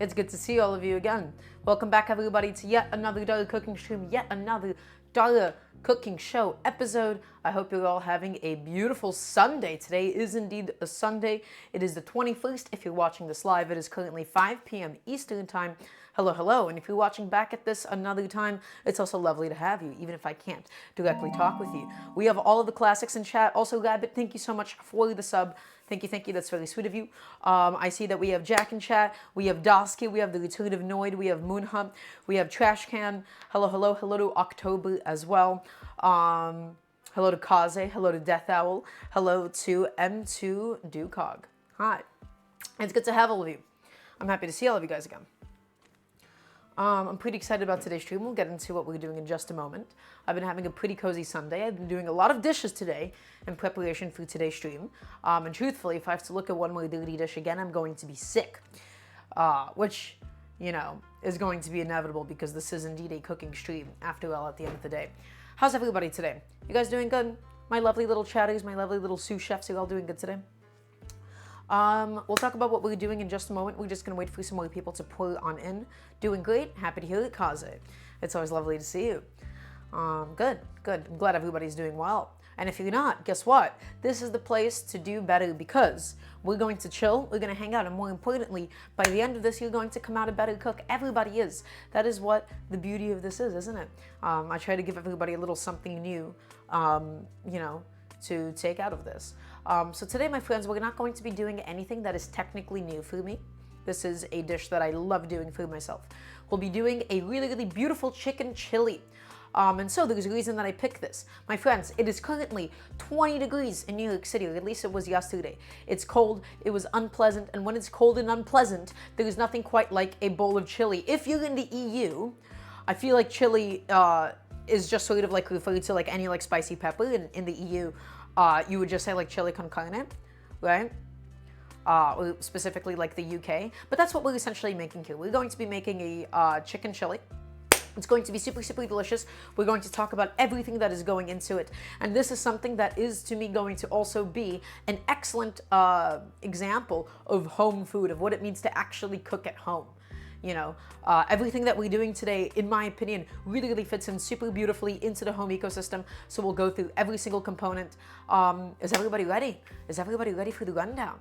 It's good to see all of you again. Welcome back, everybody, to yet another dollar cooking stream, yet another dollar cooking show episode. I hope you're all having a beautiful Sunday. Today is indeed a Sunday. It is the 21st. If you're watching this live, it is currently 5 p.m. Eastern Time. Hello, hello. And if you're watching back at this another time, it's also lovely to have you, even if I can't directly talk with you. We have all of the classics in chat. Also, Rabbit, thank you so much for the sub. Thank you. That's very sweet of you. I see that we have Jack in chat. We have Dosky. We have the Return of Noid. We have Moonhump. We have Trash Can. Hello, hello. Hello to October as well. Hello to Kaze. Hello to Death Owl. Hello to M2 Dukog. Hi. It's good to have all of you. I'm happy to see all of you guys again. I'm pretty excited about today's stream. We'll get into what we're doing in just a moment. I've been having a pretty cozy Sunday. I've been doing a lot of dishes today in preparation for today's stream. And truthfully, if I have to look at one more dirty dish again, I'm going to be sick. Which, you know, is going to be inevitable because this is indeed a cooking stream, after all, at the end of the day. How's everybody today? You guys doing good? My lovely little chatters, my lovely little sous chefs, are you all doing good today? We'll talk about what we're doing in just a moment. We're just going to wait for some more people to pour on in. Doing great. Happy to hear it, Kaze. It's always lovely to see you. Good. I'm glad everybody's doing well. And if you're not, guess what? This is the place to do better because we're going to chill, we're going to hang out, and more importantly, by the end of this, you're going to come out a better cook. Everybody is. That is what the beauty of this is, isn't it? I try to give everybody a little something new, you know, to take out of this. So today, my friends, we're not going to be doing anything that is technically new for me. This is a dish that I love doing for myself. We'll be doing a really beautiful chicken chili. And so there's a reason that I picked this. My friends, it is currently 20 degrees in New York City, or at least it was yesterday. It's cold, it was unpleasant, and when it's cold and unpleasant, there is nothing quite like a bowl of chili. If you're in the EU, I feel like chili is just sort of like referred to like any like spicy pepper. In the EU, you would just say like chili con carne, right? Or specifically like the UK. But that's what we're essentially making here. We're going to be making a chicken chili. It's going to be super delicious. We're going to talk about everything that is going into it. And this is something that is, to me, going to also be an excellent example of home food, of what it means to actually cook at home. You know, everything that we're doing today, in my opinion, really fits in super beautifully into the home ecosystem. So we'll go through every single component. Is everybody ready? Is everybody ready for the rundown?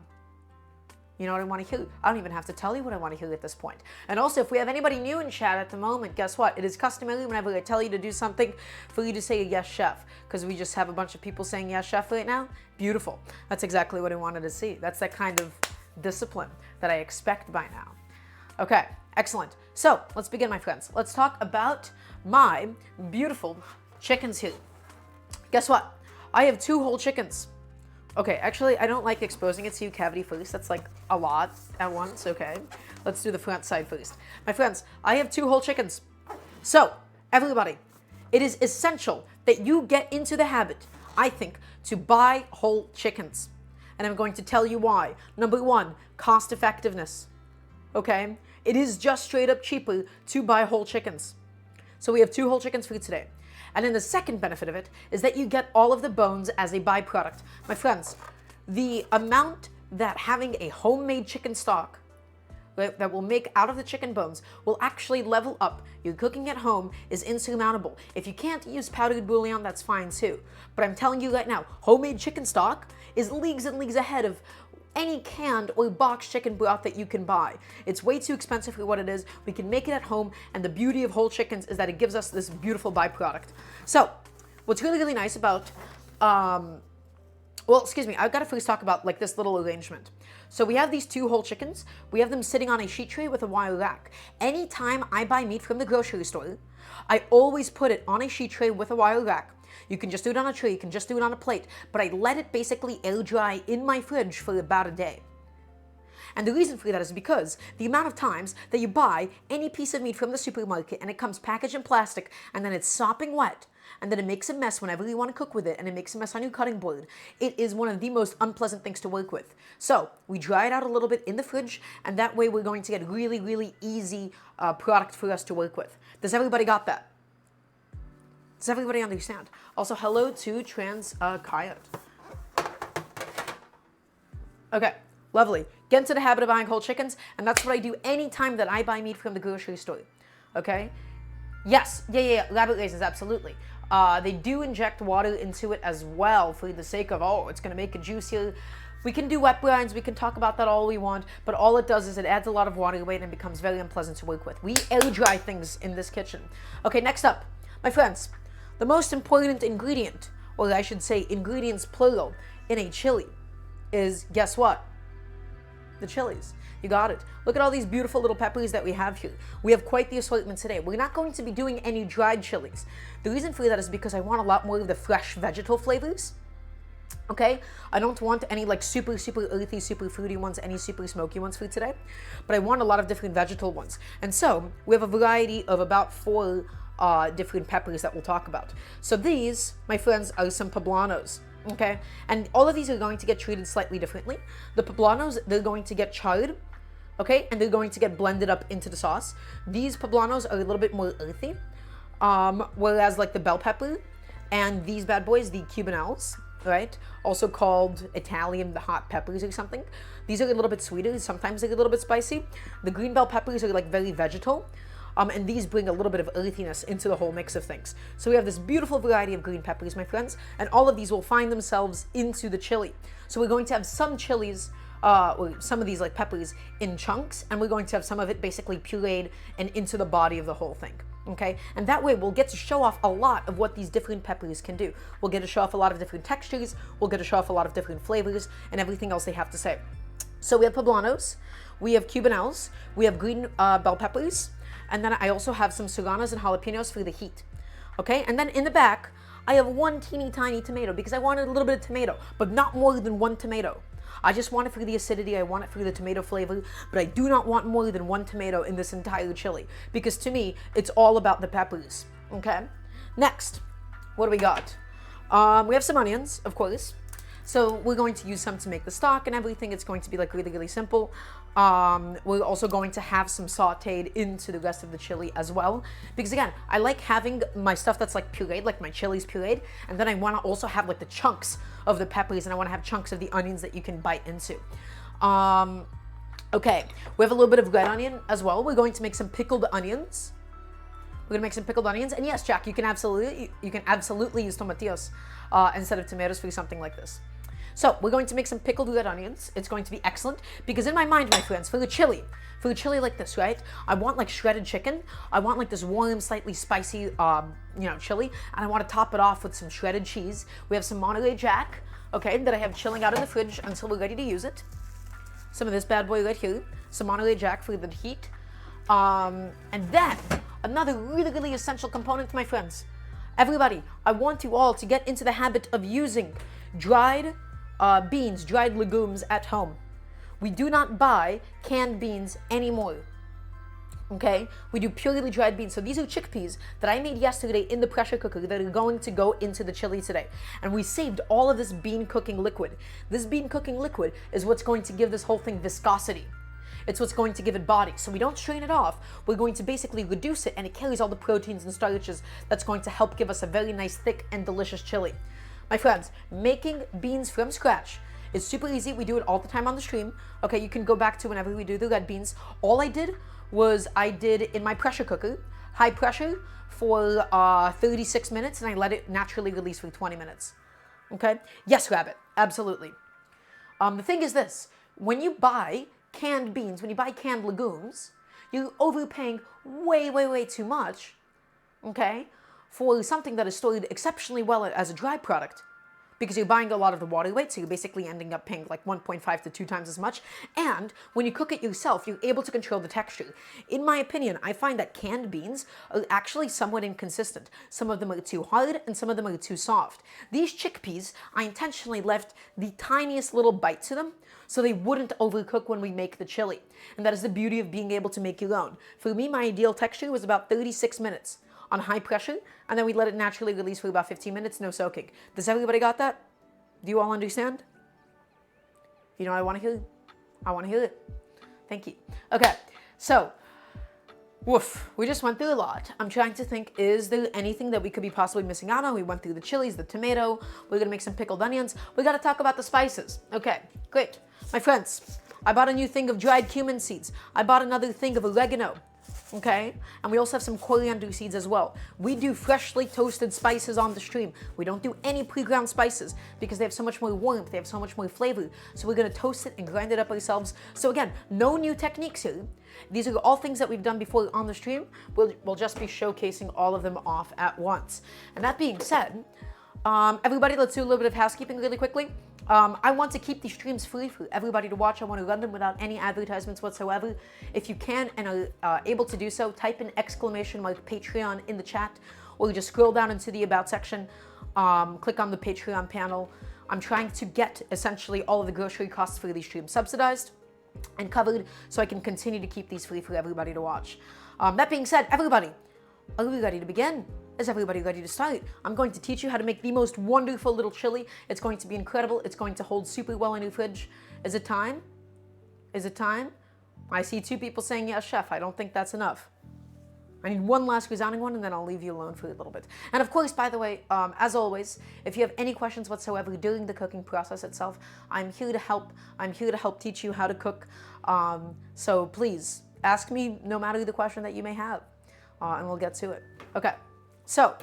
You know what I want to hear? I don't even have to tell you what I want to hear at this point. And also, if we have anybody new in chat at the moment, guess what? It is customary whenever I tell you to do something for you to say yes, chef. Because we just have a bunch of people saying yes, chef right now. Beautiful. That's exactly what I wanted to see. That's that kind of discipline that I expect by now. Okay, excellent. So, let's begin, my friends. Let's talk about my beautiful chickens here. Guess what? I have 2 whole chickens. Okay, actually, I don't like exposing it to you cavity first. That's like a lot at once, okay? Let's do the front side first. My friends, I have 2 whole chickens. So, everybody, it is essential that you get into the habit, I think, to buy whole chickens. And I'm going to tell you why. Number 1, cost effectiveness, okay? It is just straight up cheaper to buy whole chickens. So we have 2 whole chickens for you today. And then the second benefit of it is that you get all of the bones as a byproduct. My friends, the amount that having a homemade chicken stock that will make out of the chicken bones will actually level up your cooking at home is insurmountable. If you can't use powdered bouillon, that's fine too. But I'm telling you right now, homemade chicken stock is leagues and leagues ahead of any canned or boxed chicken broth that you can buy. It's way too expensive for what it is. We can make it at home, and the beauty of whole chickens is that it gives us this beautiful byproduct. So, what's really nice about, well, excuse me, I've got to first talk about like this little arrangement. So we have these 2 whole chickens. We have them sitting on a sheet tray with a wire rack. Anytime I buy meat from the grocery store, I always put it on a sheet tray with a wire rack. You can just do it on a tray, you can just do it on a plate, but I let it basically air dry in my fridge for about a day. And the reason for that is because the amount of times that you buy any piece of meat from the supermarket and it comes packaged in plastic and then it's sopping wet and then it makes a mess whenever you want to cook with it and it makes a mess on your cutting board, it is one of the most unpleasant things to work with. So we dry it out a little bit in the fridge, and that way we're going to get really easy product for us to work with. Does everybody got that? Does everybody understand? Also, hello to Trans Coyote. Okay, lovely. Get into the habit of buying whole chickens, and that's what I do anytime that I buy meat from the grocery store. Okay? Yes, yeah, rabbit raisins, absolutely. They do inject water into it as well for the sake of, oh, it's going to make it juicier. We can do wet brines, we can talk about that all we want, but all it does is it adds a lot of water weight and becomes very unpleasant to work with. We air dry things in this kitchen. Okay, next up, my friends, the most important ingredient, or I should say ingredients plural, in a chili is, guess what? The chilies. You got it. Look at all these beautiful little peppers that we have here. We have quite the assortment today. We're not going to be doing any dried chilies. The reason for that is because I want a lot more of the fresh vegetal flavors. Okay? I don't want any like super earthy, super fruity ones, any super smoky ones for today. But I want a lot of different vegetal ones. And so we have a variety of about 4 different peppers that we'll talk about. So these, my friends, are some poblanos. Okay? And all of these are going to get treated slightly differently. The poblanos, they're going to get charred. Okay, and they're going to get blended up into the sauce. These poblanos are a little bit more earthy, whereas like the bell pepper and these bad boys, the Cubanelles, right, also called Italian hot peppers or something, these are a little bit sweeter, sometimes they're a little bit spicy. The green bell peppers are like very vegetal, and these bring a little bit of earthiness into the whole mix of things. So we have this beautiful variety of green peppers, my friends, and all of these will find themselves into the chili. So we're going to have some chilies, or some of these like peppers in chunks, and we're going to have some of it basically pureed and into the body of the whole thing. Okay, and that way we'll get to show off a lot of what these different peppers can do. We'll get to show off a lot of different textures, we'll get to show off a lot of different flavors and everything else they have to say. So we have poblanos, we have Cubanelles, we have green bell peppers, and then I also have some serranos and jalapenos for the heat. Okay, and then in the back I have 1 teeny tiny tomato because I wanted a little bit of tomato, but not more than 1 tomato. I just want it for the acidity, I want it for the tomato flavor, but I do not want more than 1 tomato in this entire chili, because to me, it's all about the peppers, okay? Next, what do we got? We have some onions, of course. So we're going to use some to make the stock and everything. It's going to be like really simple. We're also going to have some sauteed into the rest of the chili as well. Because again, I like having my stuff that's like pureed, like my chilies pureed. And then I want to also have like the chunks of the peppers, and I want to have chunks of the onions that you can bite into. Okay, we have a little bit of red onion as well. We're going to make some pickled onions. We're gonna make some pickled onions. And yes, Jack, you can absolutely use tomatillos instead of tomatoes for something like this. So we're going to make some pickled red onions. It's going to be excellent because in my mind, my friends, for a chili like this, right? I want like shredded chicken. I want like this warm, slightly spicy, chili, and I want to top it off with some shredded cheese. We have some Monterey Jack, okay, that I have chilling out in the fridge until we're ready to use it. Some of this bad boy right here, some Monterey Jack for the heat, and then another really essential component, my friends. Everybody, I want you all to get into the habit of using dried beans, dried legumes at home. We do not buy canned beans anymore. Okay? We do purely dried beans. So these are chickpeas that I made yesterday in the pressure cooker that are going to go into the chili today. And we saved all of this bean cooking liquid. This bean cooking liquid is what's going to give this whole thing viscosity. It's what's going to give it body. So we don't strain it off. We're going to basically reduce it, and it carries all the proteins and starches that's going to help give us a very nice, thick, and delicious chili. My friends, making beans from scratch is super easy. We do it all the time on the stream. Okay, you can go back to whenever we do the red beans. All I did was I did in my pressure cooker, high pressure for 36 minutes, and I let it naturally release for 20 minutes. Okay? Yes, Rabbit, absolutely. The thing is this, when you buy canned beans, when you buy canned legumes, you're overpaying way too much, okay, for something that is stored exceptionally well as a dry product, because you're buying a lot of the water weight, so you're basically ending up paying like 1.5 to 2 times as much. And when you cook it yourself, you're able to control the texture. In my opinion, I find that canned beans are actually somewhat inconsistent. Some of them are too hard and some of them are too soft. These chickpeas, I intentionally left the tiniest little bite to them so they wouldn't overcook when we make the chili. And that is the beauty of being able to make your own. For me, my ideal texture was about 36 minutes. On high pressure, and then we let it naturally release for about 15 minutes, no soaking. Does everybody got that? Do you all understand? You know what I want to hear? I want to hear it. Thank you. Okay, so, woof, we just went through a lot. I'm trying to think, is there anything that we could be possibly missing out on? We went through the chilies, the tomato, we're gonna make some pickled onions. We gotta talk about the spices. Okay, great. My friends, I bought a new thing of dried cumin seeds. I bought another thing of oregano. Okay, and we also have some coriander seeds as well. We do freshly toasted spices on the stream. We don't do any pre-ground spices because they have so much more warmth, they have so much more flavor. So we're gonna toast it and grind it up ourselves. So again, no new techniques here. These are all things that we've done before on the stream. We'll just be showcasing all of them off at once. And that being said, everybody, let's do a little bit of housekeeping really quickly. I want to keep these streams free for everybody to watch. I want to run them without any advertisements whatsoever. If you can and are able to do so, type in ! Patreon in the chat, or just scroll down into the About section, click on the Patreon panel. I'm trying to get essentially all of the grocery costs for these streams subsidized and covered so I can continue to keep these free for everybody to watch. That being said, everybody, are we ready to begin? Is everybody ready to start? I'm going to teach you how to make the most wonderful little chili. It's going to be incredible. It's going to hold super well in your fridge. Is it time? Is it time? I see 2 people saying yes, chef. I don't think that's enough. I need one last resounding one, and then I'll leave you alone for a little bit. And of course, by the way, as always, if you have any questions whatsoever during the cooking process itself, I'm here to help. I'm here to help teach you how to cook. So please ask me no matter the question that you may have, and we'll get to it. Okay. So,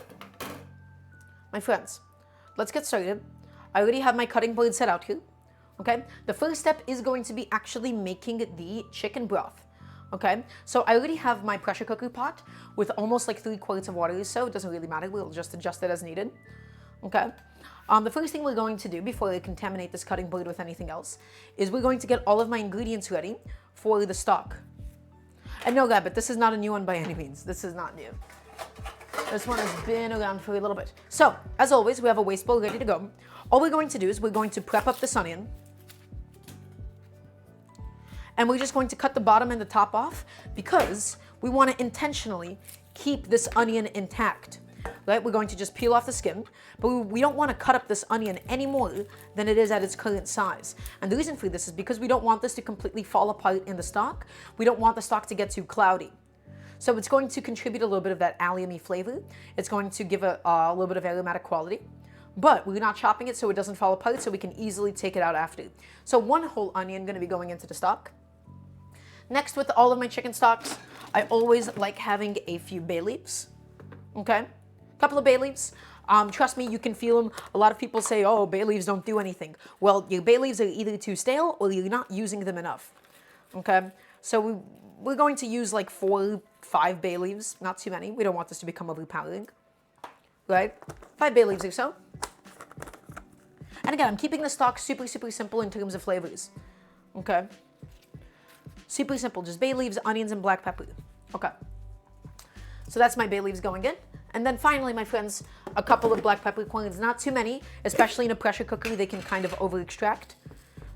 my friends, let's get started. I already have my cutting board set out here, okay? The first step is going to be actually making the chicken broth, okay? So I already have my pressure cooker pot with almost like 3 quarts of water, so it doesn't really matter. We'll just adjust it as needed, okay? The first thing we're going to do before I contaminate this cutting board with anything else is we're going to get all of my ingredients ready for the stock. And no, but this is not a new one by any means. This is not new. This one has been around for a little bit. So, as always, we have a waste bowl ready to go. All we're going to do is we're going to prep up this onion. And we're just going to cut the bottom and the top off because we want to intentionally keep this onion intact. Right? We're going to just peel off the skin, but we don't want to cut up this onion any more than it is at its current size. And the reason for this is because we don't want this to completely fall apart in the stock. We don't want the stock to get too cloudy. So it's going to contribute a little bit of that allium-y flavor. It's going to give a little bit of aromatic quality. But we're not chopping it so it doesn't fall apart, so we can easily take it out after. So 1 whole onion going to be going into the stock. Next, with all of my chicken stocks, I always like having a few bay leaves. Okay? A couple of bay leaves. Trust me, you can feel them. A lot of people say, oh, bay leaves don't do anything. Well, your bay leaves are either too stale or you're not using them enough. Okay? So we're going to use like 4, 5 bay leaves, not too many. We don't want this to become overpowering, right? 5 bay leaves or so. And again, I'm keeping the stock super, super simple in terms of flavors, okay? Super simple, just bay leaves, onions, and black pepper, okay? So that's my bay leaves going in. And then finally, my friends, a couple of black peppercorns, not too many, especially in a pressure cooker, they can kind of over extract.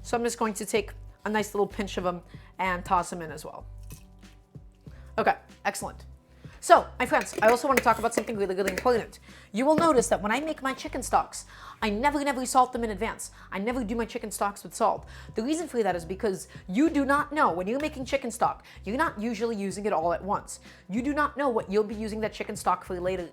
So I'm just going to take a nice little pinch of them and toss them in as well. Okay, excellent. So, my friends, I also want to talk about something really, really important. You will notice that when I make my chicken stocks, I never salt them in advance. I never do my chicken stocks with salt. The reason for that is because you do not know, when you're making chicken stock, you're not usually using it all at once. You do not know what you'll be using that chicken stock for later.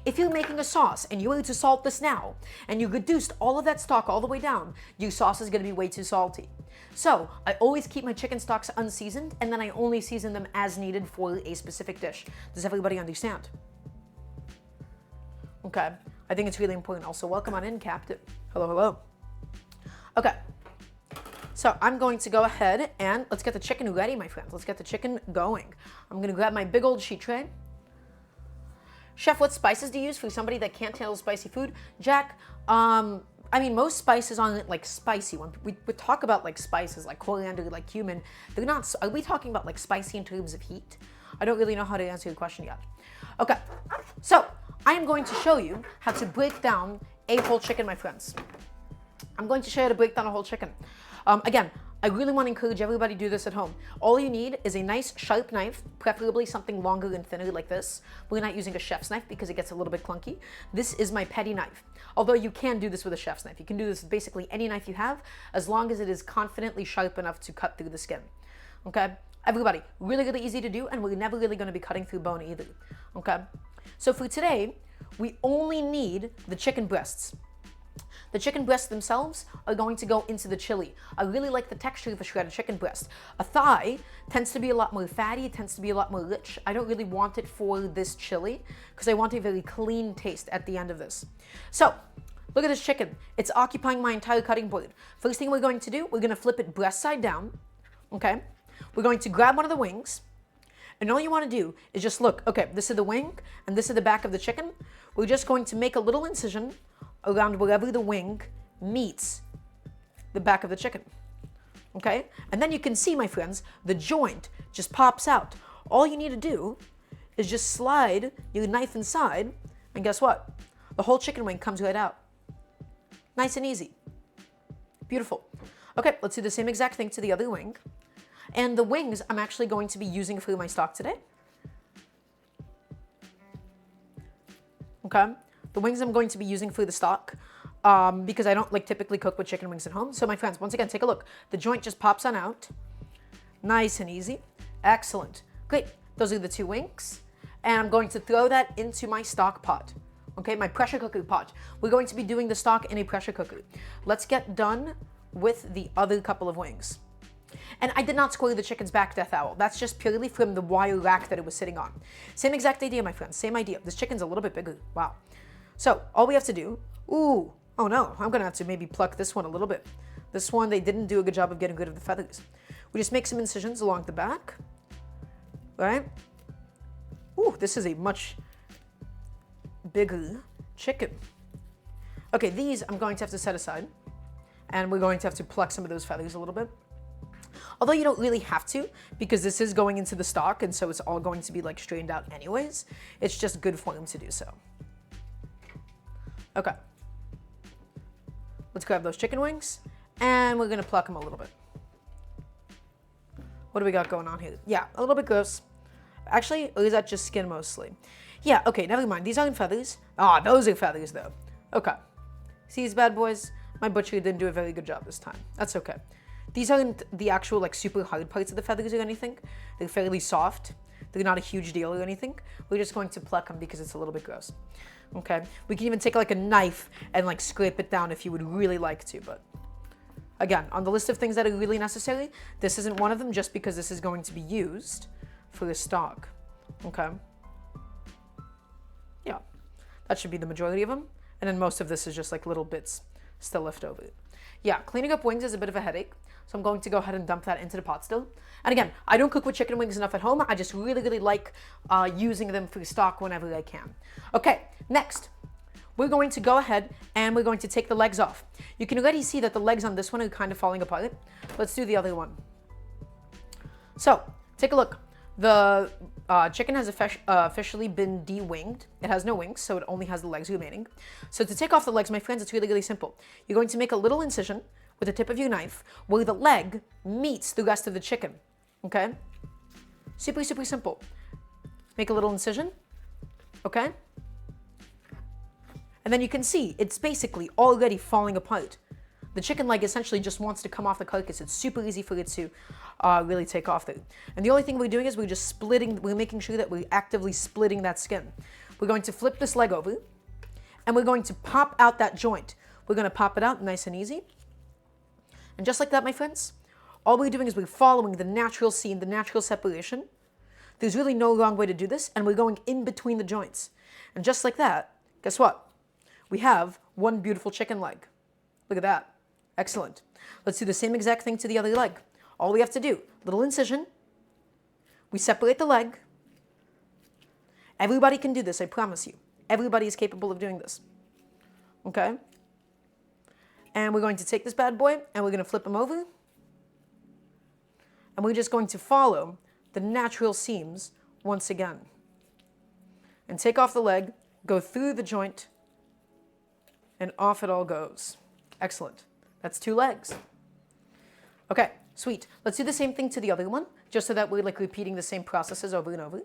If you're making a sauce and you were to salt this now, and you reduced all of that stock all the way down, your sauce is going to be way too salty. So, I always keep my chicken stocks unseasoned, and then I only season them as needed for a specific dish. Does everybody understand? Okay, I think it's really important. Also, welcome on in, Captain. Hello, hello. Okay, so I'm going to go ahead and let's get the chicken ready, my friends. Let's get the chicken going. I'm going to grab my big old sheet tray. Chef, what spices do you use for somebody that can't handle spicy food? Jack, I mean, most spices aren't like spicy. When we talk about like spices, like coriander, like cumin, they're not, are we talking about like spicy in terms of heat? I don't really know how to answer your question yet. Okay, so I am going to show you how to break down a whole chicken, my friends. I'm going to show you how to break down a whole chicken. Again, I really want to encourage everybody to do this at home. All you need is a nice sharp knife, preferably something longer and thinner like this. We're not using a chef's knife because it gets a little bit clunky. This is my petty knife. Although you can do this with a chef's knife. You can do this with basically any knife you have, as long as it is confidently sharp enough to cut through the skin. Okay? Everybody, really, really easy to do, and we're never really going to be cutting through bone either. Okay? So for today, we only need the chicken breasts. The chicken breasts themselves are going to go into the chili. I really like the texture of a shredded chicken breast. A thigh tends to be a lot more fatty, it tends to be a lot more rich. I don't really want it for this chili because I want a very clean taste at the end of this. So, look at this chicken. It's occupying my entire cutting board. First thing we're going to do, we're going to flip it breast side down, okay? We're going to grab one of the wings, and all you want to do is just look, okay, this is the wing, and this is the back of the chicken. We're just going to make a little incision around wherever the wing meets the back of the chicken, okay? And then you can see, my friends, the joint just pops out. All you need to do is just slide your knife inside, and guess what? The whole chicken wing comes right out. Nice and easy. Beautiful. Okay, let's do the same exact thing to the other wing. And the wings I'm actually going to be using for my stock today. Okay? The wings I'm going to be using for the stock because I don't typically cook with chicken wings at home. So my friends, once again, take a look. The joint just pops on out. Nice and easy. Excellent. Great. Those are the two wings. And I'm going to throw that into my stock pot. Okay, my pressure cooker pot. We're going to be doing the stock in a pressure cooker. Let's get done with the other couple of wings. And I did not square the chicken's back, Death Owl. That's just purely from the wire rack that it was sitting on. Same exact idea, my friends. Same idea. This chicken's a little bit bigger. Wow. So all we have to do, oh no, I'm gonna have to maybe pluck this one a little bit. This one, they didn't do a good job of getting rid of the feathers. We just make some incisions along the back, right? Ooh, this is a much bigger chicken. Okay, these I'm going to have to set aside, and we're going to have to pluck some of those feathers a little bit. Although you don't really have to, because this is going into the stock, and so it's all going to be straightened out anyways. It's just good for them to do so. Okay. Let's grab those chicken wings, and we're going to pluck them a little bit. What do we got going on here? Yeah, a little bit gross. Actually, or is that just skin mostly? Yeah, okay, never mind. These aren't feathers. Ah, those are feathers, though. Okay. See these bad boys? My butcher didn't do a very good job this time. That's okay. These aren't the actual, super hard parts of the feathers or anything. They're fairly soft. They're not a huge deal or anything. We're just going to pluck them because it's a little bit gross. Okay? We can even take, a knife and, scrape it down if you would really like to, but again, on the list of things that are really necessary, this isn't one of them just because this is going to be used for the stock. Okay? Yeah. That should be the majority of them. And then most of this is just, little bits still left over. Yeah, cleaning up wings is a bit of a headache, so I'm going to go ahead and dump that into the pot still. And again, I don't cook with chicken wings enough at home. I just really, really like using them for stock whenever I can. Okay, next, we're going to go ahead and we're going to take the legs off. You can already see that the legs on this one are kind of falling apart. Let's do the other one. So, take a look. The chicken has officially been de-winged. It has no wings, so it only has the legs remaining. So to take off the legs, my friends, it's really, really simple. You're going to make a little incision with the tip of your knife where the leg meets the rest of the chicken, okay? Super, super simple. Make a little incision, okay? And then you can see it's basically already falling apart. The chicken leg essentially just wants to come off the carcass. It's super easy for it to really take off there. And the only thing we're doing is we're making sure that we're actively splitting that skin. We're going to flip this leg over, and we're going to pop out that joint. We're going to pop it out nice and easy. And just like that, my friends, all we're doing is we're following the natural seam, the natural separation. There's really no wrong way to do this, and we're going in between the joints. And just like that, guess what? We have one beautiful chicken leg. Look at that. Excellent. Let's do the same exact thing to the other leg. All we have to do, little incision. We separate the leg. Everybody can do this, I promise you. Everybody is capable of doing this. Okay? And we're going to take this bad boy, and we're going to flip him over. And we're just going to follow the natural seams once again. And take off the leg, go through the joint, and off it all goes. Excellent. That's two legs. Okay, sweet. Let's do the same thing to the other one, just so that we're repeating the same processes over and over.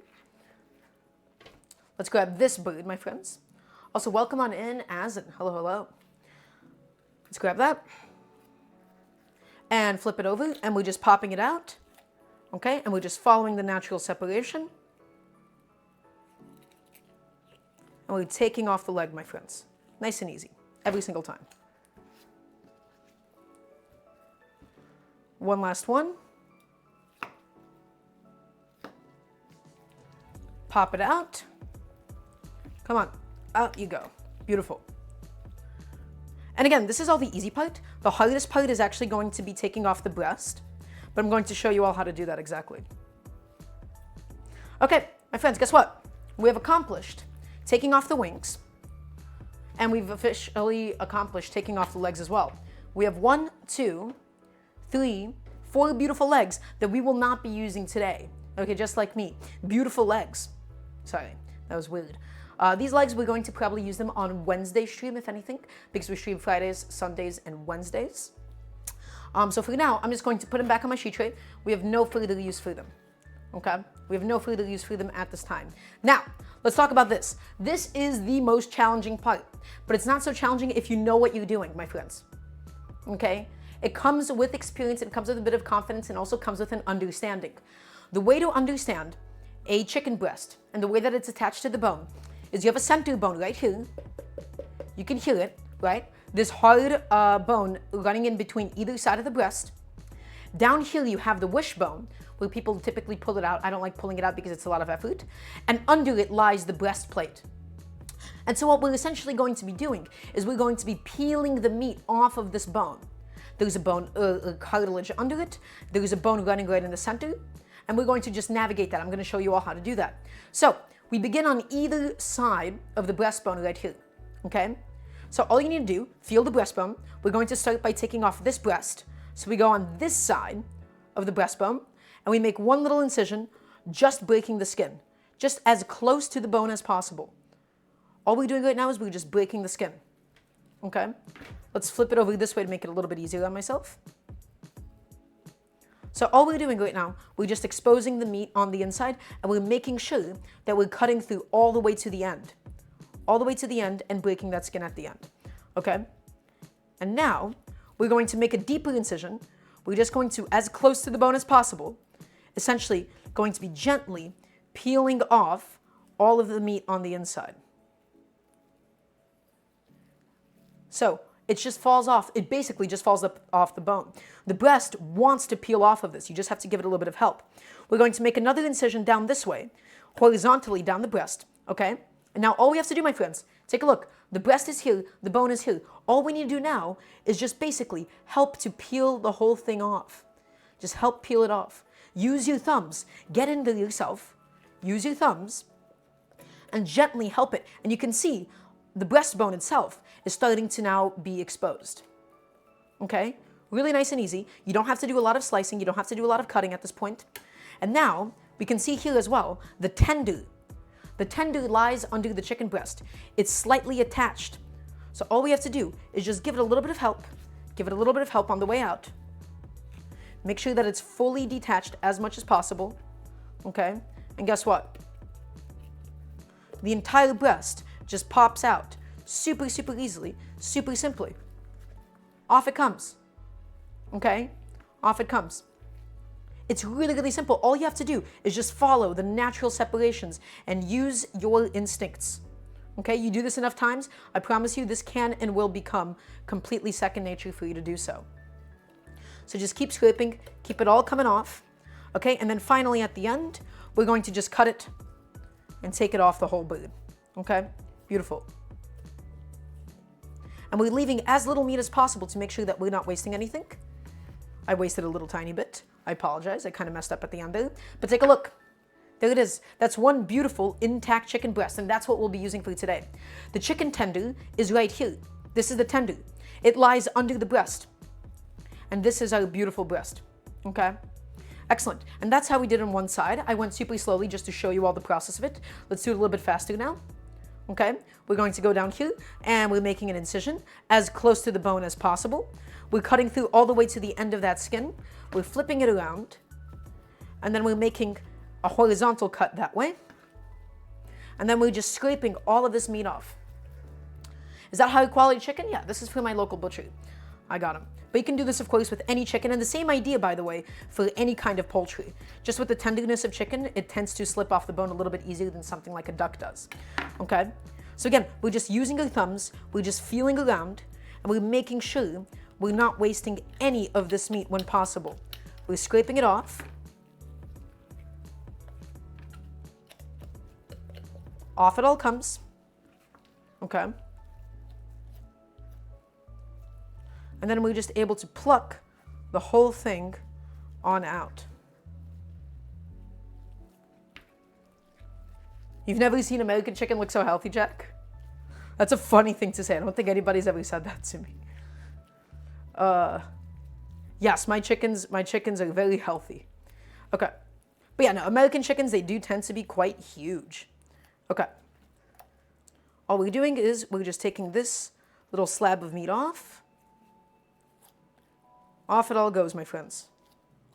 Let's grab this bird, my friends. Also, welcome on in, Asin. Hello, hello. Let's grab that. And flip it over, and we're just popping it out. Okay, and we're just following the natural separation. And we're taking off the leg, my friends. Nice and easy, every single time. One last one. Pop it out. Come on, out you go. Beautiful. And again, this is all the easy part. The hardest part is actually going to be taking off the breast, but I'm going to show you all how to do that exactly. Okay, my friends, guess what? We have accomplished taking off the wings, and we've officially accomplished taking off the legs as well. We have 1, 2, 3, 4 beautiful legs that we will not be using today. Okay, just like me. Beautiful legs. Sorry, that was weird. These legs, we're going to probably use them on Wednesday stream, if anything, because we stream Fridays, Sundays, and Wednesdays. So for now, I'm just going to put them back on my sheet tray. We have no further use for them. Okay? We have no further use for them at this time. Now, let's talk about this. This is the most challenging part, but it's not so challenging if you know what you're doing, my friends. Okay? It comes with experience, it comes with a bit of confidence, and also comes with an understanding. The way to understand a chicken breast and the way that it's attached to the bone is you have a center bone right here. You can hear it, right? This hard bone running in between either side of the breast. Down here you have the wishbone, where people typically pull it out. I don't like pulling it out because it's a lot of effort. And under it lies the breastplate. And so what we're essentially going to be doing is we're going to be peeling the meat off of this bone. There's a bone cartilage under it. There's a bone running right in the center. And we're going to just navigate that. I'm going to show you all how to do that. So we begin on either side of the breastbone right here, okay? So all you need to do, feel the breastbone. We're going to start by taking off this breast. So we go on this side of the breastbone, and we make one little incision, just breaking the skin, just as close to the bone as possible. All we're doing right now is we're just breaking the skin, okay? Let's flip it over this way to make it a little bit easier on myself. So all we're doing right now, we're just exposing the meat on the inside, and we're making sure that we're cutting through all the way to the end. All the way to the end and breaking that skin at the end, okay? And now, we're going to make a deeper incision. We're just going to, as close to the bone as possible, essentially going to be gently peeling off all of the meat on the inside. So, it just falls off. It basically just falls off the bone. The breast wants to peel off of this. You just have to give it a little bit of help. We're going to make another incision down this way, horizontally down the breast, okay? And now all we have to do, my friends, take a look. The breast is here, the bone is here. All we need to do now is just basically help to peel the whole thing off. Just help peel it off. Use your thumbs. Get into yourself. Use your thumbs and gently help it. And you can see the breastbone itself is starting to now be exposed. Okay? Really nice and easy. You don't have to do a lot of slicing. You don't have to do a lot of cutting at this point. And now we can see here as well the tender. The tender lies under the chicken breast. It's slightly attached. So all we have to do is just give it a little bit of help. Give it a little bit of help on the way out. Make sure that it's fully detached as much as possible. Okay? And guess what? The entire breast just pops out super, super easily, super simply. Off it comes. Okay? Off it comes. It's really, really simple. All you have to do is just follow the natural separations and use your instincts. Okay? You do this enough times, I promise you this can and will become completely second nature for you to do so. So just keep scraping, keep it all coming off. Okay? And then finally at the end, we're going to just cut it and take it off the whole bird. Okay? Beautiful. And we're leaving as little meat as possible to make sure that we're not wasting anything. I wasted a little tiny bit. I apologize. I kind of messed up at the end there. But take a look. There it is. That's one beautiful intact chicken breast, and that's what we'll be using for today. The chicken tender is right here. This is the tender. It lies under the breast. And this is our beautiful breast. Okay? Excellent. And that's how we did on one side. I went super slowly just to show you all the process of it. Let's do it a little bit faster now. Okay, we're going to go down here and we're making an incision as close to the bone as possible. We're cutting through all the way to the end of that skin. We're flipping it around and then we're making a horizontal cut that way. And then we're just scraping all of this meat off. Is that high quality chicken? Yeah, this is from my local butcher. I got him. But you can do this, of course, with any chicken. And the same idea, by the way, for any kind of poultry. Just with the tenderness of chicken, it tends to slip off the bone a little bit easier than something like a duck does. Okay? So again, we're just using our thumbs. We're just feeling around. And we're making sure we're not wasting any of this meat when possible. We're scraping it off. Off it all comes. Okay. And then we're just able to pluck the whole thing on out. You've never seen American chicken look so healthy, Jack? That's a funny thing to say. I don't think anybody's ever said that to me. Yes, my chickens are very healthy. Okay. But yeah, no, American chickens, they do tend to be quite huge. Okay. All we're doing is we're just taking this little slab of meat off. Off it all goes, my friends.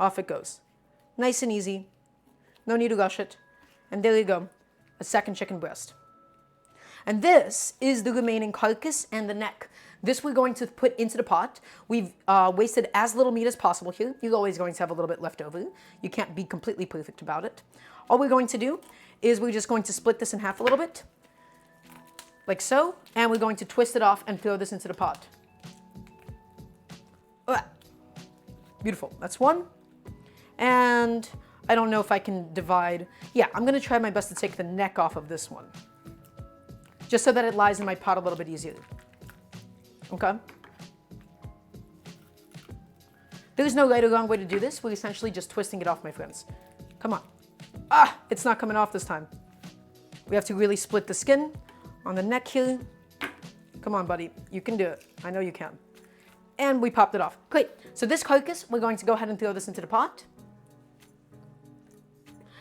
Off it goes. Nice and easy. No need to rush it. And there you go. A second chicken breast. And this is the remaining carcass and the neck. This we're going to put into the pot. We've wasted as little meat as possible here. You're always going to have a little bit left over. You can't be completely perfect about it. All we're going to do is we're just going to split this in half a little bit, like so, and we're going to twist it off and throw this into the pot. Beautiful. That's one. And I don't know if I can divide. Yeah, I'm going to try my best to take the neck off of this one, just so that it lies in my pot a little bit easier. Okay? There's no right or wrong way to do this. We're essentially just twisting it off, my friends. Come on. It's not coming off this time. We have to really split the skin on the neck here. Come on, buddy. You can do it. I know you can. And we popped it off. Great. So this carcass, we're going to go ahead and throw this into the pot.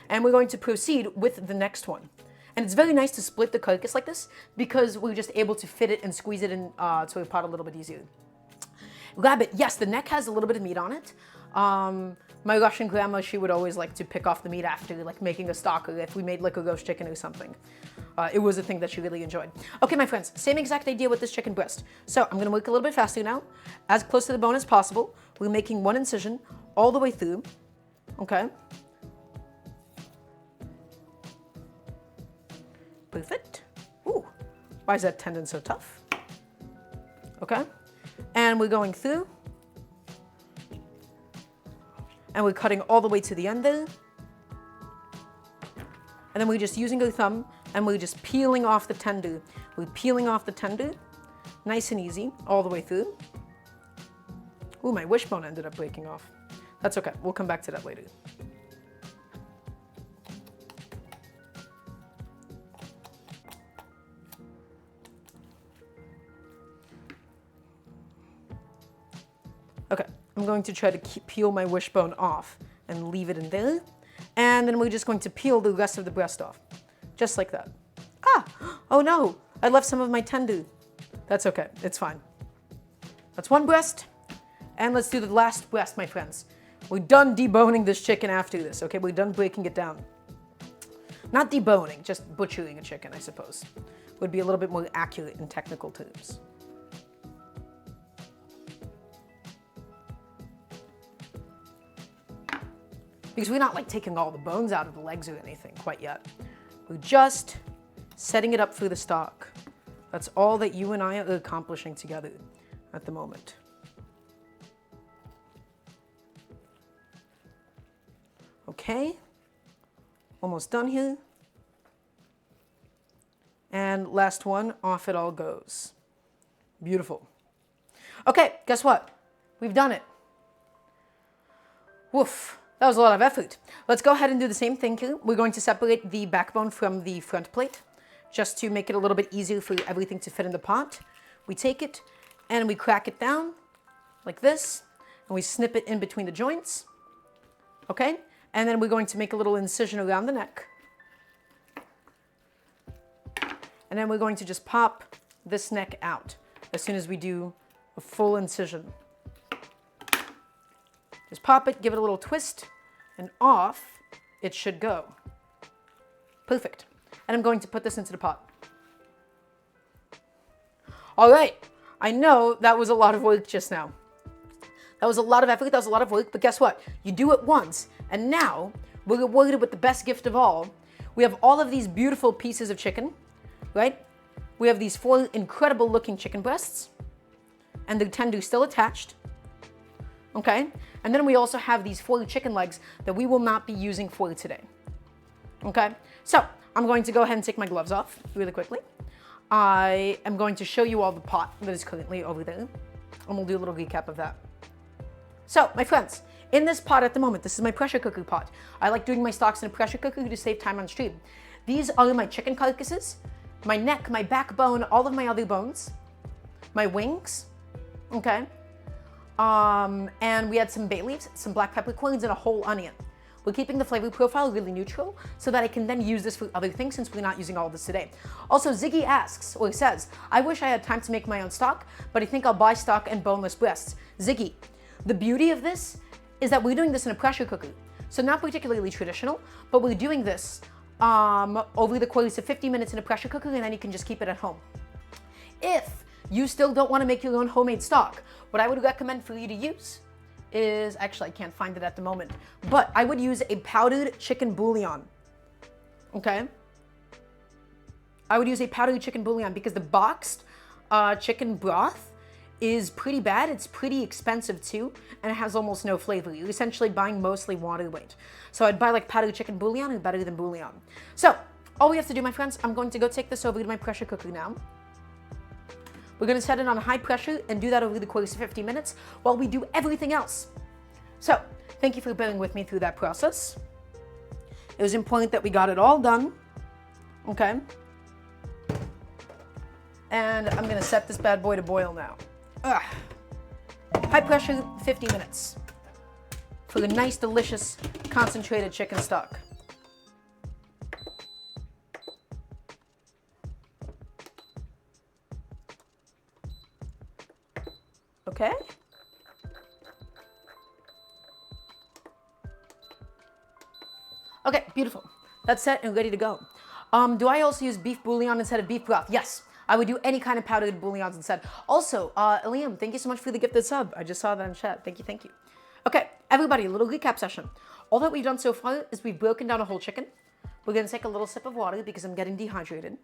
And we're going to proceed with the next one. And it's very nice to split the carcass like this because we're just able to fit it and squeeze it in to a pot a little bit easier. Rabbit, yes, the neck has a little bit of meat on it. My Russian grandma, she would always like to pick off the meat after like making a stock or if we made like a roast chicken or something. It was a thing that she really enjoyed. Okay, my friends, same exact idea with this chicken breast. So I'm gonna work a little bit faster now. As close to the bone as possible. We're making one incision all the way through, okay? Perfect. Ooh, why is that tendon so tough? Okay, and we're going through. And we're cutting all the way to the end there. And then we're just using our thumb and we're just peeling off the tender. We're peeling off the tender, nice and easy, all the way through. Ooh, my wishbone ended up breaking off. That's okay, we'll come back to that later. Okay, I'm going to try to peel my wishbone off and leave it in there. And then we're just going to peel the rest of the breast off. Just like that. Oh no, I left some of my tender. That's okay, it's fine. That's one breast. And let's do the last breast, my friends. We're done deboning this chicken after this, okay? We're done breaking it down. Not deboning, just butchering a chicken, I suppose. Would be a little bit more accurate in technical terms. Because we're not like taking all the bones out of the legs or anything quite yet. We're just setting it up for the stock. That's all that you and I are accomplishing together at the moment. Okay, almost done here. And last one, off it all goes. Beautiful. Okay, guess what? We've done it. Woof. That was a lot of effort. Let's go ahead and do the same thing here. We're going to separate the backbone from the front plate just to make it a little bit easier for everything to fit in the pot. We take it and we crack it down like this and we snip it in between the joints. Okay? And then we're going to make a little incision around the neck. And then we're going to just pop this neck out as soon as we do a full incision. Just pop it, give it a little twist, and off it should go. Perfect. And I'm going to put this into the pot. All right, I know that was a lot of work just now. That was a lot of effort, that was a lot of work, but guess what? You do it once, and now we're rewarded with the best gift of all. We have all of these beautiful pieces of chicken, right? We have these 4 incredible looking chicken breasts, and the tender still attached. Okay? And then we also have these 4 chicken legs that we will not be using for today. Okay? So I'm going to go ahead and take my gloves off really quickly. I am going to show you all the pot that is currently over there, and we'll do a little recap of that. So, my friends, in this pot at the moment, this is my pressure cooker pot. I like doing my stocks in a pressure cooker to save time on stream. These are my chicken carcasses, my neck, my backbone, all of my other bones, my wings, okay? And we had some bay leaves, some black peppercorns, and a whole onion. We're keeping the flavor profile really neutral so that I can then use this for other things since we're not using all of this today. Also, Ziggy asks, or says, I wish I had time to make my own stock, but I think I'll buy stock and boneless breasts. Ziggy, the beauty of this is that we're doing this in a pressure cooker. So not particularly traditional, but we're doing this over the course of 50 minutes in a pressure cooker, and then you can just keep it at home. If you still don't want to make your own homemade stock, what I would recommend for you to use is, actually I can't find it at the moment, but I would use a powdered chicken bouillon, okay? I would use a powdered chicken bouillon because the boxed chicken broth is pretty bad. It's pretty expensive too, and it has almost no flavor. You're essentially buying mostly water weight. So I'd buy like powdered chicken bouillon or better than bouillon. So all we have to do, my friends, I'm going to go take this over to my pressure cooker now. We're going to set it on high pressure and do that over the course of 50 minutes while we do everything else. So, thank you for bearing with me through that process. It was important that we got it all done. Okay? And I'm going to set this bad boy to boil now. Ugh. High pressure, 50 minutes. For the nice, delicious, concentrated chicken stock. Okay. Okay, beautiful. That's set and ready to go. Do I also use beef bouillon instead of beef broth? Yes, I would do any kind of powdered bouillons instead. Also, Liam, thank you so much for the gifted sub. I just saw that in chat. Thank you, thank you. Okay, everybody, a little recap session. All that we've done so far is we've broken down a whole chicken. We're gonna take a little sip of water because I'm getting dehydrated.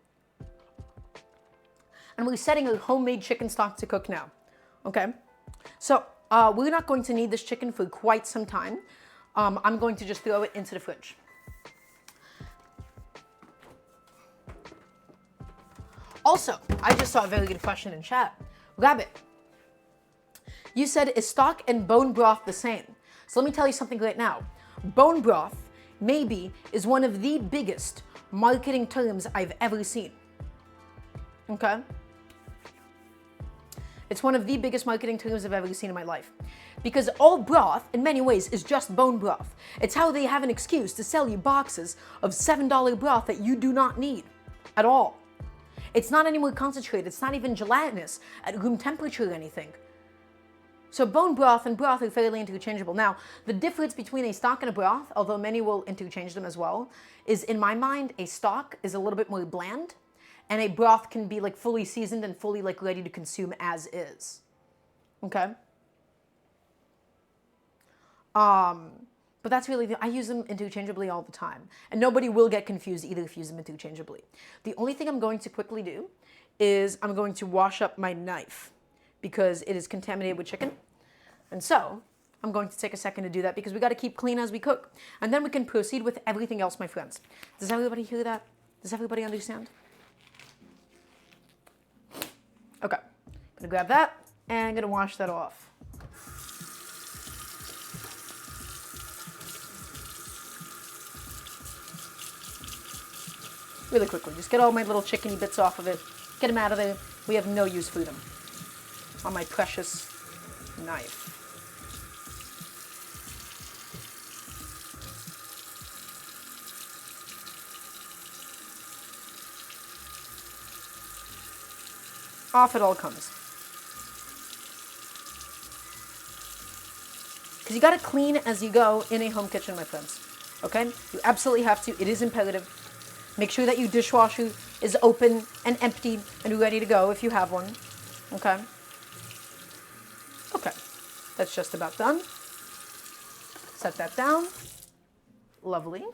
And we're setting a homemade chicken stock to cook now. Okay, so we're not going to need this chicken for quite some time. I'm going to just throw it into the fridge. Also, I just saw a very good question in chat. Rabbit, you said, is stock and bone broth the same? So let me tell you something right now. Bone broth, maybe, is one of the biggest marketing terms I've ever seen. Okay? It's one of the biggest marketing terms I've ever seen in my life. Because all broth, in many ways, is just bone broth. It's how they have an excuse to sell you boxes of $7 broth that you do not need at all. It's not any more concentrated. It's not even gelatinous at room temperature or anything. So bone broth and broth are fairly interchangeable. Now, the difference between a stock and a broth, although many will interchange them as well, is in my mind, a stock is a little bit more bland, and a broth can be like fully seasoned and fully like ready to consume as is. Okay? But that's really, I use them interchangeably all the time. And nobody will get confused either if you use them interchangeably. The only thing I'm going to quickly do is I'm going to wash up my knife because it is contaminated with chicken. And so I'm going to take a second to do that because we got to keep clean as we cook. And then we can proceed with everything else, my friends. Does everybody hear that? Does everybody understand? Okay, I'm gonna grab that and I'm gonna wash that off. Really quickly, just get all my little chickeny bits off of it. Get them out of there. We have no use for them on my precious knife. Off it all comes. Because you gotta clean as you go in a home kitchen, my friends. Okay? You absolutely have to. It is imperative. Make sure that your dishwasher is open and empty and ready to go if you have one. Okay? Okay. That's just about done. Set that down. Lovely.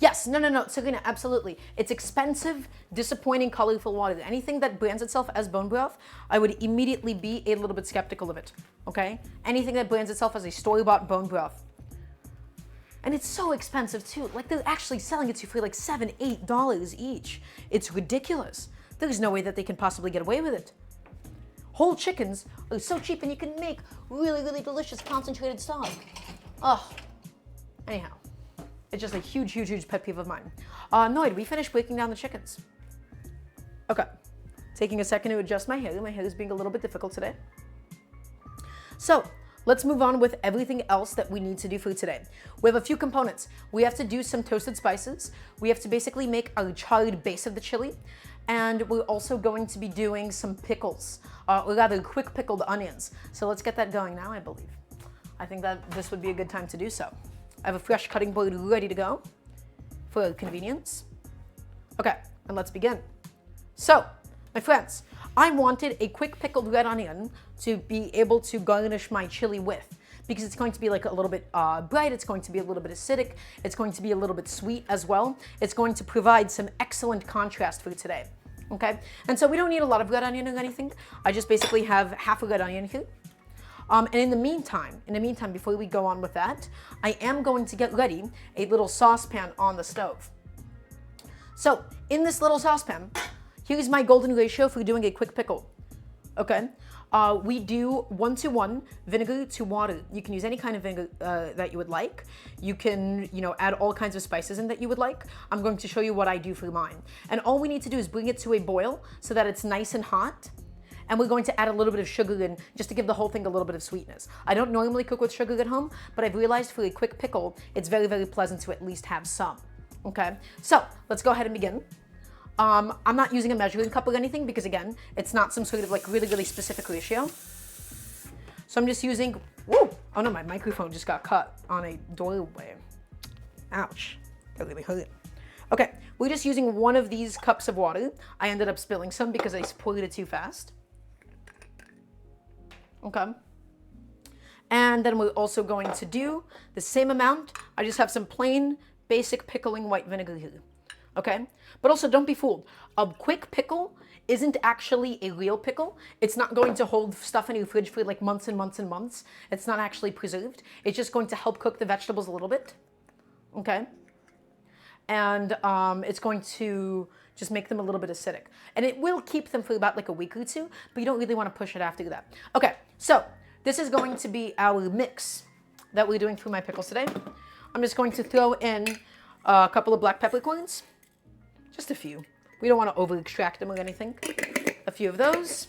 Yes, no, Serena, absolutely. It's expensive, disappointing, colorful water. Anything that brands itself as bone broth, I would immediately be a little bit skeptical of it, okay? Anything that brands itself as a store-bought bone broth. And it's so expensive too. Like they're actually selling it to you for like $7, $8 each. It's ridiculous. There's no way that they can possibly get away with it. Whole chickens are so cheap and you can make really, really delicious concentrated stock. Oh, anyhow. It's just a huge pet peeve of mine. Noid, we finished breaking down the chickens. Okay, taking a second to adjust my hair. My hair is being a little bit difficult today. So, let's move on with everything else that we need to do for today. We have a few components. We have to do some toasted spices. We have to basically make our charred base of the chili. And we're also going to be doing some pickles, or rather quick pickled onions. So let's get that going now, I believe. I think that this would be a good time to do so. I have a fresh cutting board ready to go for convenience. Okay, and let's begin. So, my friends, I wanted a quick pickled red onion to be able to garnish my chili with, because it's going to be like a little bit bright, it's going to be a little bit acidic, it's going to be a little bit sweet as well. It's going to provide some excellent contrast for today, okay? And so we don't need a lot of red onion or anything. I just basically have half a red onion here. And in the meantime, before we go on with that, I am going to get ready a little saucepan on the stove. So in this little saucepan, here's my golden ratio for doing a quick pickle, okay? We do 1:1 vinegar to water. You can use any kind of vinegar that you would like. You can, add all kinds of spices in that you would like. I'm going to show you what I do for mine. And all we need to do is bring it to a boil so that it's nice and hot. And we're going to add a little bit of sugar in just to give the whole thing a little bit of sweetness. I don't normally cook with sugar at home, but I've realized for a quick pickle, it's very, very pleasant to at least have some, okay? So let's go ahead and begin. I'm not using a measuring cup or anything because again, it's not some sort of like really, really specific ratio. So I'm just using, whoa, oh no, my microphone just got cut on a doorway. Ouch, that really hurt. Okay, we're just using one of these cups of water. I ended up spilling some because I poured it too fast. Okay. And then we're also going to do the same amount. I just have some plain, basic pickling white vinegar here. Okay? But also don't be fooled. A quick pickle isn't actually a real pickle. It's not going to hold stuff in your fridge for like months and months and months. It's not actually preserved. It's just going to help cook the vegetables a little bit. Okay? And it's going to just make them a little bit acidic. And it will keep them for about like a week or two, but you don't really want to push it after that. Okay, so this is going to be our mix that we're doing for my pickles today. I'm just going to throw in a couple of black peppercorns, just a few. We don't want to over extract them or anything. A few of those.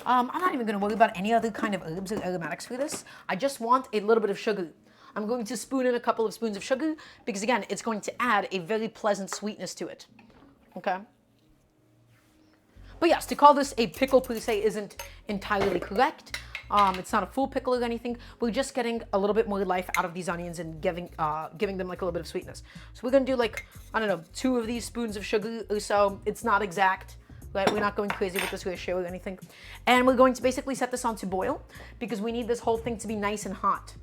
I'm not even going to worry about any other kind of herbs or aromatics for this. I just want a little bit of sugar. I'm going to spoon in a couple of spoons of sugar because again, it's going to add a very pleasant sweetness to it, okay? But yes, to call this a pickle per se isn't entirely correct. It's not a full pickle or anything. We're just getting a little bit more life out of these onions and giving them like a little bit of sweetness. So we're gonna do like, I don't know, 2 of these spoons of sugar or so. It's not exact, right? We're not going crazy with this ratio or anything. And we're going to basically set this on to boil because we need this whole thing to be nice and hot.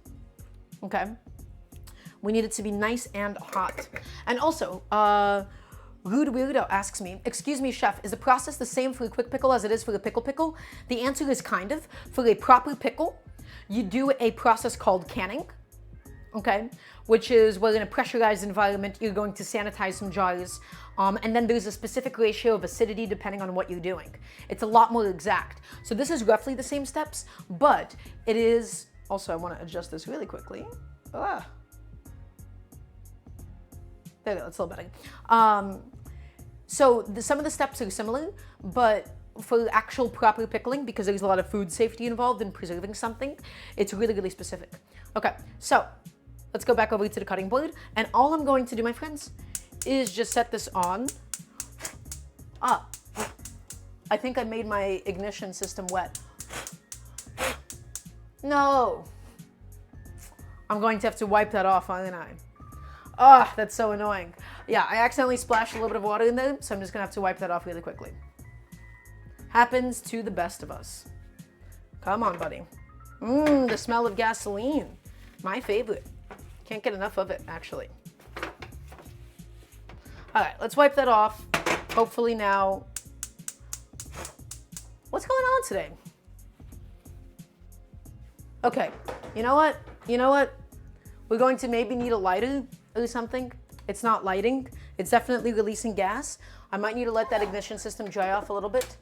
Okay, we need it to be nice and hot. And also, Rude Weirdo asks me, excuse me, chef, is the process the same for a quick pickle as it is for a pickle? The answer is kind of. For a proper pickle, you do a process called canning, okay, which is where in a pressurized environment, you're going to sanitize some jars, and then there's a specific ratio of acidity depending on what you're doing. It's a lot more exact. So this is roughly the same steps, but it is. Also, I want to adjust this really quickly. There we go, that's a little better. So some of the steps are similar, but for actual proper pickling, because there's a lot of food safety involved in preserving something, it's really, really specific. Okay, so let's go back over to the cutting board. And all I'm going to do, my friends, is just set this on. I think I made my ignition system wet. No, I'm going to have to wipe that off, aren't I? Oh, that's so annoying. Yeah, I accidentally splashed a little bit of water in there, so I'm just gonna have to wipe that off really quickly. Happens to the best of us. Come on, buddy. The smell of gasoline. My favorite. Can't get enough of it, actually. All right, let's wipe that off. Hopefully now, what's going on today? Okay, you know what? You know what? We're going to maybe need a lighter or something. It's not lighting. It's definitely releasing gas. I might need to let that ignition system dry off a little bit.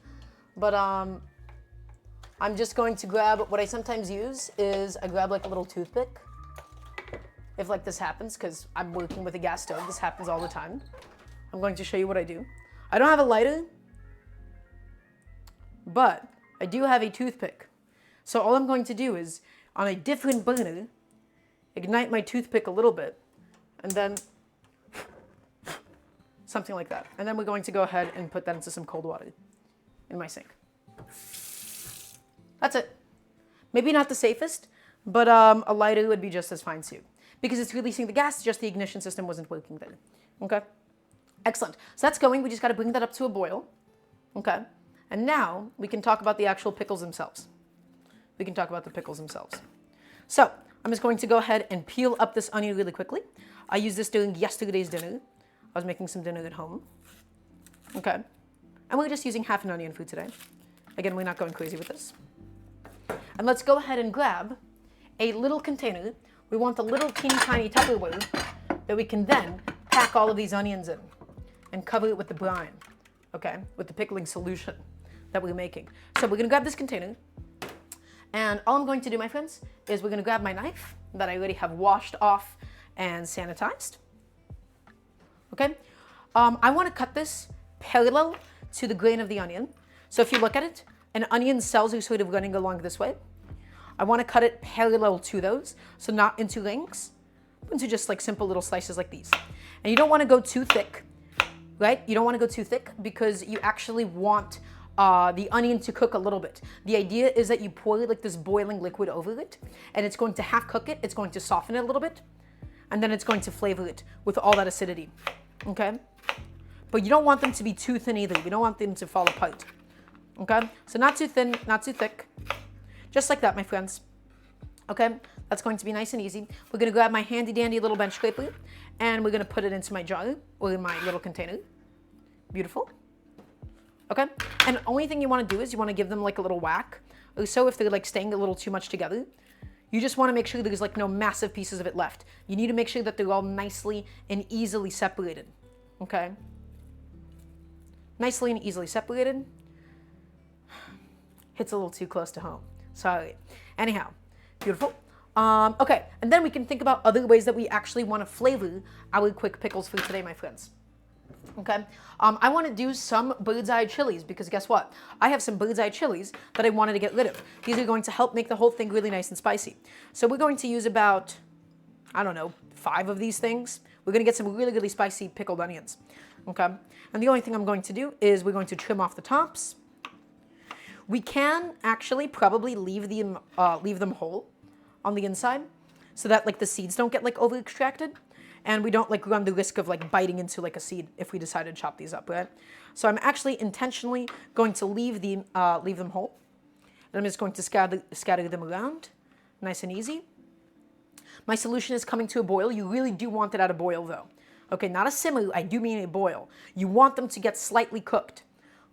But I'm just going to grab, what I sometimes use is I grab like a little toothpick. If like this happens, because I'm working with a gas stove, this happens all the time. I'm going to show you what I do. I don't have a lighter, but I do have a toothpick. So all I'm going to do is, on a different burner, ignite my toothpick a little bit, and then something like that. And then we're going to go ahead and put that into some cold water in my sink. That's it. Maybe not the safest, but a lighter would be just as fine too. Because it's releasing the gas, just the ignition system wasn't working there. Okay? Excellent. So that's going. We just got to bring that up to a boil. Okay? And now we can talk about the actual pickles themselves. We can talk about the pickles themselves. So I'm just going to go ahead and peel up this onion really quickly. I used this during yesterday's dinner. I was making some dinner at home. Okay? And we're just using half an onion for today. Again, we're not going crazy with this. And let's go ahead and grab a little container. We want the little teeny tiny Tupperware that we can then pack all of these onions in and cover it with the brine, okay, with the pickling solution that we're making. So we're gonna grab this container, and all I'm going to do, my friends, is we're gonna grab my knife that I already have washed off and sanitized, okay? I wanna cut this parallel to the grain of the onion. So if you look at it, an onion's cells are sort of running along this way. I want to cut it parallel to those, so not into rings, but into just like simple little slices like these. And you don't want to go too thick, right? You don't want to go too thick because you actually want the onion to cook a little bit. The idea is that you pour like this boiling liquid over it, and it's going to half cook it, it's going to soften it a little bit, and then it's going to flavor it with all that acidity, okay? But you don't want them to be too thin either. You don't want them to fall apart. Okay, so not too thin, not too thick. Just like that, my friends. Okay, that's going to be nice and easy. We're gonna grab my handy dandy little bench scraper and we're gonna put it into my jar or in my little container. Beautiful. Okay, and the only thing you wanna do is you wanna give them like a little whack. Or so if they're like staying a little too much together. You just wanna make sure there's like no massive pieces of it left. You need to make sure that they're all nicely and easily separated. Okay? Nicely and easily separated. Hits a little too close to home. Sorry. Anyhow, beautiful. Okay, and then we can think about other ways that we actually want to flavor our quick pickles for today, my friends. Okay, I want to do some bird's eye chilies because guess what? I have some bird's eye chilies that I wanted to get rid of. These are going to help make the whole thing really nice and spicy. So we're going to use about, I don't know, 5 of these things. We're going to get some really, really spicy pickled onions. Okay, and the only thing I'm going to do is we're going to trim off the tops. We can actually probably leave them whole on the inside so that like the seeds don't get like over extracted and we don't like run the risk of like biting into like a seed if we decide to chop these up, right? So I'm actually intentionally going to leave them whole. And I'm just going to scatter them around, nice and easy. My solution is coming to a boil. You really do want it at a boil though. Okay, not a simmer, I do mean a boil. You want them to get slightly cooked.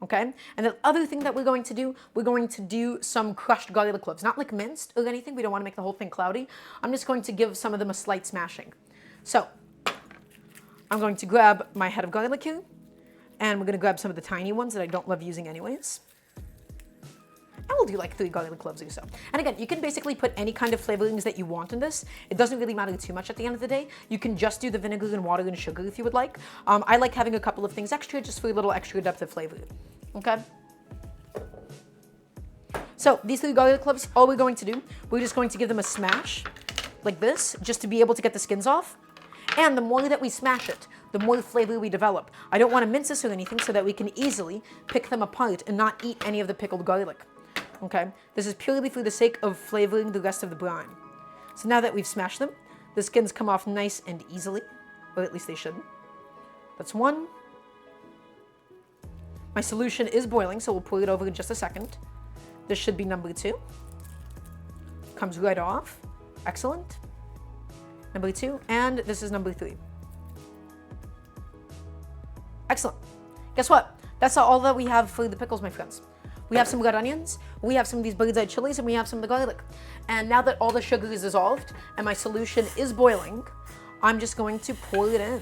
Okay, and the other thing that we're going to do some crushed garlic cloves, not like minced or anything. We don't want to make the whole thing cloudy. I'm just going to give some of them a slight smashing. So I'm going to grab my head of garlic here, and we're going to grab some of the tiny ones that I don't love using anyways. And we'll do like 3 garlic cloves or so. And again, you can basically put any kind of flavorings that you want in this. It doesn't really matter too much at the end of the day. You can just do the vinegar and water and sugar if you would like. I like having a couple of things extra just for a little extra depth of flavor. Okay? So these 3 garlic cloves, all we're going to do, we're just going to give them a smash like this, just to be able to get the skins off. And the more that we smash it, the more flavor we develop. I don't want to mince this or anything so that we can easily pick them apart and not eat any of the pickled garlic. Okay? This is purely for the sake of flavoring the rest of the brine. So now that we've smashed them, the skins come off nice and easily, or at least they should. That's 1. My solution is boiling, so we'll pour it over in just a second. This should be number 2. Comes right off. Excellent. Number 2, and this is number 3. Excellent. Guess what? That's all that we have for the pickles, my friends. We have some red onions, we have some of these bird's-eye chilies, and we have some of the garlic. And now that all the sugar is dissolved and my solution is boiling, I'm just going to pour it in.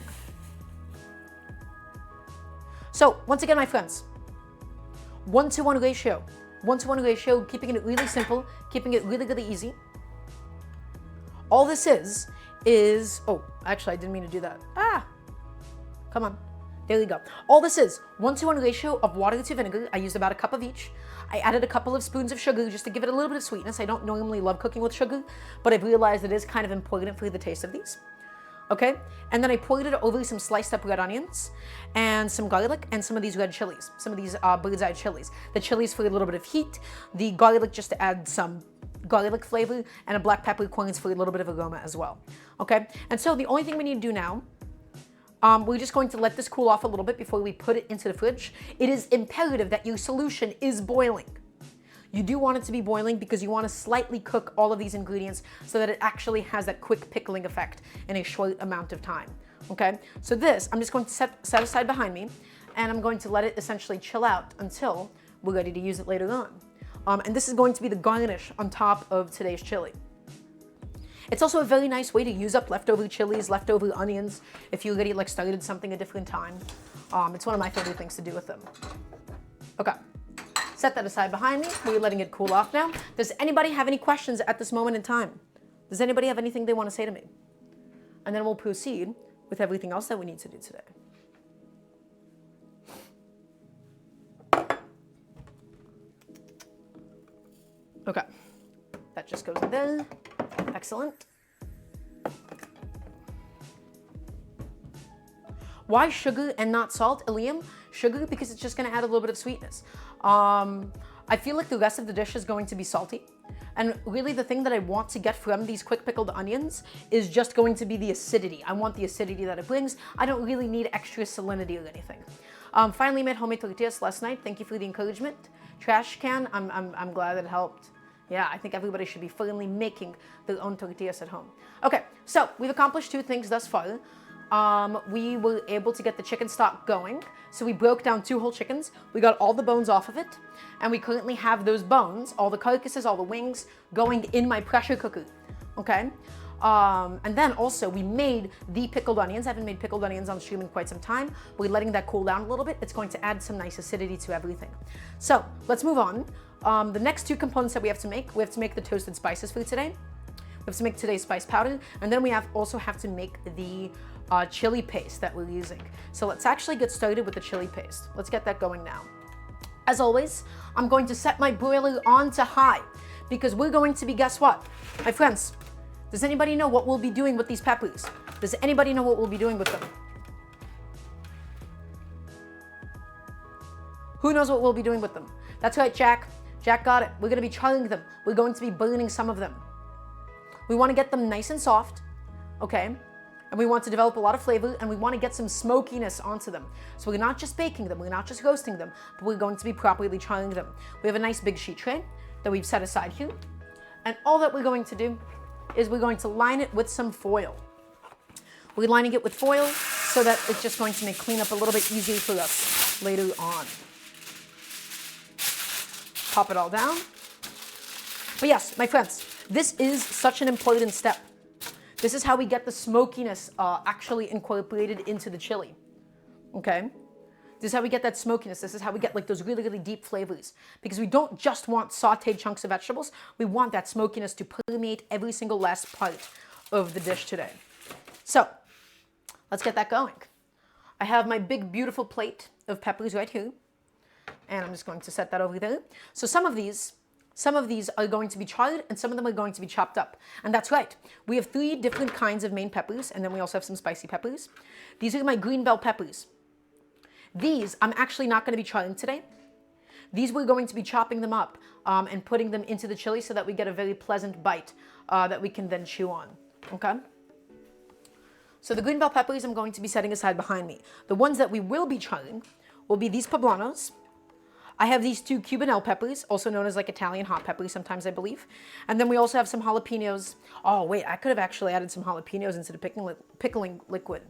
So, once again, my friends, 1-to-1 ratio. 1-to-1 ratio, keeping it really simple, keeping it really, really easy. All this is, oh, actually, I didn't mean to do that. Come on. There we go. All this is 1-to-1 ratio of water to vinegar. I used about a cup of each. I added a couple of spoons of sugar just to give it a little bit of sweetness. I don't normally love cooking with sugar, but I've realized it is kind of important for the taste of these. Okay? And then I poured it over some sliced up red onions and some garlic and some of these red chilies, some of these bird's eye chilies. The chilies for a little bit of heat, the garlic just to add some garlic flavor, and a black peppercorns for a little bit of aroma as well. Okay? And so the only thing we need to do now, we're just going to let this cool off a little bit before we put it into the fridge. It is imperative that your solution is boiling. You do want it to be boiling because you want to slightly cook all of these ingredients so that it actually has that quick pickling effect in a short amount of time. Okay, so this I'm just going to set aside behind me, and I'm going to let it essentially chill out until we're ready to use it later on. And this is going to be the garnish on top of today's chili. It's also a very nice way to use up leftover chilies, leftover onions, if you already started something a different time. It's one of my favorite things to do with them. Okay, set that aside behind me. We're letting it cool off now. Does anybody have any questions at this moment in time? Does anybody have anything they want to say to me? And then we'll proceed with everything else that we need to do today. Okay, that just goes in there. Excellent. Why sugar and not salt, Iliam? Sugar because it's just going to add a little bit of sweetness. I feel like the rest of the dish is going to be salty. And really the thing that I want to get from these quick pickled onions is just going to be the acidity. I want the acidity that it brings. I don't really need extra salinity or anything. Finally made homemade tortillas last night. Thank you for the encouragement. Trash can, I'm glad it helped. Yeah, I think everybody should be finally making their own tortillas at home. Okay, so we've accomplished two things thus far. We were able to get the chicken stock going. So we broke down 2 whole chickens. We got all the bones off of it. And we currently have those bones, all the carcasses, all the wings, going in my pressure cooker. Okay? And then also we made the pickled onions. I haven't made pickled onions on stream in quite some time. We're letting that cool down a little bit. It's going to add some nice acidity to everything. So let's move on. The next 2 components that we have to make the toasted spices for today. We have to make today's spice powder, and then we also have to make the chili paste that we're using. So let's actually get started with the chili paste. Let's get that going now. As always, I'm going to set my broiler on to high because we're going to be, guess what? My friends, does anybody know what we'll be doing with these peppers? Does anybody know what we'll be doing with them? Who knows what we'll be doing with them? That's right, Jack. Jack got it. We're going to be charring them. We're going to be burning some of them. We want to get them nice and soft, okay? And we want to develop a lot of flavor, and we want to get some smokiness onto them. So we're not just baking them, we're not just roasting them, but we're going to be properly charring them. We have a nice big sheet tray that we've set aside here. And all that we're going to do is we're going to line it with some foil. We're lining it with foil so that it's just going to make cleanup a little bit easier for us later on. Pop it all down. But yes, my friends, this is such an important step. This is how we get the smokiness actually incorporated into the chili, okay? This is how we get that smokiness. This is how we get those really, really deep flavors. Because we don't just want sauteed chunks of vegetables. We want that smokiness to permeate every single last part of the dish today. So, let's get that going. I have my big, beautiful plate of peppers right here. And I'm just going to set that over there. So some of these are going to be charred and some of them are going to be chopped up. And that's right. We have 3 different kinds of main peppers, and then we also have some spicy peppers. These are my green bell peppers. These I'm actually not going to be charring today. These we're going to be chopping them up and putting them into the chili so that we get a very pleasant bite that we can then chew on. Okay? So the green bell peppers I'm going to be setting aside behind me. The ones that we will be charring will be these poblanos. I have these 2 Cubanelle peppers, also known as Italian hot peppers sometimes, I believe. And then we also have some jalapenos. Oh, wait, I could have actually added some jalapenos into the pickling liquid.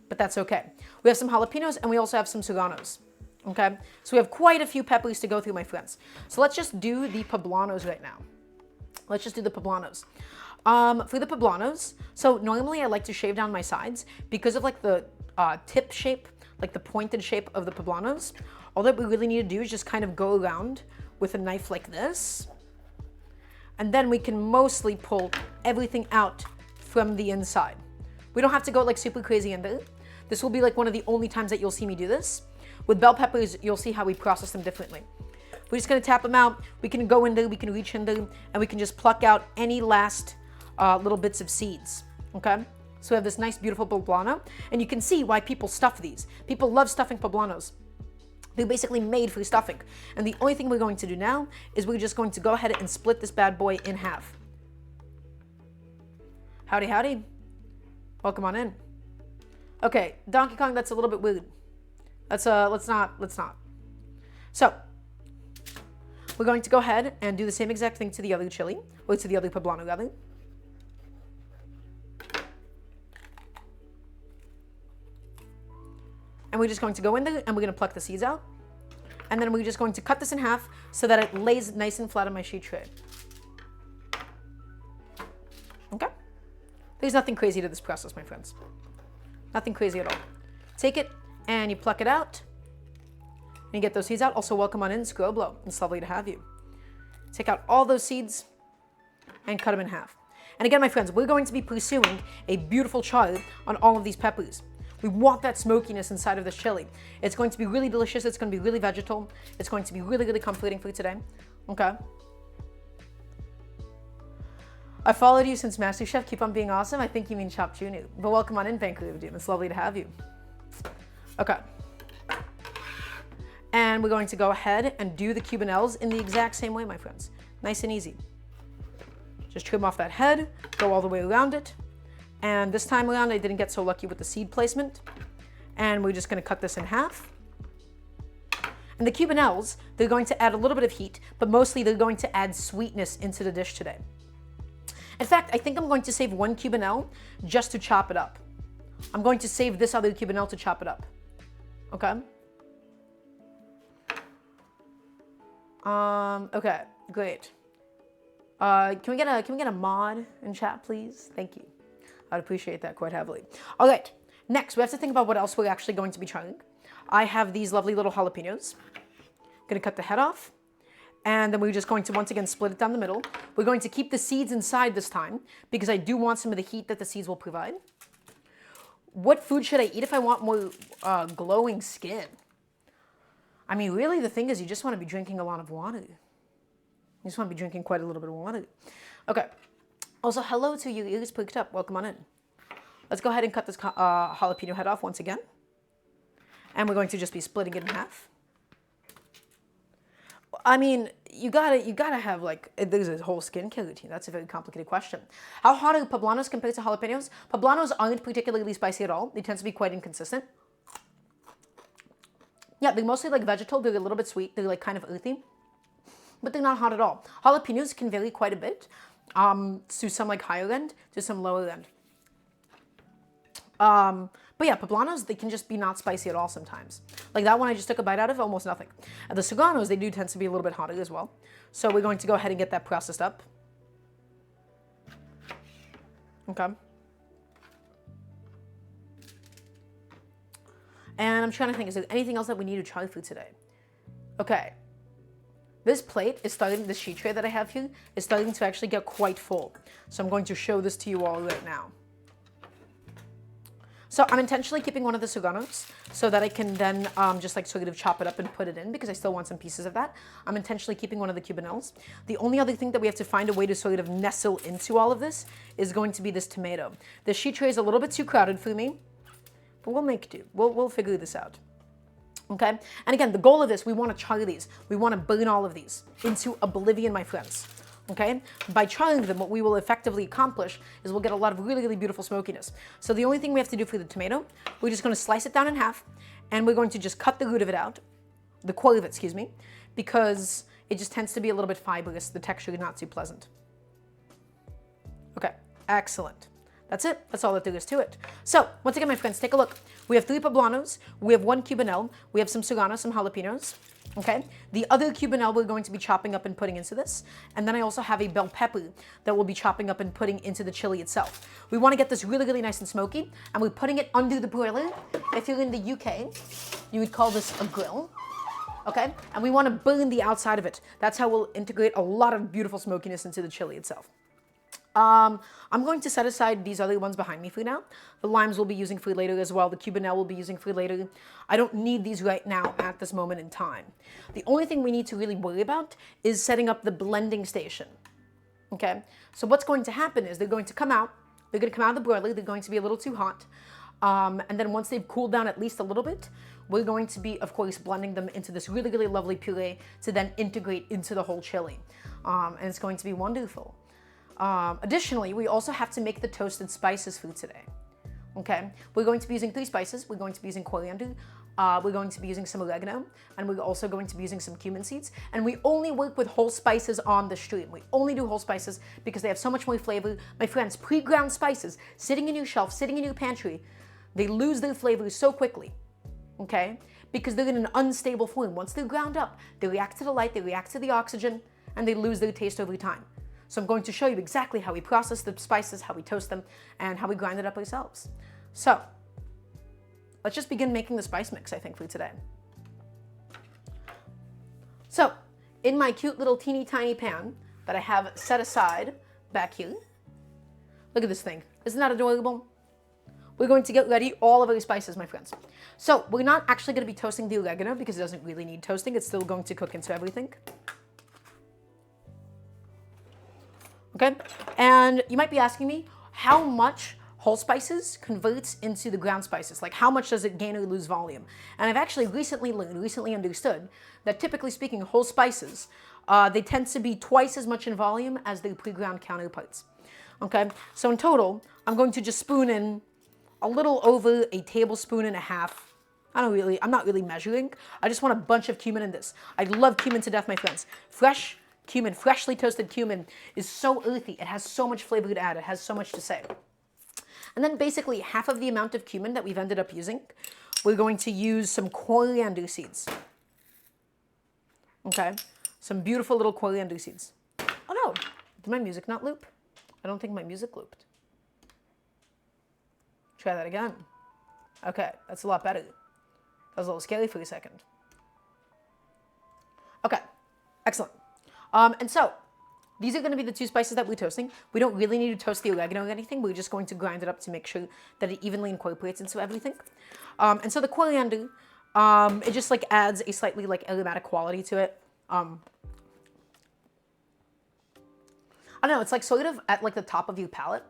but that's okay. We have some jalapenos and we also have some serranos. Okay, so we have quite a few peppers to go through, my friends. So let's just do the poblanos right now. Let's just do the poblanos. For the poblanos, so normally I like to shave down my sides because of like the tip shape, like the pointed shape of the poblanos. All that we really need to do is just kind of go around with a knife like this. And then we can mostly pull everything out from the inside. We don't have to go like super crazy in there. This will be like one of the only times that you'll see me do this. With bell peppers, you'll see how we process them differently. We're just gonna tap them out. We can go in there, we can reach in there, and we can just pluck out any last little bits of seeds, okay? So we have this nice, beautiful poblano, and you can see why people stuff these. People love stuffing poblanos. They're basically made for stuffing. And the only thing we're going to do now is we're just going to go ahead and split this bad boy in half. Howdy, howdy. Welcome on in. Okay, Donkey Kong, that's a little bit weird. Let's not. So, we're going to go ahead and do the same exact thing to the other chili, or to the other poblano rather. And we're just going to go in there and we're going to pluck the seeds out. And then we're just going to cut this in half so that it lays nice and flat on my sheet tray. Okay? There's nothing crazy to this process, my friends. Nothing crazy at all. Take it and you pluck it out. And you get those seeds out. Also, welcome on in, Scroblo. It's lovely to have you. Take out all those seeds and cut them in half. And again, my friends, we're going to be pursuing a beautiful chard on all of these peppers. We want that smokiness inside of this chili. It's going to be really delicious. It's going to be really vegetal. It's going to be really, really comforting for today. Okay. I followed you since MasterChef. Keep on being awesome. I think you mean Chop Jr. But welcome on in, Vancouver Doom. It's lovely to have you. Okay. And we're going to go ahead and do the cubanelles in the exact same way, my friends. Nice and easy. Just trim off that head, go all the way around it. And this time around, I didn't get so lucky with the seed placement. And we're just going to cut this in half. And the cubanelles, they're going to add a little bit of heat, but mostly they're going to add sweetness into the dish today. In fact, I think I'm going to save one cubanelle just to chop it up. I'm going to save this other cubanelle to chop it up. Okay? Okay, great. Can we get a mod in chat, please? Thank you. I'd appreciate that quite heavily. All right, next we have to think about what else we're actually going to be trying. I have these lovely little jalapenos. I'm gonna cut the head off, and then we're just going to once again split it down the middle. We're going to keep the seeds inside this time because I do want some of the heat that the seeds will provide. What food should I eat if I want more glowing skin? I mean, really, the thing is, you just want to be drinking a lot of water. You just want to be drinking quite a little bit of water. Okay. Also, hello to you, ears picked up. Welcome on in. Let's go ahead and cut this jalapeno head off once again. And we're going to just be splitting it in half. I mean, you gotta have like, there's a whole skincare routine. That's a very complicated question. How hot are poblanos compared to jalapenos? Poblanos aren't particularly spicy at all. They tend to be quite inconsistent. Yeah, they're mostly like vegetal. They're a little bit sweet. They're like kind of earthy, but they're not hot at all. Jalapenos can vary quite a bit. To some like higher end, to some lower end. But yeah, poblanos, they can just be not spicy at all sometimes. Like that one I just took a bite out of, almost nothing. And the serranos, they do tend to be a little bit hotter as well. So we're going to go ahead and get that processed up. Okay. And I'm trying to think, is there anything else that we need to try for today? Okay. This plate is starting, this sheet tray that I have here is starting to actually get quite full. So I'm going to show this to you all right now. So I'm intentionally keeping one of the serranos so that I can then just like sort of chop it up and put it in because I still want some pieces of that. I'm intentionally keeping one of the cubanelles. The only other thing that we have to find a way to sort of nestle into all of this is going to be this tomato. The sheet tray is a little bit too crowded for me, but we'll make do. We'll figure this out. Okay, and again, the goal of this, we want to char these. We want to burn all of these into oblivion, my friends. Okay, by charring them, what we will effectively accomplish is we'll get a lot of really, really beautiful smokiness. So the only thing we have to do for the tomato, we're just going to slice it down in half, and we're going to just cut the root of it out, the core of it, excuse me, because it just tends to be a little bit fibrous. The texture is not too pleasant. Okay, excellent. That's it. That's all that there is to it. So, once again, my friends, take a look. We have 3 poblanos. We have 1 cubanelle. We have some serrano, some jalapenos. Okay? The other cubanelle we're going to be chopping up and putting into this. And then I also have a bell pepper that we'll be chopping up and putting into the chili itself. We want to get this really, really nice and smoky. And we're putting it under the broiler. If you're in the UK, you would call this a grill. Okay? And we want to burn the outside of it. That's how we'll integrate a lot of beautiful smokiness into the chili itself. I'm going to set aside these other ones behind me for now. The limes we'll be using for later as well. The cubanelle we'll be using for later. I don't need these right now at this moment in time. The only thing we need to really worry about is setting up the blending station. Okay? So what's going to happen is they're going to come out. They're going to come out of the broiler. They're going to be a little too hot. And then once they've cooled down at least a little bit, we're going to be, of course, blending them into this really, really lovely puree to then integrate into the whole chili. And it's going to be wonderful. Additionally, we also have to make the toasted spices for today. Okay, we're going to be using 3 spices. We're going to be using coriander. We're going to be using some oregano, and we're also going to be using some cumin seeds. And we only work with whole spices on the stream. We only do whole spices because they have so much more flavor. My friends, pre-ground spices sitting in your shelf, sitting in your pantry, they lose their flavor so quickly. Okay, because they're in an unstable form. Once they're ground up, they react to the light, they react to the oxygen, and they lose their taste over time. So I'm going to show you exactly how we process the spices, how we toast them, and how we grind it up ourselves. So, let's just begin making the spice mix, I think, for today. So, in my cute little teeny tiny pan that I have set aside back here, look at this thing. Isn't that adorable? We're going to get ready all of our spices, my friends. So, we're not actually going to be toasting the oregano because it doesn't really need toasting. It's still going to cook into everything. Okay, and you might be asking me, how much whole spices converts into the ground spices? Like, how much does it gain or lose volume? And I've actually recently learned, recently understood, that typically speaking, whole spices, they tend to be twice as much in volume as their pre-ground counterparts. Okay, so in total, I'm going to just spoon in a little over a tablespoon and a half. I'm not really measuring. I just want a bunch of cumin in this. I love cumin to death, my friends. Fresh cumin, freshly toasted cumin is so earthy. It has so much flavor to add. It has so much to say. And then basically half of the amount of cumin that we've ended up using, we're going to use some coriander seeds. Okay, some beautiful little coriander seeds. Oh no, did my music not loop? I don't think my music looped. Try that again. Okay, that's a lot better. That was a little scary for a second. Okay, excellent. And so, these are going to be the 2 spices that we're toasting. We don't really need to toast the oregano or anything. We're just going to grind it up to make sure that it evenly incorporates into everything. And so the coriander, it just like adds a slightly like aromatic quality to it. I don't know, it's like sort of at like the top of your palate.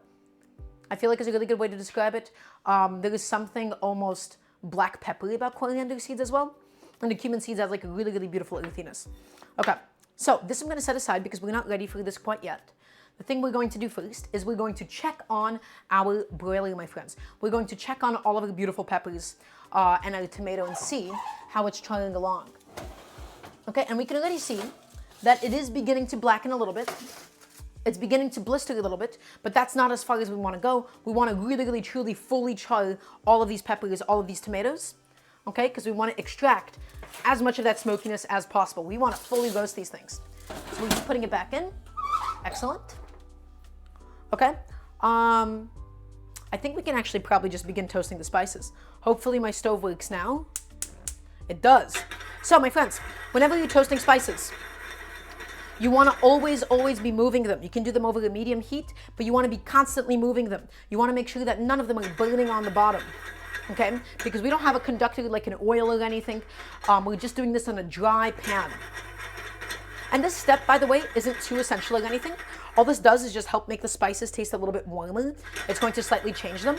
I feel like is a really good way to describe it. There is something almost black peppery about coriander seeds as well. And the cumin seeds have like a really, really beautiful earthiness. Okay. So this I'm going to set aside because we're not ready for this quite yet. The thing we're going to do first is we're going to check on our broiler, my friends. We're going to check on all of the beautiful peppers and our tomato and see how it's chugging along. Okay, and we can already see that it is beginning to blacken a little bit. It's beginning to blister a little bit, but that's not as far as we want to go. We want to really, really, truly, fully char all of these peppers, all of these tomatoes. Okay, because we want to extract as much of that smokiness as possible. We want to fully roast these things. So we're just putting it back in. Excellent. Okay. I think we can actually probably just begin toasting the spices. Hopefully my stove works now. It does. So my friends, whenever you're toasting spices, you want to always be moving them. You can do them over a medium heat, but you want to be constantly moving them. You want to make sure that none of them are burning on the bottom. Okay, because we don't have a conductor like an oil or anything. We're just doing this on a dry pan. And this step, by the way, isn't too essential or anything. All this does is just help make the spices taste a little bit warmer. It's going to slightly change them.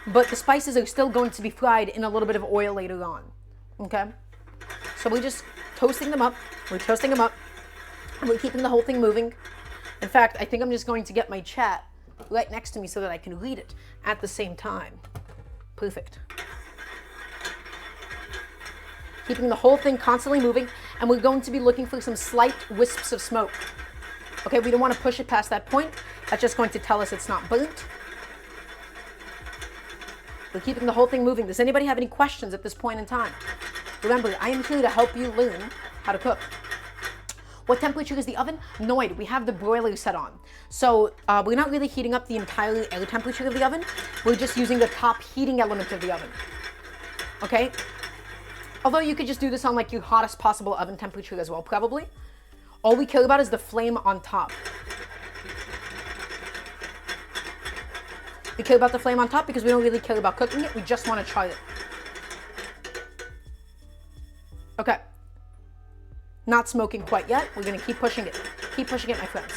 But the spices are still going to be fried in a little bit of oil later on. Okay, so we're just toasting them up. We're toasting them up. And we're keeping the whole thing moving. In fact, I think I'm just going to get my chat right next to me so that I can read it at the same time. Perfect. Keeping the whole thing constantly moving, and we're going to be looking for some slight wisps of smoke. Okay, we don't want to push it past that point. That's just going to tell us it's not burnt. We're keeping the whole thing moving. Does anybody have any questions at this point in time? Remember, I am here to help you learn how to cook. What temperature is the oven? No idea. We have the broiler set on. So we're not really heating up the entire air temperature of the oven. We're just using the top heating element of the oven. Okay? Although you could just do this on like your hottest possible oven temperature as well, probably. All we care about is the flame on top. We care about the flame on top because we don't really care about cooking it. We just want to try it. Okay. Not smoking quite yet. We're going to keep pushing it. Keep pushing it, my friends.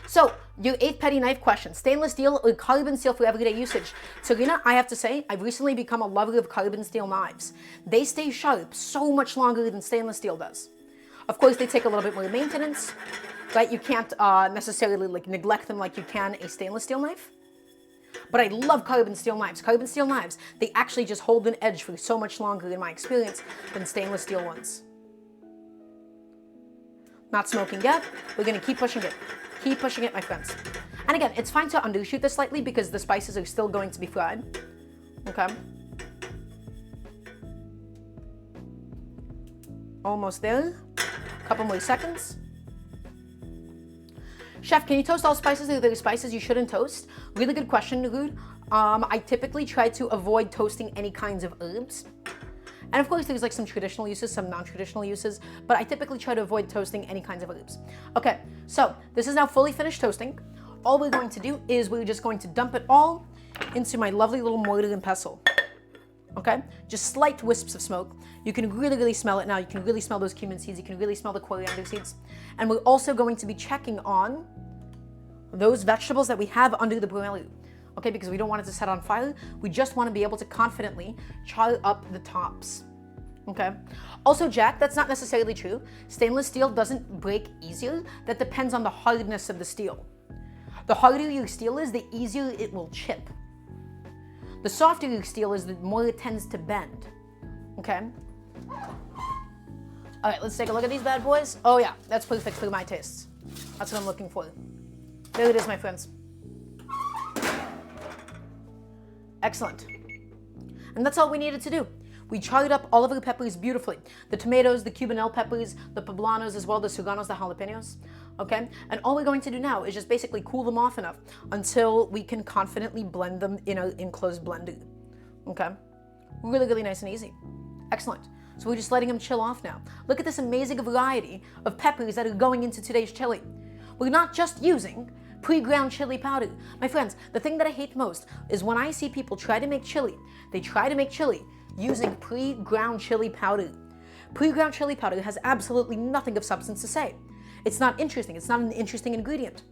So, your 8 petty knife question. Stainless steel or carbon steel for everyday usage? Serena, I have to say, I've recently become a lover of carbon steel knives. They stay sharp so much longer than stainless steel does. Of course, they take a little bit more maintenance, right? You can't necessarily like neglect them like you can a stainless steel knife. But I love carbon steel knives. Carbon steel knives, they actually just hold an edge for so much longer in my experience than stainless steel ones. Not smoking yet. We're going to keep pushing it. Keep pushing it, my friends. And again, it's fine to undershoot this slightly because the spices are still going to be fried. Okay. Almost there. Couple more seconds. Chef, can you toast all spices? Are there spices you shouldn't toast? Really good question, Nugud. I typically try to avoid toasting any kinds of herbs. And of course, there's like some traditional uses, some non-traditional uses, but I typically try to avoid toasting any kinds of herbs. Okay, so this is now fully finished toasting. All we're going to do is we're just going to dump it all into my lovely little mortar and pestle. Okay, just slight wisps of smoke. You can really, really smell it now. You can really smell those cumin seeds. You can really smell the coriander seeds. And we're also going to be checking on those vegetables that we have under the broiler. Okay, because we don't want it to set on fire. We just want to be able to confidently char up the tops. Okay. Also, Jack, that's not necessarily true. Stainless steel doesn't break easier. That depends on the hardness of the steel. The harder your steel is, the easier it will chip. The softer your steel is, the more it tends to bend. Okay. All right, let's take a look at these bad boys. Oh yeah, that's perfect for my tastes. That's what I'm looking for. There it is, my friends. Excellent. And that's all we needed to do. We charred up all of our peppers beautifully. The tomatoes, the Cubanelle peppers, the Poblanos as well, the serranos, the jalapenos. Okay? And all we're going to do now is just basically cool them off enough until we can confidently blend them in an enclosed blender. Okay? Really, really nice and easy. Excellent. So we're just letting them chill off now. Look at this amazing variety of peppers that are going into today's chili. We're not just using pre-ground chili powder. My friends, the thing that I hate most is when I see people try to make chili, they try to make chili using pre-ground chili powder. Pre-ground chili powder has absolutely nothing of substance to say. It's not interesting. It's not an interesting ingredient.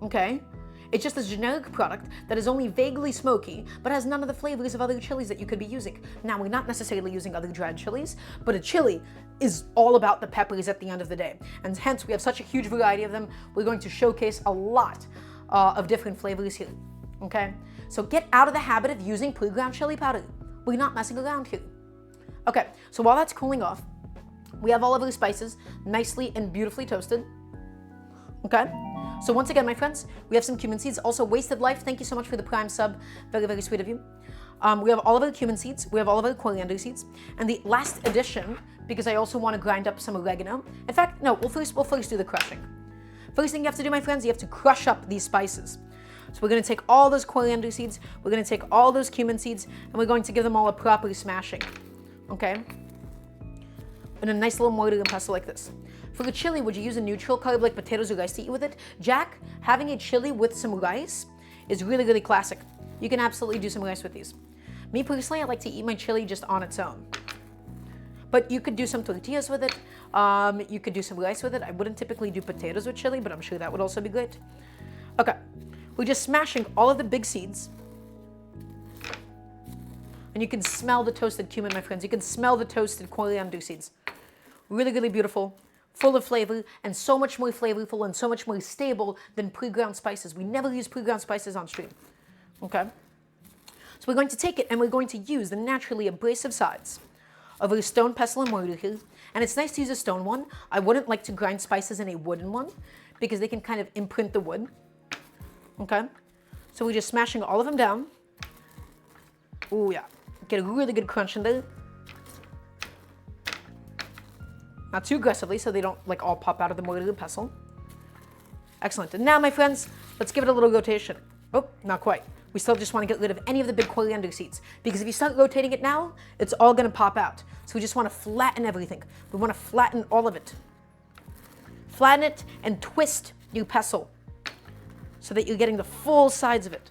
Okay? It's just a generic product that is only vaguely smoky, but has none of the flavors of other chilies that you could be using. Now, we're not necessarily using other dried chilies, but a chili is all about the peppers at the end of the day. And hence, we have such a huge variety of them. We're going to showcase a lot of different flavors here. Okay? So get out of the habit of using pre-ground chili powder. We're not messing around here. Okay, so while that's cooling off, we have all of our spices nicely and beautifully toasted. Okay? So once again, my friends, we have some cumin seeds. Also, Wasted Life, thank you so much for the Prime sub. Very, very sweet of you. We have all of our cumin seeds. We have all of our coriander seeds. And the last addition, because I also want to grind up some oregano. In fact, no, we'll first do the crushing. First thing you have to do, my friends, you have to crush up these spices. So we're going to take all those coriander seeds, we're going to take all those cumin seeds, and we're going to give them all a proper smashing. Okay? In a nice little mortar and pestle like this. For the chili, would you use a neutral carb like potatoes or rice to eat with it? Jack, having a chili with some rice is really, really classic. You can absolutely do some rice with these. Me personally, I like to eat my chili just on its own. But you could do some tortillas with it. You could do some rice with it. I wouldn't typically do potatoes with chili, but I'm sure that would also be great. Okay, we're just smashing all of the big seeds. And you can smell the toasted cumin, my friends. You can smell the toasted coriander seeds. Really, really beautiful, full of flavor, and so much more flavorful and so much more stable than pre-ground spices. We never use pre-ground spices on stream. Okay? So we're going to take it and we're going to use the naturally abrasive sides of a stone pestle and mortar here. And it's nice to use a stone one. I wouldn't like to grind spices in a wooden one because they can kind of imprint the wood. Okay? So we're just smashing all of them down Oh yeah, get a really good crunch in there. Not too aggressively so they don't like all pop out of the mortar and pestle. Excellent. And now, my friends, let's give it a little rotation. Oh, not quite. We still just want to get rid of any of the big coriander seeds, because if you start rotating it now, it's all going to pop out. So we just want to flatten everything. We want to flatten all of it. Flatten it and twist your pestle so that you're getting the full sides of it.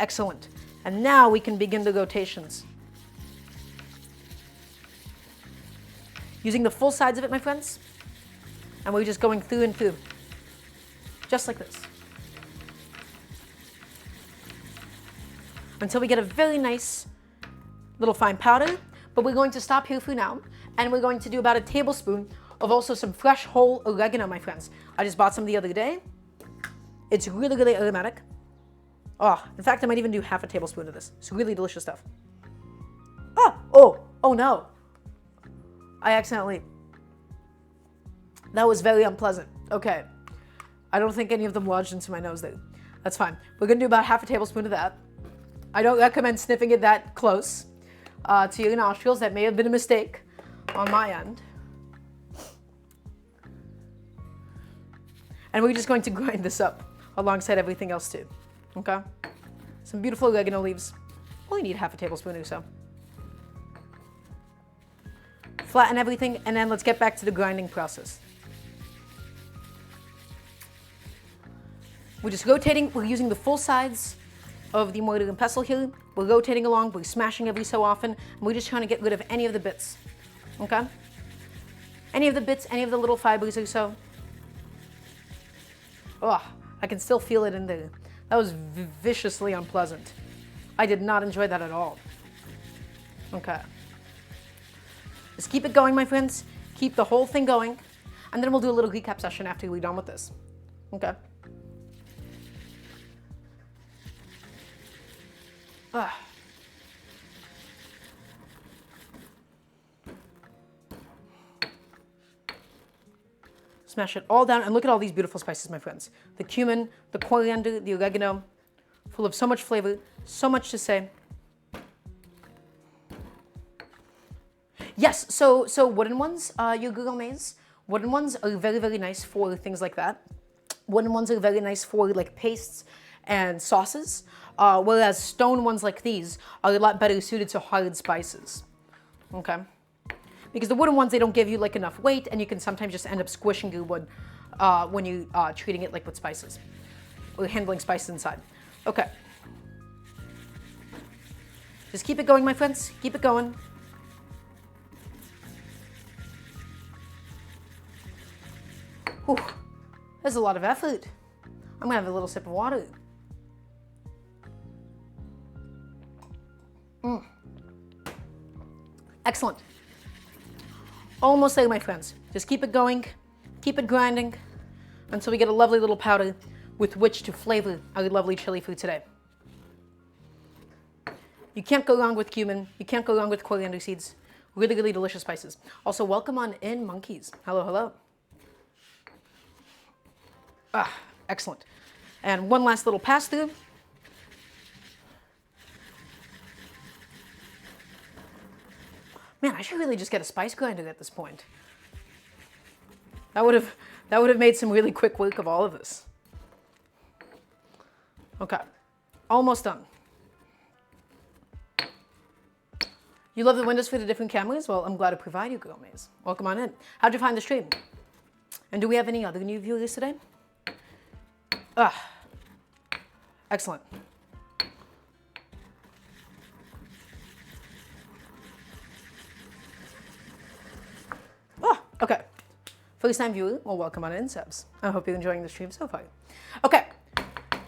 Excellent. And now we can begin the rotations. Using the full sides of it, my friends, and we're just going through and through, just like this, until we get a very nice little fine powder. But we're going to stop here for now, and we're going to do about a tablespoon of also some fresh whole oregano, my friends. I just bought some the other day. It's really, really aromatic. Oh, in fact, I might even do half a tablespoon of this. It's really delicious stuff. Oh no. I accidentally. That was very unpleasant. Okay. I don't think any of them lodged into my nose there. That's fine. We're going to do about half a tablespoon of that. I don't recommend sniffing it that close to your nostrils. That may have been a mistake on my end. And we're just going to grind this up alongside everything else too. Okay? Some beautiful oregano leaves. Only need half a tablespoon or so. Flatten everything, and then let's get back to the grinding process. We're just rotating. We're using the full sides of the mortar and pestle here. We're rotating along. We're smashing every so often. And we're just trying to get rid of any of the bits. Okay? Any of the bits, any of the little fibers or so. Oh, I can still feel it in there. That was viciously unpleasant. I did not enjoy that at all. Okay. Just keep it going, my friends. Keep the whole thing going. And then we'll do a little recap session after we're done with this. Okay. Smash it all down. And look at all these beautiful spices, my friends. The cumin, the coriander, the oregano. Full of so much flavor. So much to say. Yes, so wooden ones, your gourmets, wooden ones are very, very nice for things like that. Wooden ones are very nice for like pastes and sauces, whereas stone ones like these are a lot better suited to hard spices, okay? Because the wooden ones, they don't give you like enough weight, and you can sometimes just end up squishing your wood when you treating it like with spices, or handling spices inside. Okay. Just keep it going, my friends, keep it going. Whew, there's a lot of effort. I'm gonna have a little sip of water. Excellent. Almost there, my friends. Just keep it going, keep it grinding until we get a lovely little powder with which to flavor our lovely chili food today. You can't go wrong with cumin. You can't go wrong with coriander seeds. Really, really delicious spices. Also, welcome on in, monkeys. Hello, hello. Excellent. And one last little pass through. Man, I should really just get a spice grinder at this point. That would have made some really quick work of all of this. Okay, almost done. You love the windows for the different cameras? Well, I'm glad to provide you, gourmets. Welcome on in. How'd you find the stream? And do we have any other new viewers today? Excellent. Okay. First time viewer, well, welcome on in, subs. I hope you're enjoying the stream so far. Okay,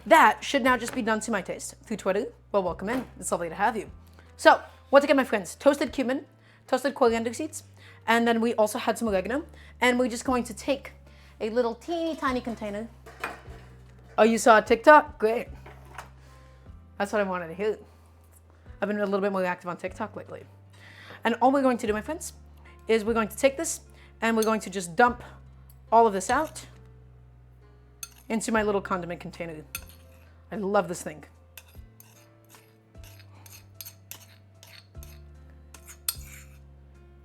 that should now just be done to my taste. Through Twitter, well, welcome in. It's lovely to have you. So, once again, my friends, toasted cumin, toasted coriander seeds, and then we also had some oregano, and we're just going to take a little teeny tiny container. Oh, you saw a TikTok? Great. That's what I wanted to hear. I've been a little bit more active on TikTok lately. And all we're going to do, my friends, is we're going to take this and we're going to just dump all of this out into my little condiment container. I love this thing.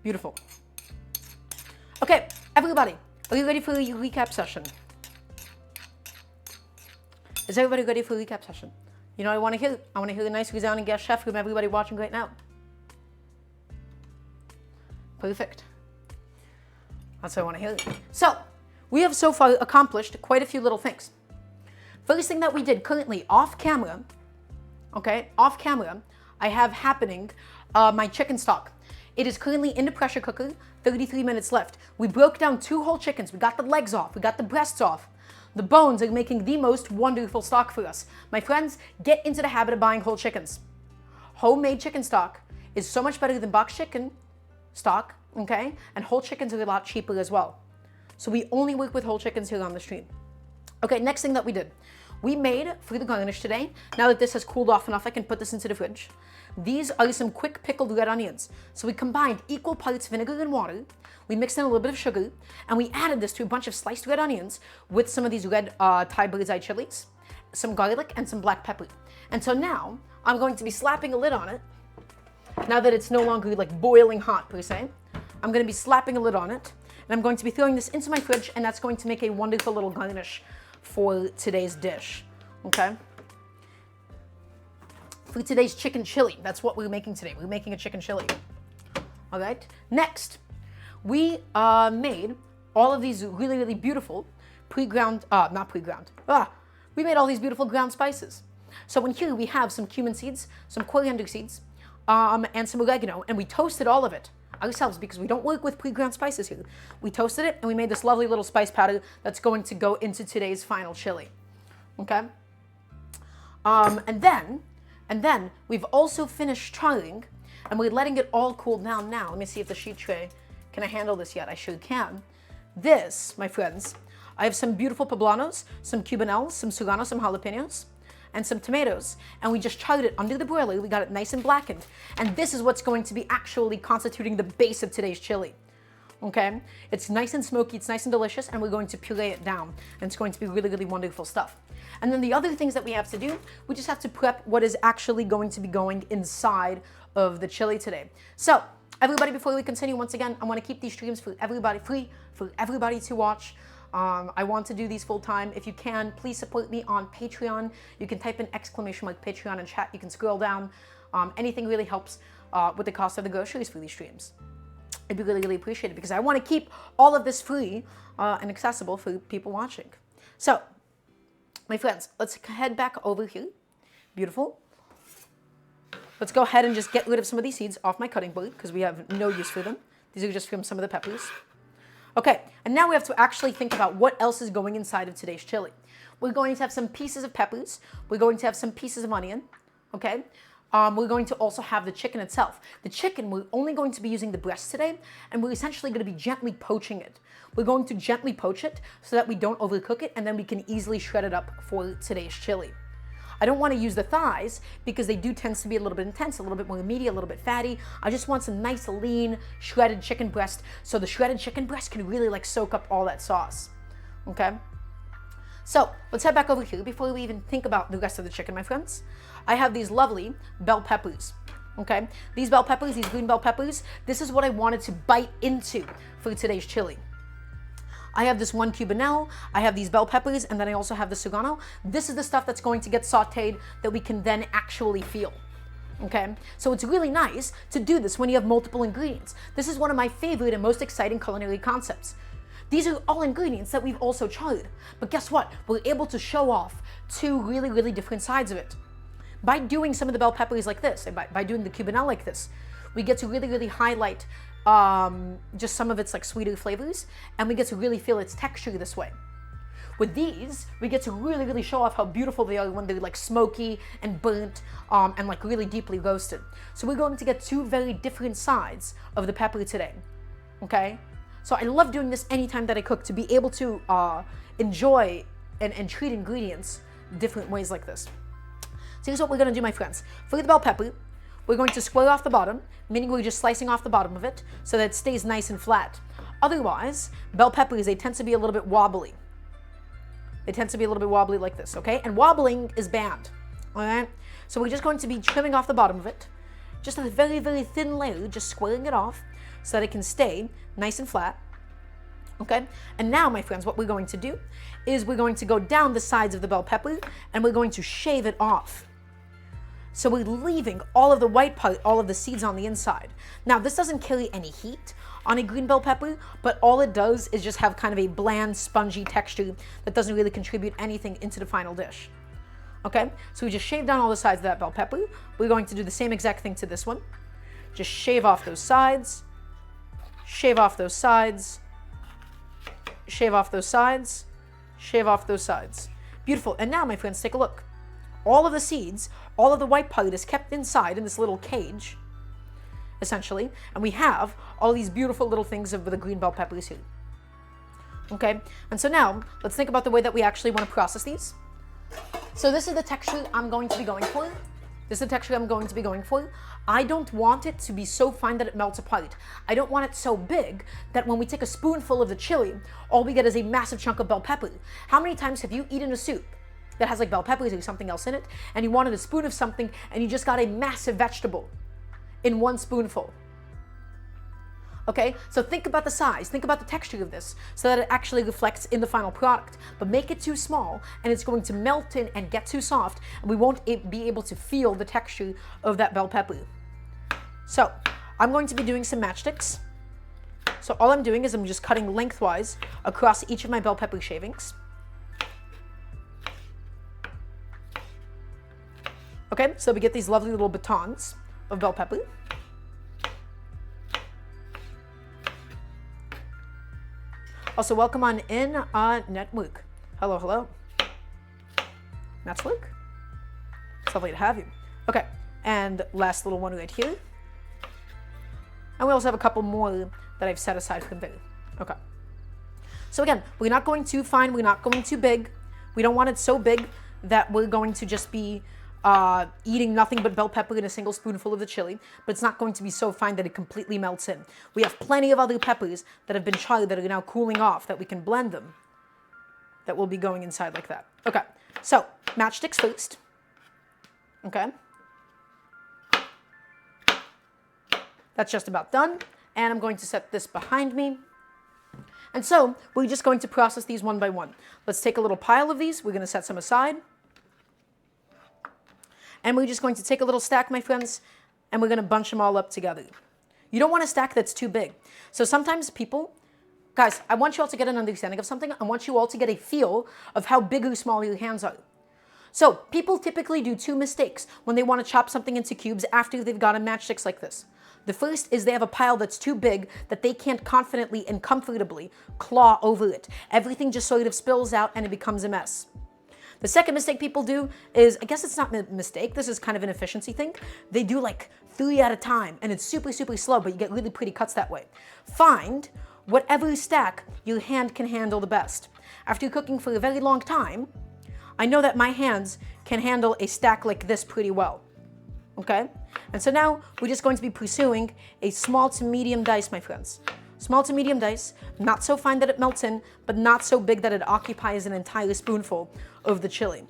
Beautiful. Okay, everybody, are you ready for a recap session? Is everybody ready for a recap session? You know what I want to hear? I want to hear a nice resounding guest chef from everybody watching right now. Perfect. That's what I want to hear. So, we have so far accomplished quite a few little things. First thing that we did currently off camera, okay, off camera, I have happening my chicken stock. It is currently in the pressure cooker, 33 minutes left. We broke down 2 whole chickens. We got the legs off. We got the breasts off. The bones are making the most wonderful stock for us. My friends, get into the habit of buying whole chickens. Homemade chicken stock is so much better than boxed chicken stock, okay? And whole chickens are a lot cheaper as well. So we only work with whole chickens here on the stream. Okay, next thing that we did. We made, for the garnish today, now that this has cooled off enough, I can put this into the fridge. These are some quick pickled red onions. So we combined equal parts vinegar and water. We mixed in a little bit of sugar, and we added this to a bunch of sliced red onions with some of these red Thai bird's eye chilies, some garlic, and some black pepper. And so now, I'm going to be slapping a lid on it. Now that it's no longer like boiling hot per se, I'm going to be slapping a lid on it, and I'm going to be throwing this into my fridge, and that's going to make a wonderful little garnish for today's dish, okay? For today's chicken chili, that's what we're making today. We're making a chicken chili, all right? Next, we made all of these really, really beautiful pre-ground, we made all these beautiful ground spices. So in here we have some cumin seeds, some coriander seeds, and some oregano, and we toasted all of it ourselves because we don't work with pre-ground spices here. We toasted it and we made this lovely little spice powder that's going to go into today's final chili, okay? And then we've also finished charring, and we're letting it all cool down now. Let me see if the sheet tray, can I handle this yet? I sure can. This, my friends, I have some beautiful poblanos, some cubanelles, some serrano, some jalapenos, and some tomatoes, and we just charred it under the broiler. We got it nice and blackened, and this is what's going to be actually constituting the base of today's chili, okay? It's nice and smoky, it's nice and delicious, and we're going to puree it down, and it's going to be really, really wonderful stuff. And then the other things that we have to do, we just have to prep what is actually going to be going inside of the chili today. So, everybody, before we continue, once again, I want to keep these streams for everybody free, for everybody to watch. I want to do these full time. If you can, please support me on Patreon. You can type in exclamation mark Patreon in chat. You can scroll down. Anything really helps with the cost of the groceries for these streams. It'd be really, really appreciated because I want to keep all of this free and accessible for people watching. So, my friends, let's head back over here. Beautiful. Let's go ahead and just get rid of some of these seeds off my cutting board because we have no use for them. These are just from some of the peppers. Okay, and now we have to actually think about what else is going inside of today's chili. We're going to have some pieces of peppers. We're going to have some pieces of onion, okay? We're going to also have the chicken itself. The chicken, we're only going to be using the breast today, and we're essentially going to be gently poaching it. We're going to gently poach it so that we don't overcook it, and then we can easily shred it up for today's chili. I don't want to use the thighs because they do tend to be a little bit intense, a little bit more meaty, a little bit fatty. I just want some nice, lean, shredded chicken breast so the shredded chicken breast can really like soak up all that sauce, okay? So let's head back over here before we even think about the rest of the chicken, my friends. I have these lovely bell peppers, okay? These bell peppers, these green bell peppers, this is what I wanted to bite into for today's chili. I have this one cubanelle, I have these bell peppers, and then I also have the serrano. This is the stuff that's going to get sauteed that we can then actually feel, okay? So it's really nice to do this when you have multiple ingredients. This is one of my favorite and most exciting culinary concepts. These are all ingredients that we've also charred, but guess what? We're able to show off two really, really different sides of it. By doing some of the bell peppers like this, and by doing the cubanelle like this, we get to really, really highlight just some of its like sweeter flavors, and we get to really feel its texture this way. With these, we get to really, really show off how beautiful they are when they're like smoky and burnt and like really deeply roasted. So we're going to get two very different sides of the pepper today, okay? So I love doing this anytime that I cook, to be able to enjoy and treat ingredients different ways like this. So here's what we're gonna do, my friends. For the bell pepper, we're going to square off the bottom, meaning we're just slicing off the bottom of it so that it stays nice and flat. Otherwise, bell peppers, they tend to be a little bit wobbly. They tend to be a little bit wobbly like this, okay? And wobbling is bad, all right? So we're just going to be trimming off the bottom of it, just a very, very thin layer, just squaring it off so that it can stay nice and flat. Okay, and now, my friends, what we're going to do is we're going to go down the sides of the bell pepper and we're going to shave it off. So we're leaving all of the white part, all of the seeds on the inside. Now, this doesn't carry any heat on a green bell pepper, but all it does is just have kind of a bland, spongy texture that doesn't really contribute anything into the final dish. Okay, so we just shave down all the sides of that bell pepper. We're going to do the same exact thing to this one. Just shave off those sides, shave off those sides, shave off those sides, shave off those sides. Beautiful. And now, my friends, take a look. All of the seeds, all of the white part is kept inside in this little cage, essentially, and we have all these beautiful little things of the green bell peppers here. Okay, and so now let's think about the way that we actually want to process these. So this is the texture I'm going to be going for. This is the texture I'm going to be going for. I don't want it to be so fine that it melts apart. I don't want it so big that when we take a spoonful of the chili, all we get is a massive chunk of bell pepper. How many times have you eaten a soup that has like bell peppers or something else in it, and you wanted a spoon of something and you just got a massive vegetable in one spoonful? Okay, so think about the size, think about the texture of this so that it actually reflects in the final product. But make it too small and it's going to melt in and get too soft and we won't be able to feel the texture of that bell pepper. So I'm going to be doing some matchsticks. So all I'm doing is I'm just cutting lengthwise across each of my bell pepper shavings. Okay, so we get these lovely little batons of bell pepper. Also, welcome on in, Network. Hello, hello. Network. It's lovely to have you. Okay, and last little one right here. And we also have a couple more that I've set aside from there. Okay. So again, we're not going too fine, we're not going too big. We don't want it so big that we're going to just be eating nothing but bell pepper in a single spoonful of the chili, but it's not going to be so fine that it completely melts in. We have plenty of other peppers that have been charred that are now cooling off that we can blend them, that will be going inside like that. Okay, so matchsticks first. Okay. That's just about done, and I'm going to set this behind me. And so we're just going to process these one by one. Let's take a little pile of these. We're going to set some aside. And we're just going to take a little stack, my friends, and we're going to bunch them all up together. You don't want a stack that's too big. So sometimes people, guys, I want you all to get an understanding of something. I want you all to get a feel of how big or small your hands are. So people typically do two mistakes when they want to chop something into cubes after they've gotten matchsticks like this. The first is they have a pile that's too big that they can't confidently and comfortably claw over it. Everything just sort of spills out and it becomes a mess. The second mistake people do is, I guess it's not a mistake, this is kind of an efficiency thing. They do like 3 at a time and it's super, super slow, but you get really pretty cuts that way. Find whatever stack your hand can handle the best. After cooking for a very long time, I know that my hands can handle a stack like this pretty well. Okay? And so now we're just going to be pursuing a small to medium dice, my friends. Small to medium dice, not so fine that it melts in, but not so big that it occupies an entire spoonful of the chili.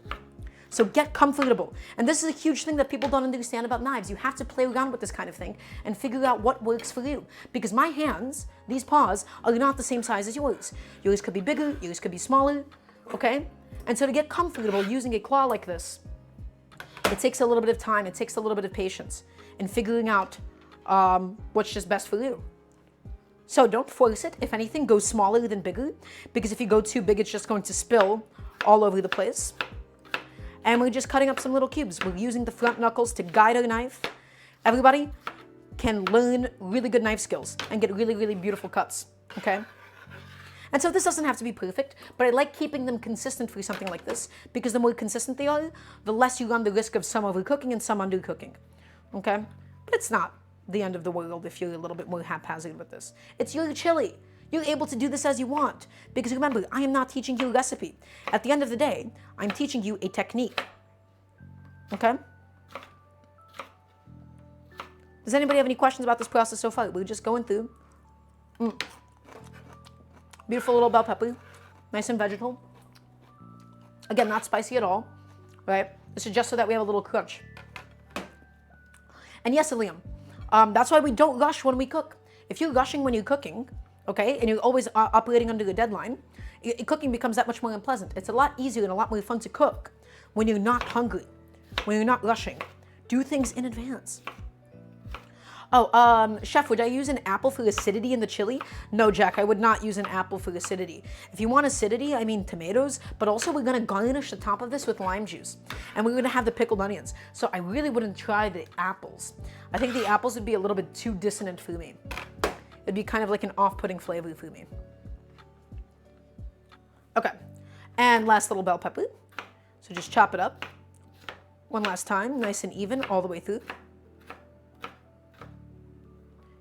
So get comfortable. And this is a huge thing that people don't understand about knives. You have to play around with this kind of thing and figure out what works for you. Because my hands, these paws, are not the same size as yours. Yours could be bigger, yours could be smaller, okay? And so to get comfortable using a claw like this, it takes a little bit of time, it takes a little bit of patience in figuring out what's just best for you. So don't force it. If anything, go smaller than bigger, because if you go too big, it's just going to spill all over the place. And we're just cutting up some little cubes. We're using the front knuckles to guide our knife. Everybody can learn really good knife skills and get really, really beautiful cuts, okay? And so this doesn't have to be perfect, but I like keeping them consistent for something like this, because the more consistent they are, the less you run the risk of some overcooking and some undercooking, okay? But it's not the end of the world if you're a little bit more haphazard with this. It's your chili. You're able to do this as you want, because remember, I am not teaching you a recipe. At the end of the day, I'm teaching you a technique, okay? Does anybody have any questions about this process so far? We're just going through. Beautiful little bell pepper, nice and vegetal. Again, not spicy at all, right? This is just so that we have a little crunch. And yes, Liam, that's why we don't rush when we cook. If you're rushing when you're cooking, okay, and you're always operating under a deadline, cooking becomes that much more unpleasant. It's a lot easier and a lot more fun to cook when you're not hungry, when you're not rushing. Do things in advance. Oh, chef, would I use an apple for acidity in the chili? No, Jack, I would not use an apple for acidity. If you want acidity, I mean tomatoes, but also we're gonna garnish the top of this with lime juice. And we're gonna have the pickled onions. So I really wouldn't try the apples. I think the apples would be a little bit too dissonant for me. It'd be kind of like an off-putting flavor for me. Okay, and last little bell pepper. So just chop it up. One last time, nice and even all the way through.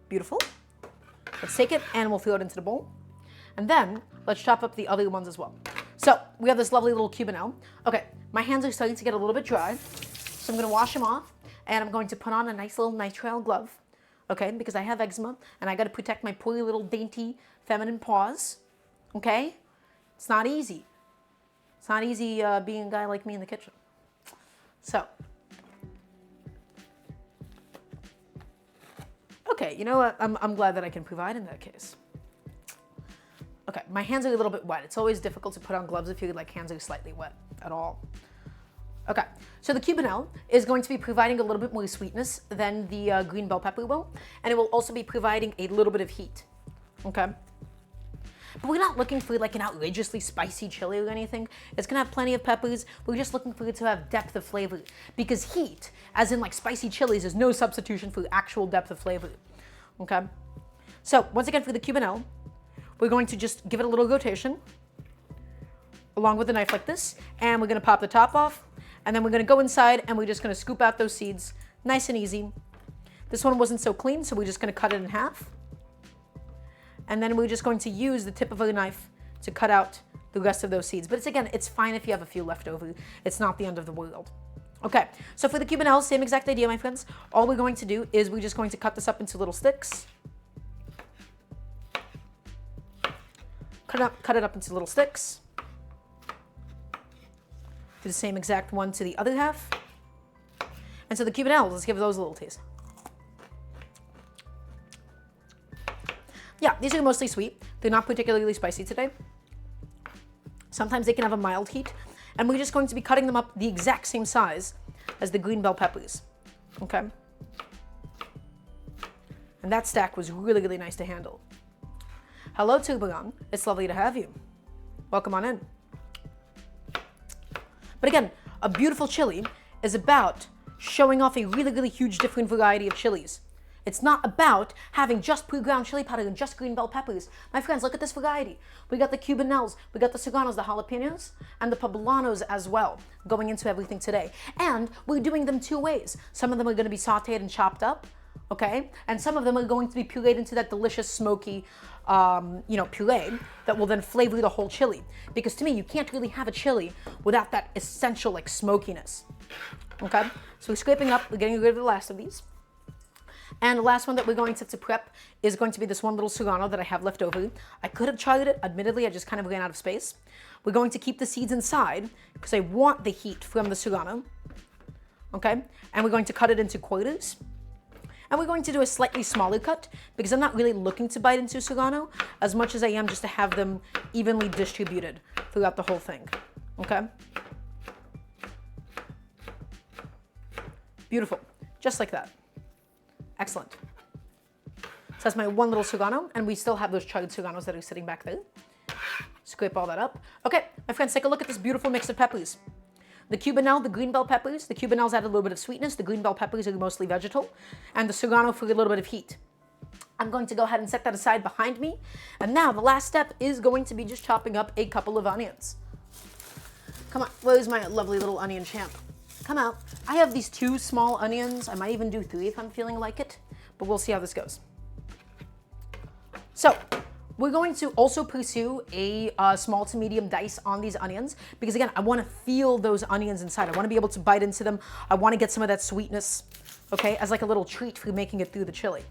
Beautiful. Let's take it and we'll throw it into the bowl. And then let's chop up the other ones as well. So we have this lovely little cubanelle. Okay, my hands are starting to get a little bit dry. So I'm gonna wash them off and I'm going to put on a nice little nitrile glove. Okay, because I have eczema and I gotta protect my poor little dainty feminine paws. Okay, it's not easy. It's not easy being a guy like me in the kitchen. So. Okay, you know what? I'm glad that I can provide in that case. Okay, my hands are a little bit wet. It's always difficult to put on gloves if your hands are slightly wet at all. Okay, so the cubanelle is going to be providing a little bit more sweetness than the green bell pepper will, and it will also be providing a little bit of heat. Okay, but we're not looking for an outrageously spicy chili or anything. It's gonna have plenty of peppers. We're just looking for it to have depth of flavor, because heat, as in spicy chilies, is no substitution for actual depth of flavor. Okay, so once again for the cubanelle, we're going to just give it a little rotation along with a knife like this, and we're gonna pop the top off, and then we're gonna go inside and we're just gonna scoop out those seeds, nice and easy. This one wasn't so clean, so we're just gonna cut it in half. And then we're just going to use the tip of a knife to cut out the rest of those seeds. But it's fine if you have a few left over. It's not the end of the world. Okay, so for the cubanelle, same exact idea, my friends. All we're going to do is we're just going to cut this up into little sticks. Cut it up into little sticks. Do the same exact one to the other half. And so the cubanelle, let's give those a little taste. Yeah, these are mostly sweet. They're not particularly spicy today. Sometimes they can have a mild heat. And we're just going to be cutting them up the exact same size as the green bell peppers. Okay? And that stack was really, really nice to handle. Hello, Tubagon. It's lovely to have you. Welcome on in. But again, a beautiful chili is about showing off a really, really huge different variety of chilies. It's not about having just pre-ground chili powder and just green bell peppers. My friends, look at this variety. We got the cubanelles, we got the serranos, the jalapenos, and the poblanos as well, going into everything today. And we're doing them two ways. Some of them are going to be sauteed and chopped up, okay? And some of them are going to be pureed into that delicious smoky, puree that will then flavor the whole chili. Because to me, you can't really have a chili without that essential smokiness, okay? So we're scraping up, we're getting rid of the last of these. And the last one that we're going to prep is going to be this one little serrano that I have left over. I could have charred it, admittedly, I just kind of ran out of space. We're going to keep the seeds inside because I want the heat from the serrano, okay? And we're going to cut it into quarters. And we're going to do a slightly smaller cut because I'm not really looking to bite into serrano as much as I am just to have them evenly distributed throughout the whole thing, okay? Beautiful, just like that. Excellent. So that's my one little serrano, and we still have those charred serranos that are sitting back there. Scrape all that up. Okay, my friends, take a look at this beautiful mix of peppers. The cubanelle, the green bell peppers, the cubanelles add a little bit of sweetness, the green bell peppers are mostly vegetal, and the serrano for a little bit of heat. I'm going to go ahead and set that aside behind me, and now the last step is going to be just chopping up a couple of onions. Come on, where's my lovely little onion champ? Come out. I have these 2 small onions. I might even do 3 if I'm feeling like it, but we'll see how this goes. So we're going to also pursue a small to medium dice on these onions because again, I want to feel those onions inside. I want to be able to bite into them. I want to get some of that sweetness, okay, as like a little treat for making it through the chili,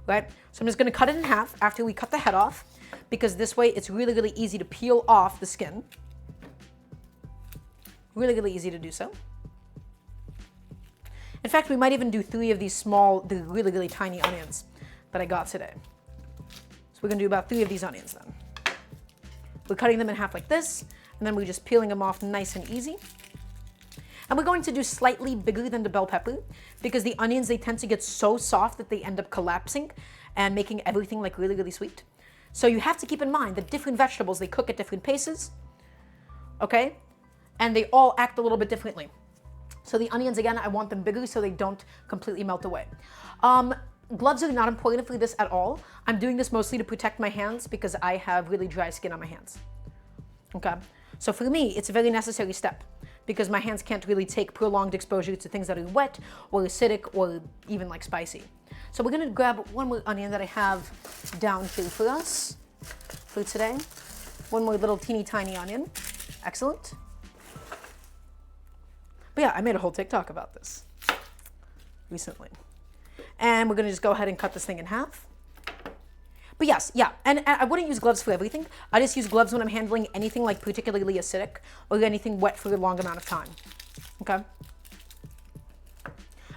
right? So I'm just going to cut it in half after we cut the head off because this way it's really, really easy to peel off the skin. Really, really easy to do so. In fact, we might even do 3 of these small, the really, really tiny onions. that I got today. So we're gonna do about 3 of these onions then. We're cutting them in half like this, and then we're just peeling them off nice and easy. And we're going to do slightly bigger than the bell pepper because the onions, they tend to get so soft that they end up collapsing and making everything like really, really sweet. So you have to keep in mind that different vegetables, they cook at different paces, okay? And they all act a little bit differently. So the onions, again, I want them bigger so they don't completely melt away. Gloves are not important for this at all. I'm doing this mostly to protect my hands because I have really dry skin on my hands, okay? So for me, it's a very necessary step because my hands can't really take prolonged exposure to things that are wet or acidic or even like spicy. So we're gonna grab one more onion that I have down here for us for today. One more little teeny tiny onion. Excellent. But yeah, I made a whole TikTok about this recently. And we're gonna just go ahead and cut this thing in half. But yes, yeah, and I wouldn't use gloves for everything. I just use gloves when I'm handling anything like particularly acidic or anything wet for a long amount of time, okay?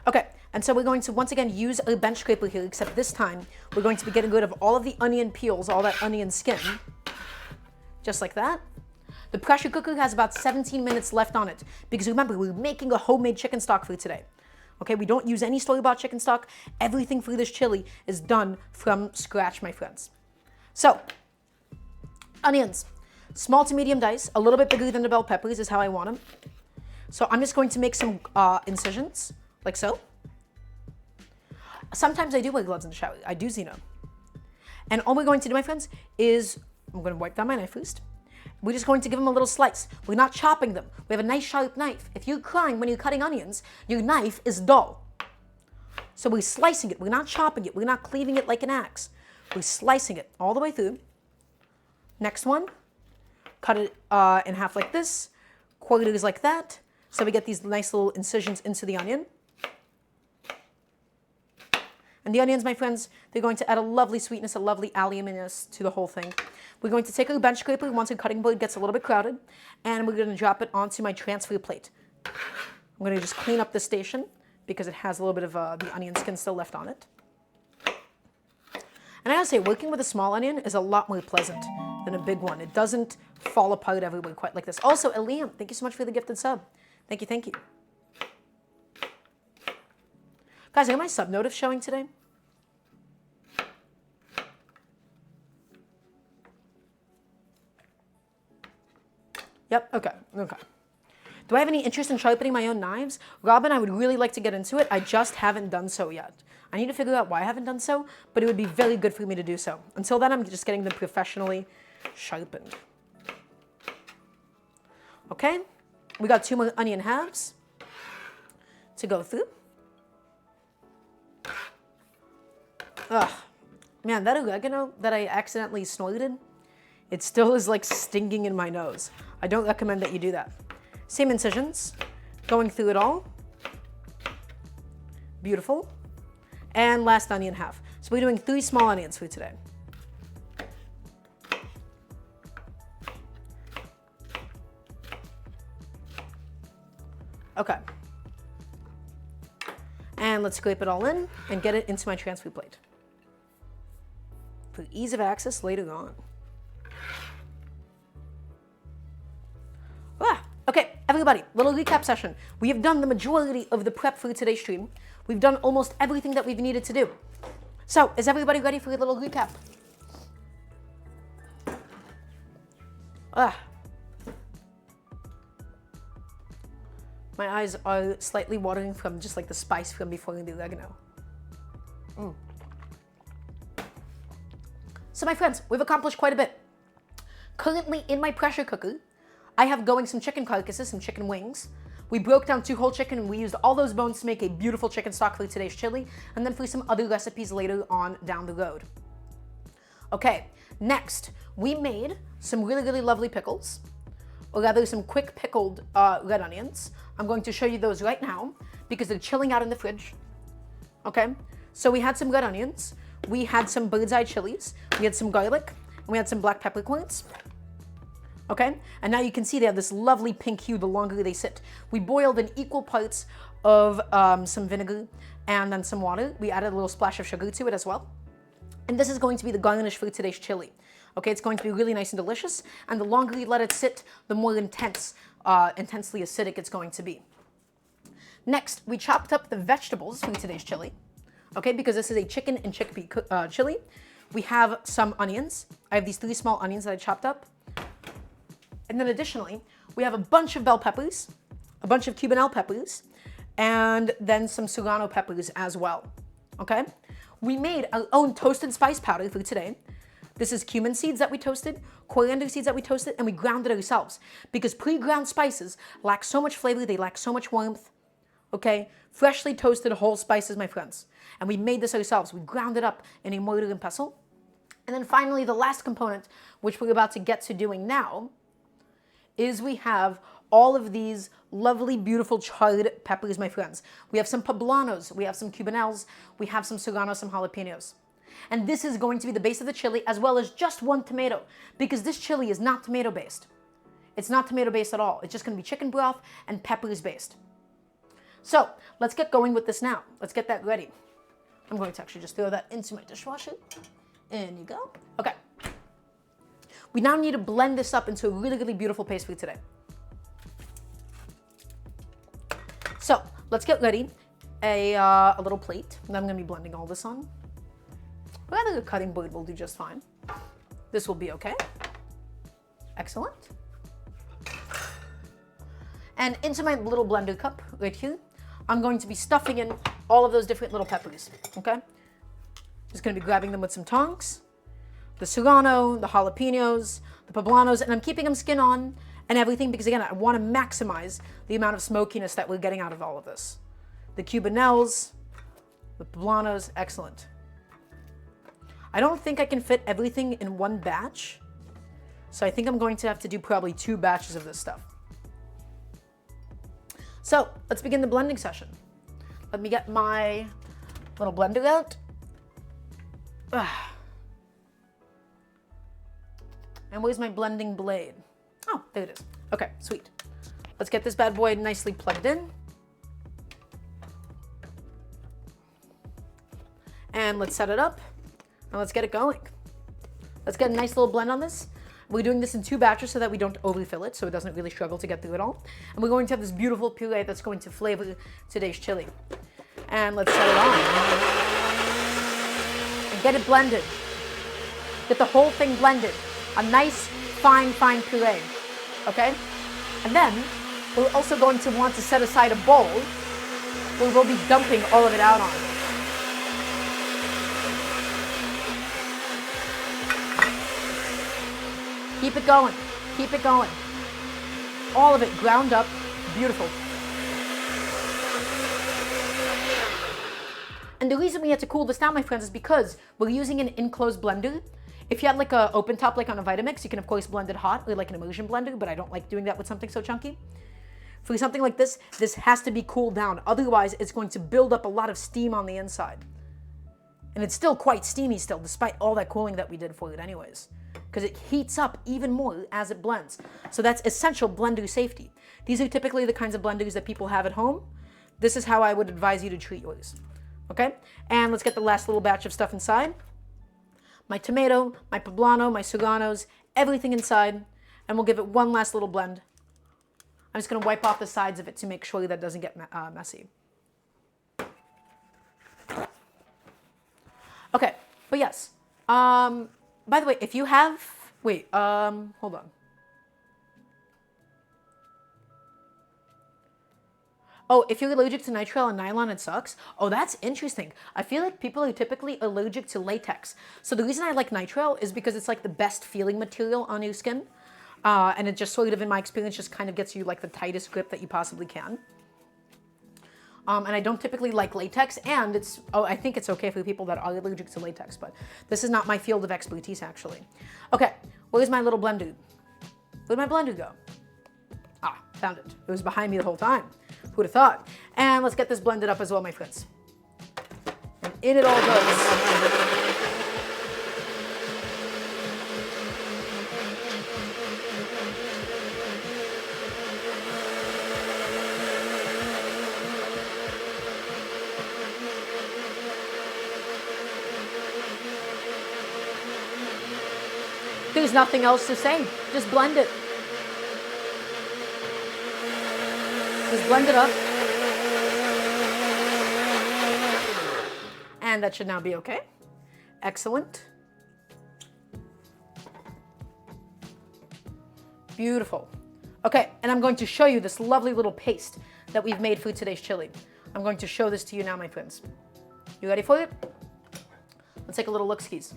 Okay, and so we're going to once again use a bench scraper here, except this time we're going to be getting rid of all of the onion peels, all that onion skin, just like that. The pressure cooker has about 17 minutes left on it because remember, we're making a homemade chicken stock for today. Okay, we don't use any store-bought chicken stock. Everything for this chili is done from scratch, my friends. So, onions, small to medium dice, a little bit bigger than the bell peppers is how I want them. So I'm just going to make some incisions, like so. Sometimes I do wear gloves in the shower. I do, Zeno. And all we're going to do, my friends, is I'm going to wipe down my knife first. We're just going to give them a little slice. We're not chopping them. We have a nice sharp knife. If you're crying when you're cutting onions, your knife is dull. So we're slicing it. We're not chopping it. We're not cleaving it like an axe. We're slicing it all the way through. Next one, cut it in half like this, quarters like that. So we get these nice little incisions into the onion. And the onions, my friends, they're going to add a lovely sweetness, a lovely alliuminess to the whole thing. We're going to take our bench scraper once our cutting board gets a little bit crowded, and we're going to drop it onto my transfer plate. I'm going to just clean up the station because it has a little bit of the onion skin still left on it. And I gotta say, working with a small onion is a lot more pleasant than a big one. It doesn't fall apart everywhere quite like this. Also, Eliam, thank you so much for the gifted sub. Thank you, thank you. Guys, are my sub notifs showing today? Yep, okay. Do I have any interest in sharpening my own knives? Robin, I would really like to get into it. I just haven't done so yet. I need to figure out why I haven't done so, but it would be very good for me to do so. Until then, I'm just getting them professionally sharpened. Okay, we got 2 more onion halves to go through. Ugh, man, that oregano that I accidentally snorted, it still is like stinging in my nose. I don't recommend that you do that. Same incisions, going through it all. Beautiful. And last onion half. So we're doing 3 small onions for today. Okay. And let's scrape it all in and get it into my transfer plate for ease of access later on. Okay, everybody, little recap session. We have done the majority of the prep for today's stream. We've done almost everything that we've needed to do. So, is everybody ready for a little recap? My eyes are slightly watering from just like the spice from before the oregano. So my friends, we've accomplished quite a bit. Currently in my pressure cooker, I have going some chicken carcasses, some chicken wings. We broke down 2 whole chicken and we used all those bones to make a beautiful chicken stock for today's chili and then for some other recipes later on down the road. Okay, next, we made some really, really lovely pickles, or rather some quick pickled red onions. I'm going to show you those right now because they're chilling out in the fridge. Okay, so we had some red onions, we had some bird's eye chilies, we had some garlic, and we had some black peppercorns. Okay, and now you can see they have this lovely pink hue the longer they sit. We boiled in equal parts of some vinegar and then some water. We added a little splash of sugar to it as well. And this is going to be the garnish for today's chili. Okay, it's going to be really nice and delicious, and the longer you let it sit, the more intensely acidic it's going to be. Next, we chopped up the vegetables for today's chili. Okay, because this is a chicken and chickpea chili. We have some onions. I have these 3 small onions that I chopped up. And then additionally, we have a bunch of bell peppers, a bunch of Cubanelle peppers, and then some serrano peppers as well. Okay? We made our own toasted spice powder for today. This is cumin seeds that we toasted, coriander seeds that we toasted, and we ground it ourselves. Because pre-ground spices lack so much flavor, they lack so much warmth. Okay? Freshly toasted whole spices, my friends. And we made this ourselves. We ground it up in a mortar and pestle. And then finally, the last component, which we're about to get to doing now, is we have all of these lovely, beautiful charred peppers, my friends. We have some poblanos, we have some cubanelles, we have some serrano, some jalapenos. And this is going to be the base of the chili, as well as just 1 tomato, because this chili is not tomato-based. It's not tomato-based at all. It's just going to be chicken broth and peppers-based. So let's get going with this now. Let's get that ready. I'm going to actually just throw that into my dishwasher. In you go. Okay. We now need to blend this up into a really, really beautiful paste for today. So let's get ready. A little plate that I'm going to be blending all this on. Rather, a cutting board will do just fine. This will be okay. Excellent. And into my little blender cup right here, I'm going to be stuffing in all of those different little peppers, okay? Just going to be grabbing them with some tongs. The serrano, the jalapenos, the poblanos, and I'm keeping them skin on and everything because, again, I want to maximize the amount of smokiness that we're getting out of all of this. The cubanelles, the poblanos, excellent. I don't think I can fit everything in one batch, so I think I'm going to have to do probably 2 batches of this stuff. So let's begin the blending session. Let me get my little blender out. And where's my blending blade? Oh, there it is. Okay, sweet. Let's get this bad boy nicely plugged in. And let's set it up. And let's get it going. Let's get a nice little blend on this. We're doing this in 2 batches so that we don't overfill it, so it doesn't really struggle to get through it all. And we're going to have this beautiful puree that's going to flavor today's chili. And let's set it on. And get it blended. Get the whole thing blended. A nice, fine puree. Okay? And then, we're also going to want to set aside a bowl where we'll be dumping all of it out on. Keep it going. Keep it going. All of it ground up. Beautiful. And the reason we had to cool this down, my friends, is because we're using an enclosed blender. If you had like an open top like on a Vitamix, you can of course blend it hot or like an immersion blender, but I don't like doing that with something so chunky. For something like this, this has to be cooled down. Otherwise, it's going to build up a lot of steam on the inside. And it's still quite steamy still, despite all that cooling that we did for it anyways. Because it heats up even more as it blends. So that's essential blender safety. These are typically the kinds of blenders that people have at home. This is how I would advise you to treat yours. Okay? And let's get the last little batch of stuff inside. My tomato, my poblano, my serranos, everything inside. And we'll give it one last little blend. I'm just going to wipe off the sides of it to make sure that doesn't get messy. Okay, but yes. By the way, if you have, hold on. Oh, if you're allergic to nitrile and nylon, it sucks. Oh, that's interesting. I feel like people are typically allergic to latex. So the reason I like nitrile is because it's like the best feeling material on your skin. And it just sort of, in my experience, just kind of gets you like the tightest grip that you possibly can. And I don't typically like latex, and I think it's okay for people that are allergic to latex, but this is not my field of expertise, actually. Okay, where's my little blender? Where'd my blender go? Ah, found it. It was behind me the whole time. Who'd have thought? And let's get this blended up as well, my friends. And in it all goes. There's nothing else to say. Just blend it. Just blend it up. And that should now be okay. Excellent. Beautiful. Okay, and I'm going to show you this lovely little paste that we've made for today's chili. I'm going to show this to you now, my friends. You ready for it? Let's take a little look-skis.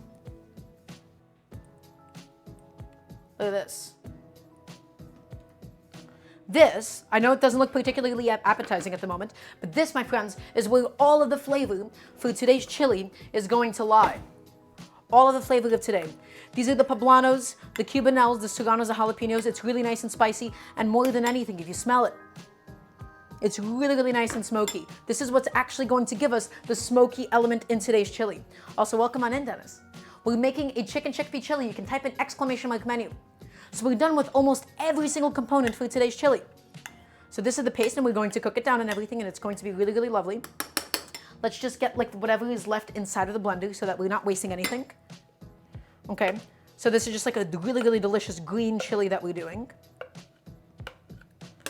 Look at this. This, I know it doesn't look particularly appetizing at the moment, but this, my friends, is where all of the flavor for today's chili is going to lie. All of the flavor of today. These are the Poblanos, the Cubanelles, the Serranos, the jalapenos. It's really nice and spicy, and more than anything, if you smell it, it's really, really nice and smoky. This is what's actually going to give us the smoky element in today's chili. Also, welcome on in, Dennis. We're making a chicken chickpea chili. You can type in !menu. So we're done with almost every single component for today's chili. So this is the paste, and we're going to cook it down and everything, and it's going to be really, really lovely. Let's just get like whatever is left inside of the blender so that we're not wasting anything. Okay, so this is just like a really, really delicious green chili that we're doing.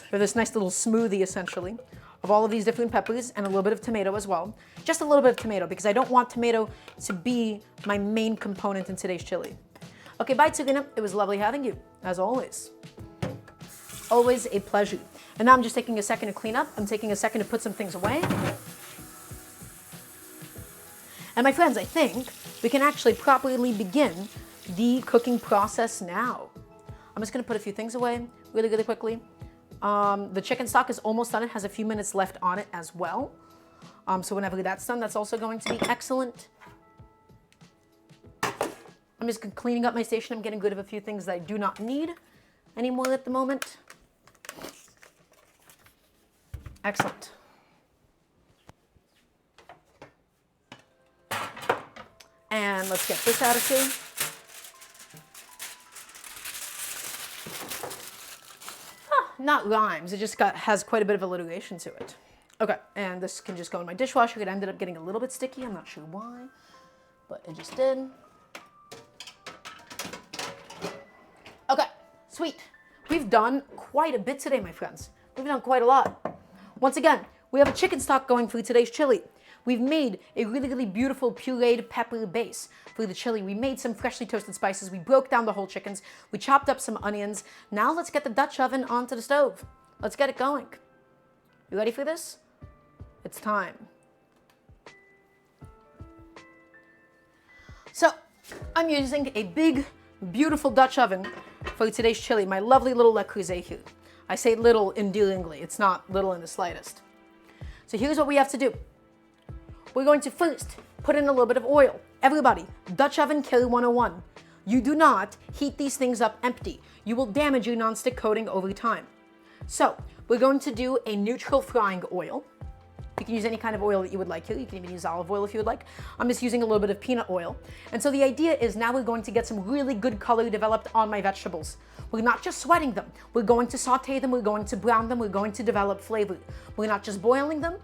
For this nice little smoothie, essentially, of all of these different peppers and a little bit of tomato as well. Just a little bit of tomato, because I don't want tomato to be my main component in today's chili. Okay, bye, Tsugina. It was lovely having you, as always. Always a pleasure. And now I'm just taking a second to clean up. I'm taking a second to put some things away. And my friends, I think we can actually properly begin the cooking process now. I'm just gonna put a few things away really, really quickly. The chicken stock is almost done. It has a few minutes left on it as well. So whenever that's done, that's also going to be excellent. I'm just cleaning up my station. I'm getting rid of a few things that I do not need anymore at the moment. Excellent. And let's get this out of here. Not rhymes, it just has quite a bit of alliteration to it. Okay, and this can just go in my dishwasher. It ended up getting a little bit sticky. I'm not sure why, but it just did. Okay, sweet. We've done quite a bit today, my friends. We've done quite a lot. Once again, we have a chicken stock going for today's chili. We've made a really, really beautiful pureed pepper base for the chili. We made some freshly toasted spices. We broke down the whole chickens. We chopped up some onions. Now let's get the Dutch oven onto the stove. Let's get it going. You ready for this? It's time. So I'm using a big, beautiful Dutch oven for today's chili. My lovely little Le Creuset here. I say little endearingly. It's not little in the slightest. So here's what we have to do. We're going to first put in a little bit of oil. Everybody, Dutch oven kill 101. You do not heat these things up empty. You will damage your nonstick coating over time. So we're going to do a neutral frying oil. You can use any kind of oil that you would like here. You can even use olive oil if you would like. I'm just using a little bit of peanut oil. And so the idea is now we're going to get some really good color developed on my vegetables. We're not just sweating them. We're going to saute them. We're going to brown them. We're going to develop flavor. We're not just boiling them.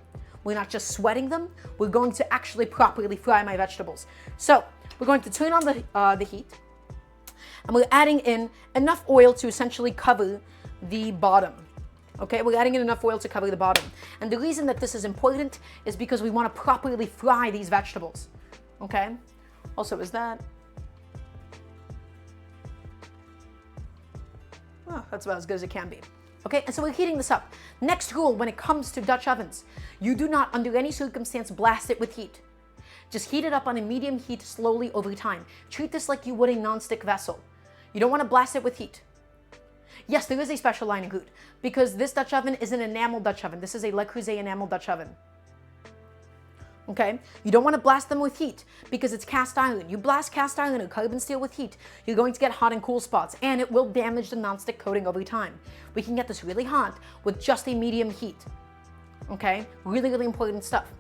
We're not just sweating them. We're going to actually properly fry my vegetables. So we're going to turn on the heat, and we're adding in enough oil to essentially cover the bottom. Okay, we're adding in enough oil to cover the bottom. And the reason that this is important is because we want to properly fry these vegetables. Okay, also is that. Oh, that's about as good as it can be. Okay, and so we're heating this up. Next rule when it comes to Dutch ovens, you do not under any circumstance blast it with heat. Just heat it up on a medium heat slowly over time. Treat this like you would a non-stick vessel. You don't want to blast it with heat. Yes, there is a special line of route because this Dutch oven is an enamel Dutch oven. This is a Le Creuset enamel Dutch oven. Okay, you don't want to blast them with heat because it's cast iron. You blast cast iron or carbon steel with heat, you're going to get hot and cool spots, and it will damage the nonstick coating over time. We can get this really hot with just a medium heat. Okay, really, really important stuff.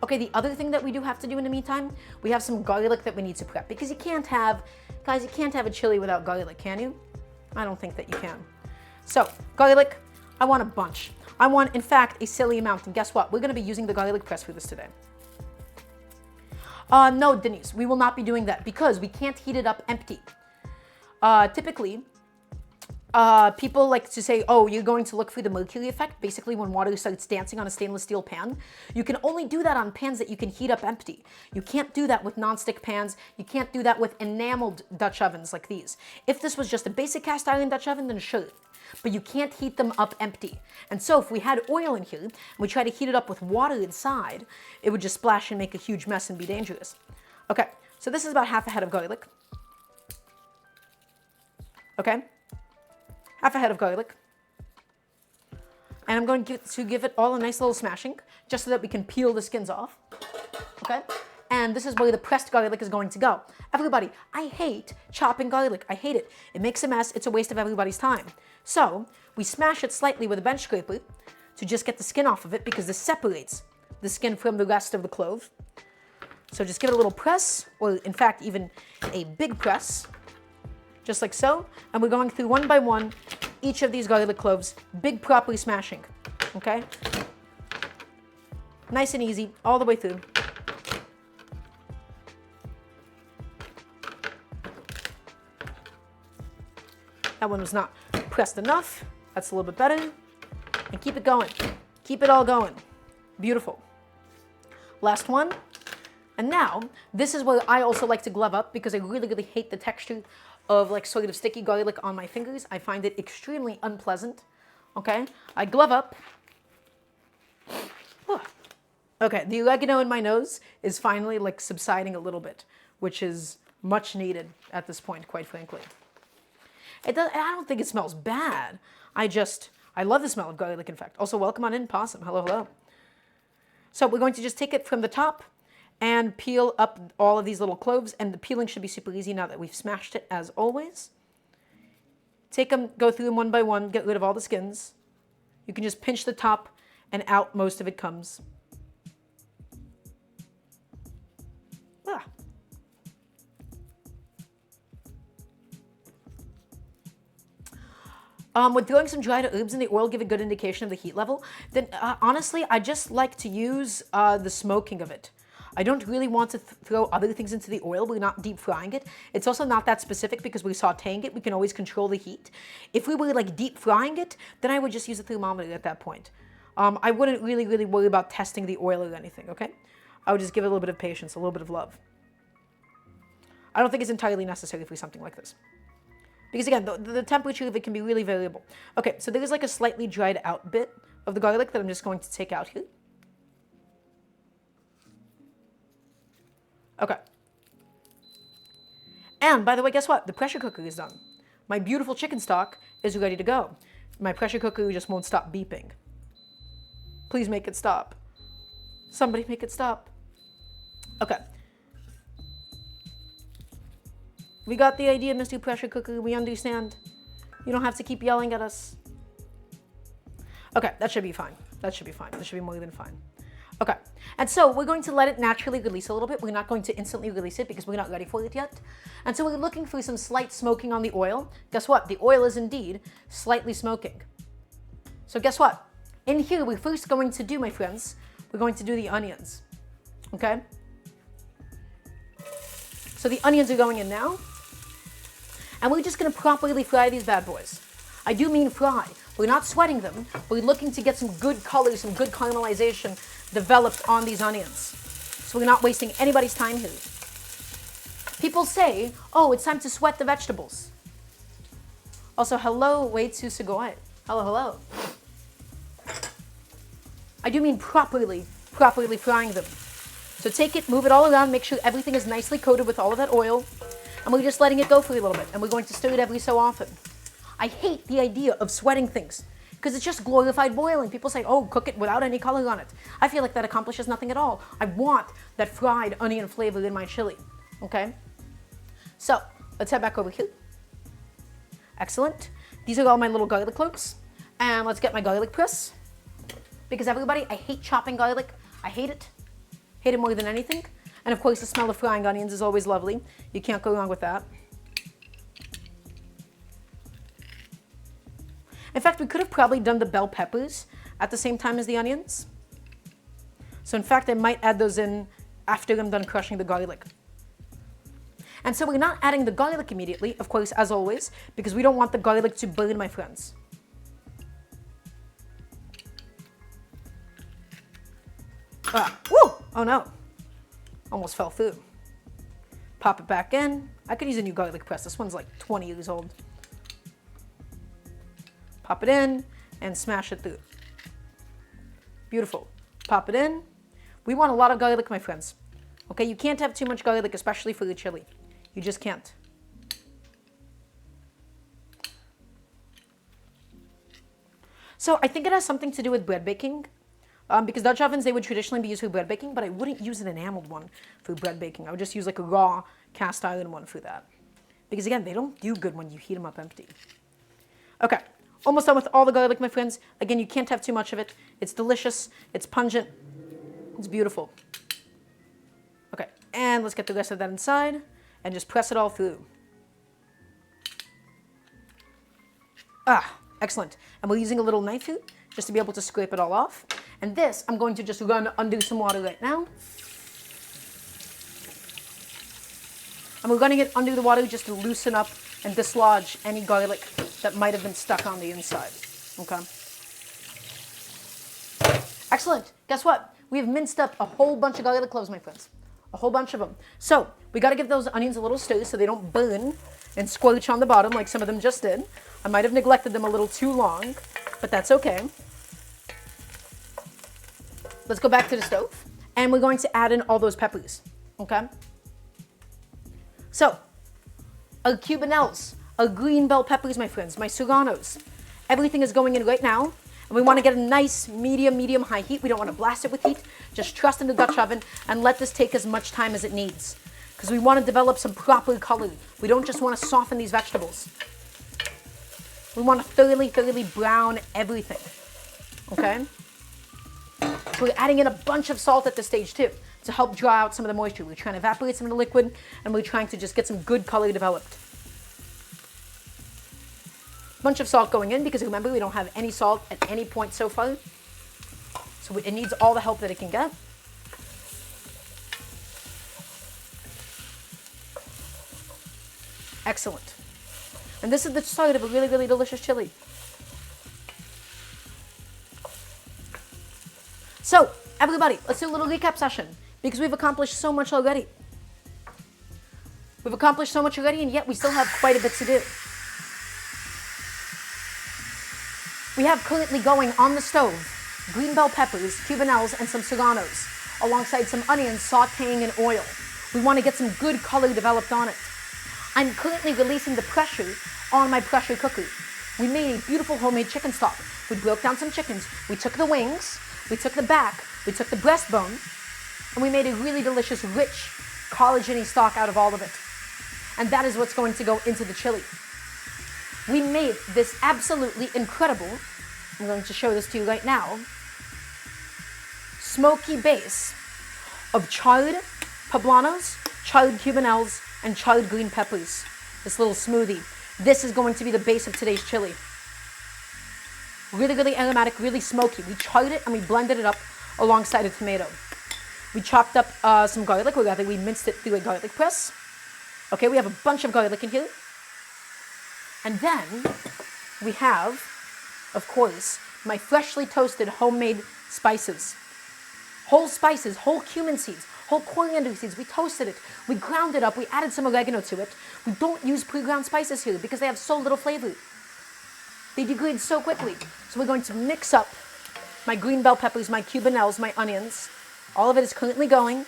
Okay, the other thing that we do have to do in the meantime, we have some garlic that we need to prep because you can't have, guys, you can't have a chili without garlic, can you? I don't think that you can. So, garlic, I want a bunch. I want, in fact, a silly amount. And guess what? We're going to be using the garlic press for this today. No, Denise, we will not be doing that because we can't heat it up empty. Typically, people like to say, oh, you're going to look for the mercury effect, basically when water starts dancing on a stainless steel pan. You can only do that on pans that you can heat up empty. You can't do that with nonstick pans. You can't do that with enameled Dutch ovens like these. If this was just a basic cast iron Dutch oven, then sure. But you can't heat them up empty. And so if we had oil in here, and we try to heat it up with water inside, it would just splash and make a huge mess and be dangerous. Okay, so this is about half a head of garlic. Okay? Half a head of garlic. And I'm going to give it all a nice little smashing, just so that we can peel the skins off. Okay? And this is where the pressed garlic is going to go. Everybody, I hate chopping garlic. I hate it. It makes a mess. It's a waste of everybody's time. So we smash it slightly with a bench scraper to just get the skin off of it, because this separates the skin from the rest of the clove. So just give it a little press, or in fact, even a big press. Just like so, and we're going through one by one each of these garlic cloves, big properly smashing, okay? Nice and easy, all the way through. That one was not pressed enough. That's a little bit better. And keep it going. Keep it all going. Beautiful. Last one. And now, this is where I also like to glove up, because I really, really hate the texture of like sort of sticky garlic on my fingers. I find it extremely unpleasant. Okay, I glove up. Okay, the oregano in my nose is finally like subsiding a little bit, which is much needed at this point, quite frankly. I don't think it smells bad. I love the smell of garlic, in fact. Also, welcome on in, Possum. Hello, hello. So we're going to just take it from the top and peel up all of these little cloves, and the peeling should be super easy now that we've smashed it, as always. Take them, go through them one by one, get rid of all the skins. You can just pinch the top, and out most of it comes. Would throwing some dried herbs in the oil give a good indication of the heat level? Then honestly, I just like to use the smoking of it. I don't really want to throw other things into the oil. We're not deep frying it. It's also not that specific because we're sauteing it. We can always control the heat. If we were like deep frying it, then I would just use a thermometer at that point. I wouldn't really worry about testing the oil or anything, okay? I would just give it a little bit of patience, a little bit of love. I don't think it's entirely necessary for something like this. Because again, the temperature of it can be really variable. Okay, so there is like a slightly dried out bit of the garlic that I'm just going to take out here. Okay. And by the way, guess what? The pressure cooker is done. My beautiful chicken stock is ready to go. My pressure cooker just won't stop beeping. Please make it stop. Somebody make it stop. Okay. We got the idea, Mr. Pressure Cooker. We understand. You don't have to keep yelling at us. Okay, that should be fine. That should be fine. That should be more than fine. Okay, and so we're going to let it naturally release a little bit. We're not going to instantly release it because we're not ready for it yet. And so we're looking for some slight smoking on the oil. Guess what? The oil is indeed slightly smoking. So guess what? In here, we're first going to do, my friends, we're going to do the onions. Okay? So the onions are going in now. And we're just going to properly fry these bad boys. I do mean fry. We're not sweating them. We're looking to get some good color, some good caramelization developed on these onions. So we're not wasting anybody's time here. People say, oh, it's time to sweat the vegetables. Also, hello, way to Sugoi. Hello, hello. I do mean properly frying them. So take it, move it all around, make sure everything is nicely coated with all of that oil. And we're just letting it go for a little bit, and we're going to stir it every so often. I hate the idea of sweating things, because it's just glorified boiling. People say, oh, cook it without any color on it. I feel like that accomplishes nothing at all. I want that fried onion flavor in my chili, okay? So, let's head back over here. Excellent. These are all my little garlic cloves, and let's get my garlic press. Because everybody, I hate chopping garlic. I hate it. Hate it more than anything. And of course, the smell of frying onions is always lovely. You can't go wrong with that. In fact, we could have probably done the bell peppers at the same time as the onions. So in fact, I might add those in after I'm done crushing the garlic. And so we're not adding the garlic immediately, of course, as always, because we don't want the garlic to burn, my friends. Woo! Oh no. Almost fell through. Pop it back in. I could use a new garlic press. This one's like 20 years old. Pop it in and smash it through. Beautiful. Pop it in. We want a lot of garlic, my friends. Okay, you can't have too much garlic, especially for the chili. You just can't. So I think it has something to do with bread baking. Because Dutch ovens, they would traditionally be used for bread baking, but I wouldn't use an enameled one for bread baking. I would just use like a raw cast iron one for that. Because again, they don't do good when you heat them up empty. Okay, almost done with all the garlic, my friends. Again, you can't have too much of it. It's delicious, it's pungent, it's beautiful. Okay, and let's get the rest of that inside and just press it all through. Excellent. And we're using a little knife here just to be able to scrape it all off. And this, I'm going to just run under some water right now. And we're running it under the water just to loosen up and dislodge any garlic that might have been stuck on the inside. Okay. Excellent. Guess what? We have minced up a whole bunch of garlic cloves, my friends. A whole bunch of them. So we got to give those onions a little stir so they don't burn and squelch on the bottom like some of them just did. I might have neglected them a little too long, but that's okay. Let's go back to the stove, and we're going to add in all those peppers, okay? So, our cubanelles, our green bell peppers, my friends, my serranos, everything is going in right now, and we want to get a nice medium-high heat. We don't want to blast it with heat. Just trust in the Dutch oven and let this take as much time as it needs, because we want to develop some proper color. We don't just want to soften these vegetables. We want to thoroughly brown everything, okay? So we're adding in a bunch of salt at this stage too to help dry out some of the moisture. We're trying to evaporate some of the liquid, and we're trying to just get some good color developed. Bunch of salt going in because remember, we don't have any salt at any point so far. So it needs all the help that it can get. Excellent. And this is the start of a really delicious chili. So, everybody, let's do a little recap session because we've accomplished so much already. We've accomplished so much already, and yet we still have quite a bit to do. We have currently going on the stove green bell peppers, cubanelles, and some serranos, alongside some onions sauteing in oil. We want to get some good color developed on it. I'm currently releasing the pressure on my pressure cooker. We made a beautiful homemade chicken stock. We broke down some chickens. We took the wings. We took the back, we took the breastbone, and we made a really delicious, rich, collagen-y stock out of all of it. And that is what's going to go into the chili. We made this absolutely incredible, I'm going to show this to you right now, smoky base of charred poblanos, charred cubanelles, and charred green peppers. This little smoothie. This is going to be the base of today's chili. Really aromatic, really smoky. We charred it and we blended it up alongside a tomato. We chopped up some garlic, or rather we minced it through a garlic press. Okay, we have a bunch of garlic in here. And then we have, of course, my freshly toasted homemade spices. Whole spices, whole cumin seeds, whole coriander seeds. We toasted it, we ground it up, we added some oregano to it. We don't use pre-ground spices here because they have so little flavor. They degrade so quickly. So we're going to mix up my green bell peppers, my cubanelles, my onions. All of it is currently going.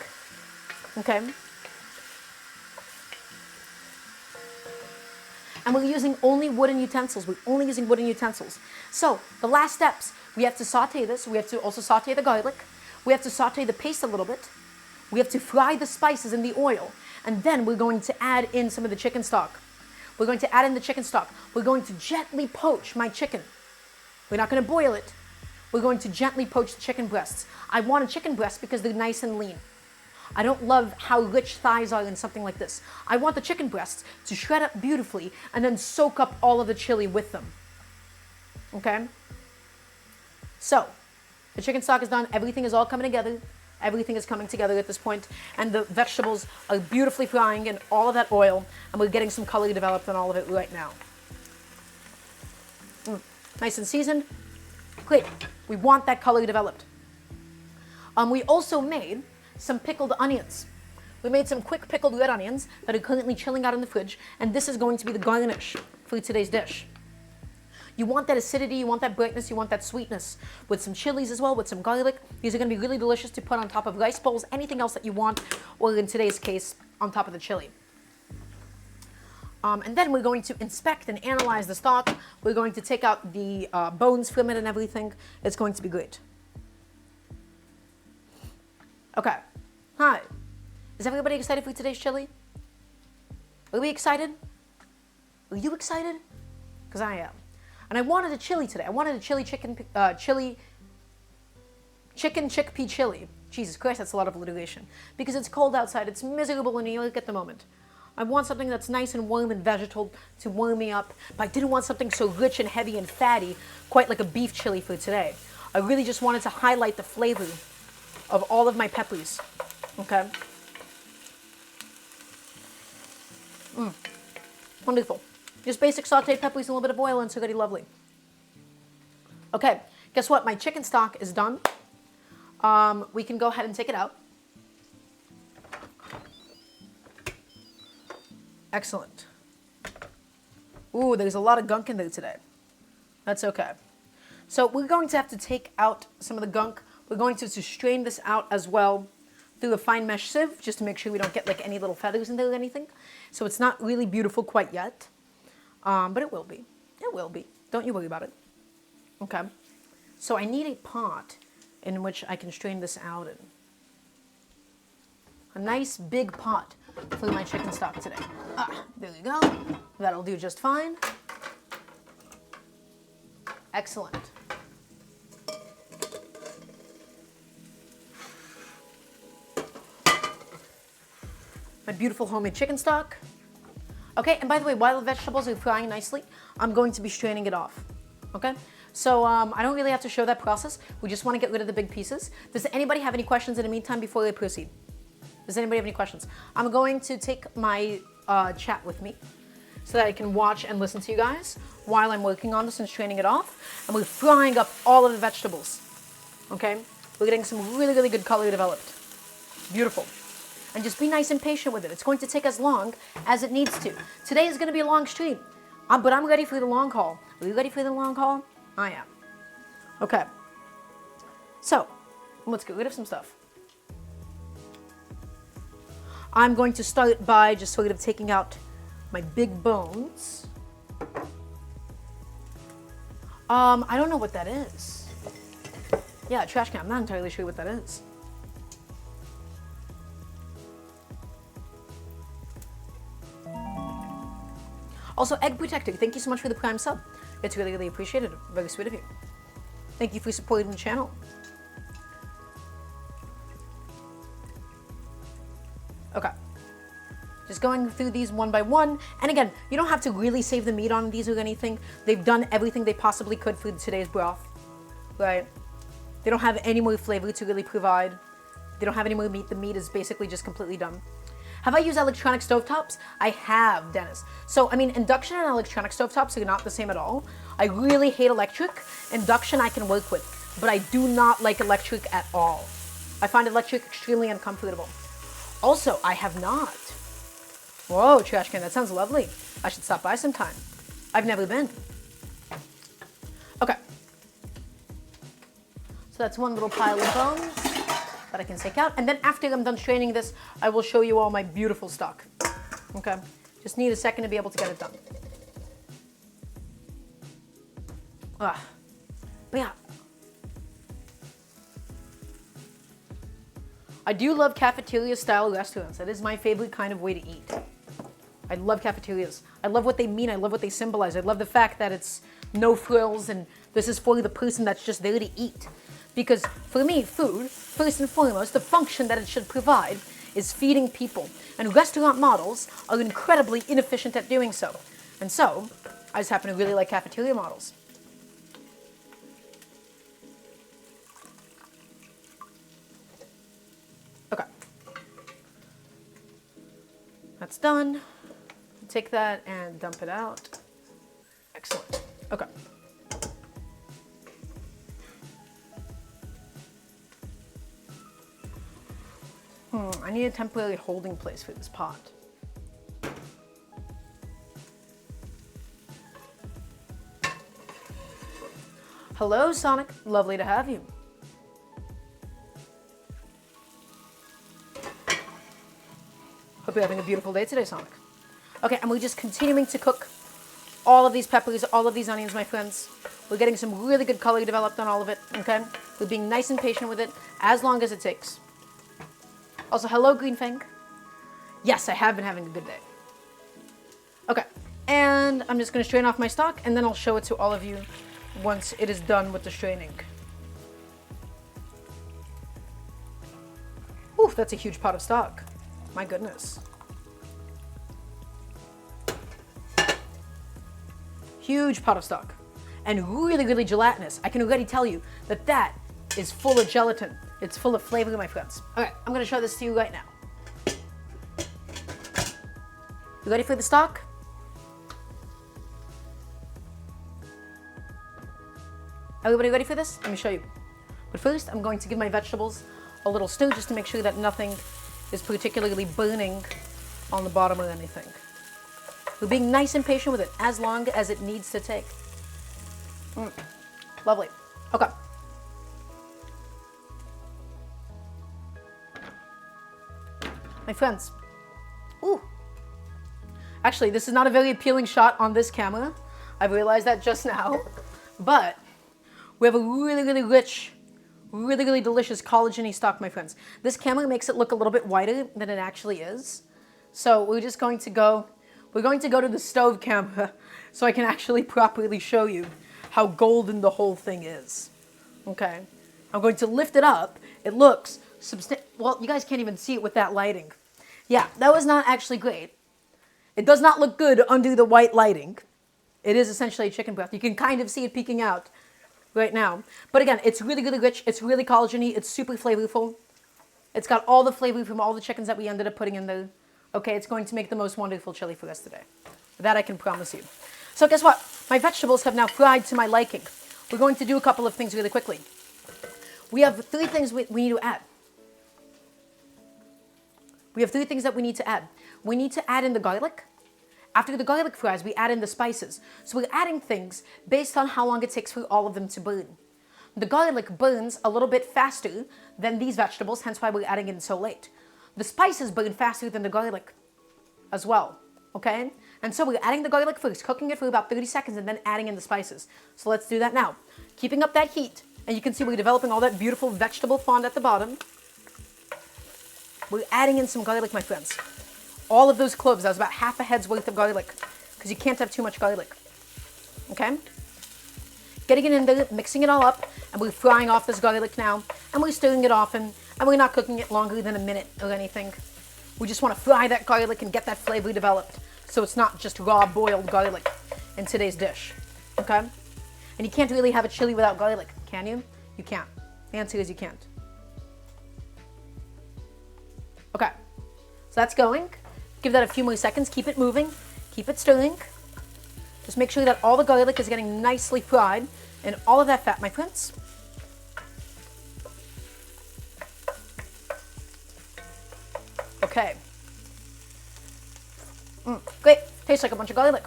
Okay. And we're using only wooden utensils. We're only using wooden utensils. So the last steps, we have to saute this. We have to also saute the garlic. We have to saute the paste a little bit. We have to fry the spices in the oil. And then we're going to add in some of the chicken stock. We're going to add in the chicken stock. We're going to gently poach my chicken. We're not going to boil it. We're going to gently poach the chicken breasts. I want a chicken breast because they're nice and lean. I don't love how rich thighs are in something like this. I want the chicken breasts to shred up beautifully and then soak up all of the chili with them. Okay? So, the chicken stock is done. Everything is all coming together. Everything is coming together at this point, and the vegetables are beautifully frying in all of that oil, and we're getting some color developed in all of it right now. Nice and seasoned. Great. We want that color developed. We also made some pickled onions. We made some quick pickled red onions that are currently chilling out in the fridge, and this is going to be the garnish for today's dish. You want that acidity, you want that brightness, you want that sweetness with some chilies as well, with some garlic. These are going to be really delicious to put on top of rice bowls, anything else that you want, or in today's case, on top of the chili. And then we're going to inspect and analyze the stock. We're going to take out the bones from it and everything. It's going to be great. Okay. Hi. Is everybody excited for today's chili? Are we excited? Are you excited? Because I am. And I wanted a chili today. I wanted a chickpea chili. Jesus Christ, that's a lot of alliteration. Because it's cold outside. It's miserable in New York at the moment. I want something that's nice and warm and vegetal to warm me up. But I didn't want something so rich and heavy and fatty, quite like a beef chili for today. I really just wanted to highlight the flavor of all of my peppers. Okay? Wonderful. Just basic sauteed peppers, a little bit of oil, and it's already lovely. Okay, guess what? My chicken stock is done. We can go ahead and take it out. Excellent. Ooh, there's a lot of gunk in there today. That's okay. So we're going to have to take out some of the gunk. We're going to strain this out as well through a fine mesh sieve, just to make sure we don't get like any little feathers in there or anything. So it's not really beautiful quite yet. But it will be. It will be. Don't you worry about it. Okay. So I need a pot in which I can strain this out in. A nice big pot for my chicken stock today. There we go. That'll do just fine. Excellent. My beautiful homemade chicken stock. Okay, and by the way, while the vegetables are frying nicely, I'm going to be straining it off. Okay? So I don't really have to show that process. We just want to get rid of the big pieces. Does anybody have any questions in the meantime before I proceed? Does anybody have any questions? I'm going to take my chat with me so that I can watch and listen to you guys while I'm working on this and straining it off. And we're frying up all of the vegetables. Okay? We're getting some really, really good color developed. Beautiful. And just be nice and patient with it. It's going to take as long as it needs to. Today is going to be a long stream, but I'm ready for the long haul. Are you ready for the long haul? I am. Okay. So, let's get rid of some stuff. I'm going to start by just sort of taking out my big bones. I don't know what that is. Yeah, trash can. I'm not entirely sure what that is. Also, Egg Protector, thank you so much for the Prime sub. It's really, really appreciated. Very sweet of you. Thank you for supporting the channel. Okay. Just going through these one by one. And again, you don't have to really save the meat on these or anything. They've done everything they possibly could for today's broth. Right? They don't have any more flavor to really provide. They don't have any more meat. The meat is basically just completely done. Have I used electronic stovetops? I have, Dennis. So, I mean, induction and electronic stovetops are not the same at all. I really hate electric. Induction I can work with, but I do not like electric at all. I find electric extremely uncomfortable. Also, I have not. Whoa, trash can, that sounds lovely. I should stop by sometime. I've never been. Okay. So that's one little pile of bones that I can take out. And then after I'm done straining this, I will show you all my beautiful stock. Okay? Just need a second to be able to get it done. But yeah. I do love cafeteria style restaurants. That is my favorite kind of way to eat. I love cafeterias. I love what they mean. I love what they symbolize. I love the fact that it's no frills and this is for the person that's just there to eat. Because for me, food, first and foremost, the function that it should provide is feeding people. And restaurant models are incredibly inefficient at doing so. And so, I just happen to really like cafeteria models. That's done. Take that and dump it out. Excellent. Okay. I need a temporary holding place for this pot. Hello, Sonic. Lovely to have you. Hope you're having a beautiful day today, Sonic. Okay, and we're just continuing to cook all of these peppers, all of these onions, my friends. We're getting some really good color developed on all of it, okay? We're being nice and patient with it as long as it takes. Also, hello, Green Fang. Yes, I have been having a good day. Okay, and I'm just going to strain off my stock, and then I'll show it to all of you once it is done with the straining. Oof, that's a huge pot of stock. My goodness. Huge pot of stock. And really, really gelatinous. I can already tell you that that is full of gelatin. It's full of flavor, my friends. All right, I'm gonna show this to you right now. You ready for the stock? Everybody ready for this? Let me show you. But first, I'm going to give my vegetables a little stir just to make sure that nothing is particularly burning on the bottom or anything. We're being nice and patient with it as long as it needs to take. Lovely. Okay. My friends. Ooh. Actually, this is not a very appealing shot on this camera. I've realized that just now. But we have a really, really rich, really, really delicious collagen-y stock, my friends. This camera makes it look a little bit whiter than it actually is. So we're just going to go, we're going to go to the stove camera so I can actually properly show you how golden the whole thing is. Okay. I'm going to lift it up. It looks well, you guys can't even see it with that lighting. Yeah, that was not actually great. It does not look good under the white lighting. It is essentially chicken broth. You can kind of see it peeking out right now. But again, it's really, really rich. It's really collagen-y. It's super flavorful. It's got all the flavor from all the chickens that we ended up putting in there. Okay, it's going to make the most wonderful chili for us today. That I can promise you. So guess what? My vegetables have now fried to my liking. We're going to do a couple of things really quickly. We have three things we need to add. We have three things that we need to add. We need to add in the garlic. After the garlic fries, we add in the spices. So we're adding things based on how long it takes for all of them to burn. The garlic burns a little bit faster than these vegetables, hence why we're adding it so late. The spices burn faster than the garlic as well, okay? And so we're adding the garlic first, cooking it for about 30 seconds, and then adding in the spices. So let's do that now. Keeping up that heat, and you can see we're developing all that beautiful vegetable fond at the bottom. We're adding in some garlic, my friends. All of those cloves, that was about half a head's worth of garlic, because you can't have too much garlic, okay? Getting it in there, mixing it all up, and we're frying off this garlic now, and we're stirring it often, and we're not cooking it longer than a minute or anything. We just want to fry that garlic and get that flavor developed, so it's not just raw boiled garlic in today's dish, okay? And you can't really have a chili without garlic, can you? You can't. The answer is you can't. Okay, so that's going. Give that a few more seconds. Keep it moving. Keep it stirring. Just make sure that all the garlic is getting nicely fried and all of that fat, my friends. Okay. Great. Tastes like a bunch of garlic.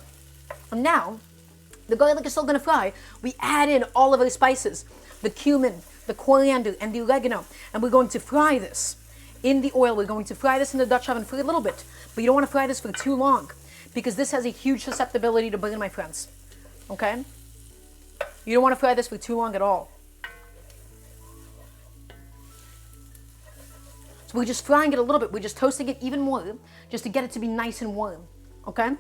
And now, the garlic is still going to fry. We add in all of our spices, the cumin, the coriander, and the oregano, and we're going to fry this in the oil. We're going to fry this in the Dutch oven for a little bit, but you don't want to fry this for too long because this has a huge susceptibility to burn, my friends, okay? You don't want to fry this for too long at all. So we're just frying it a little bit. We're just toasting it even more just to get it to be nice and warm, okay?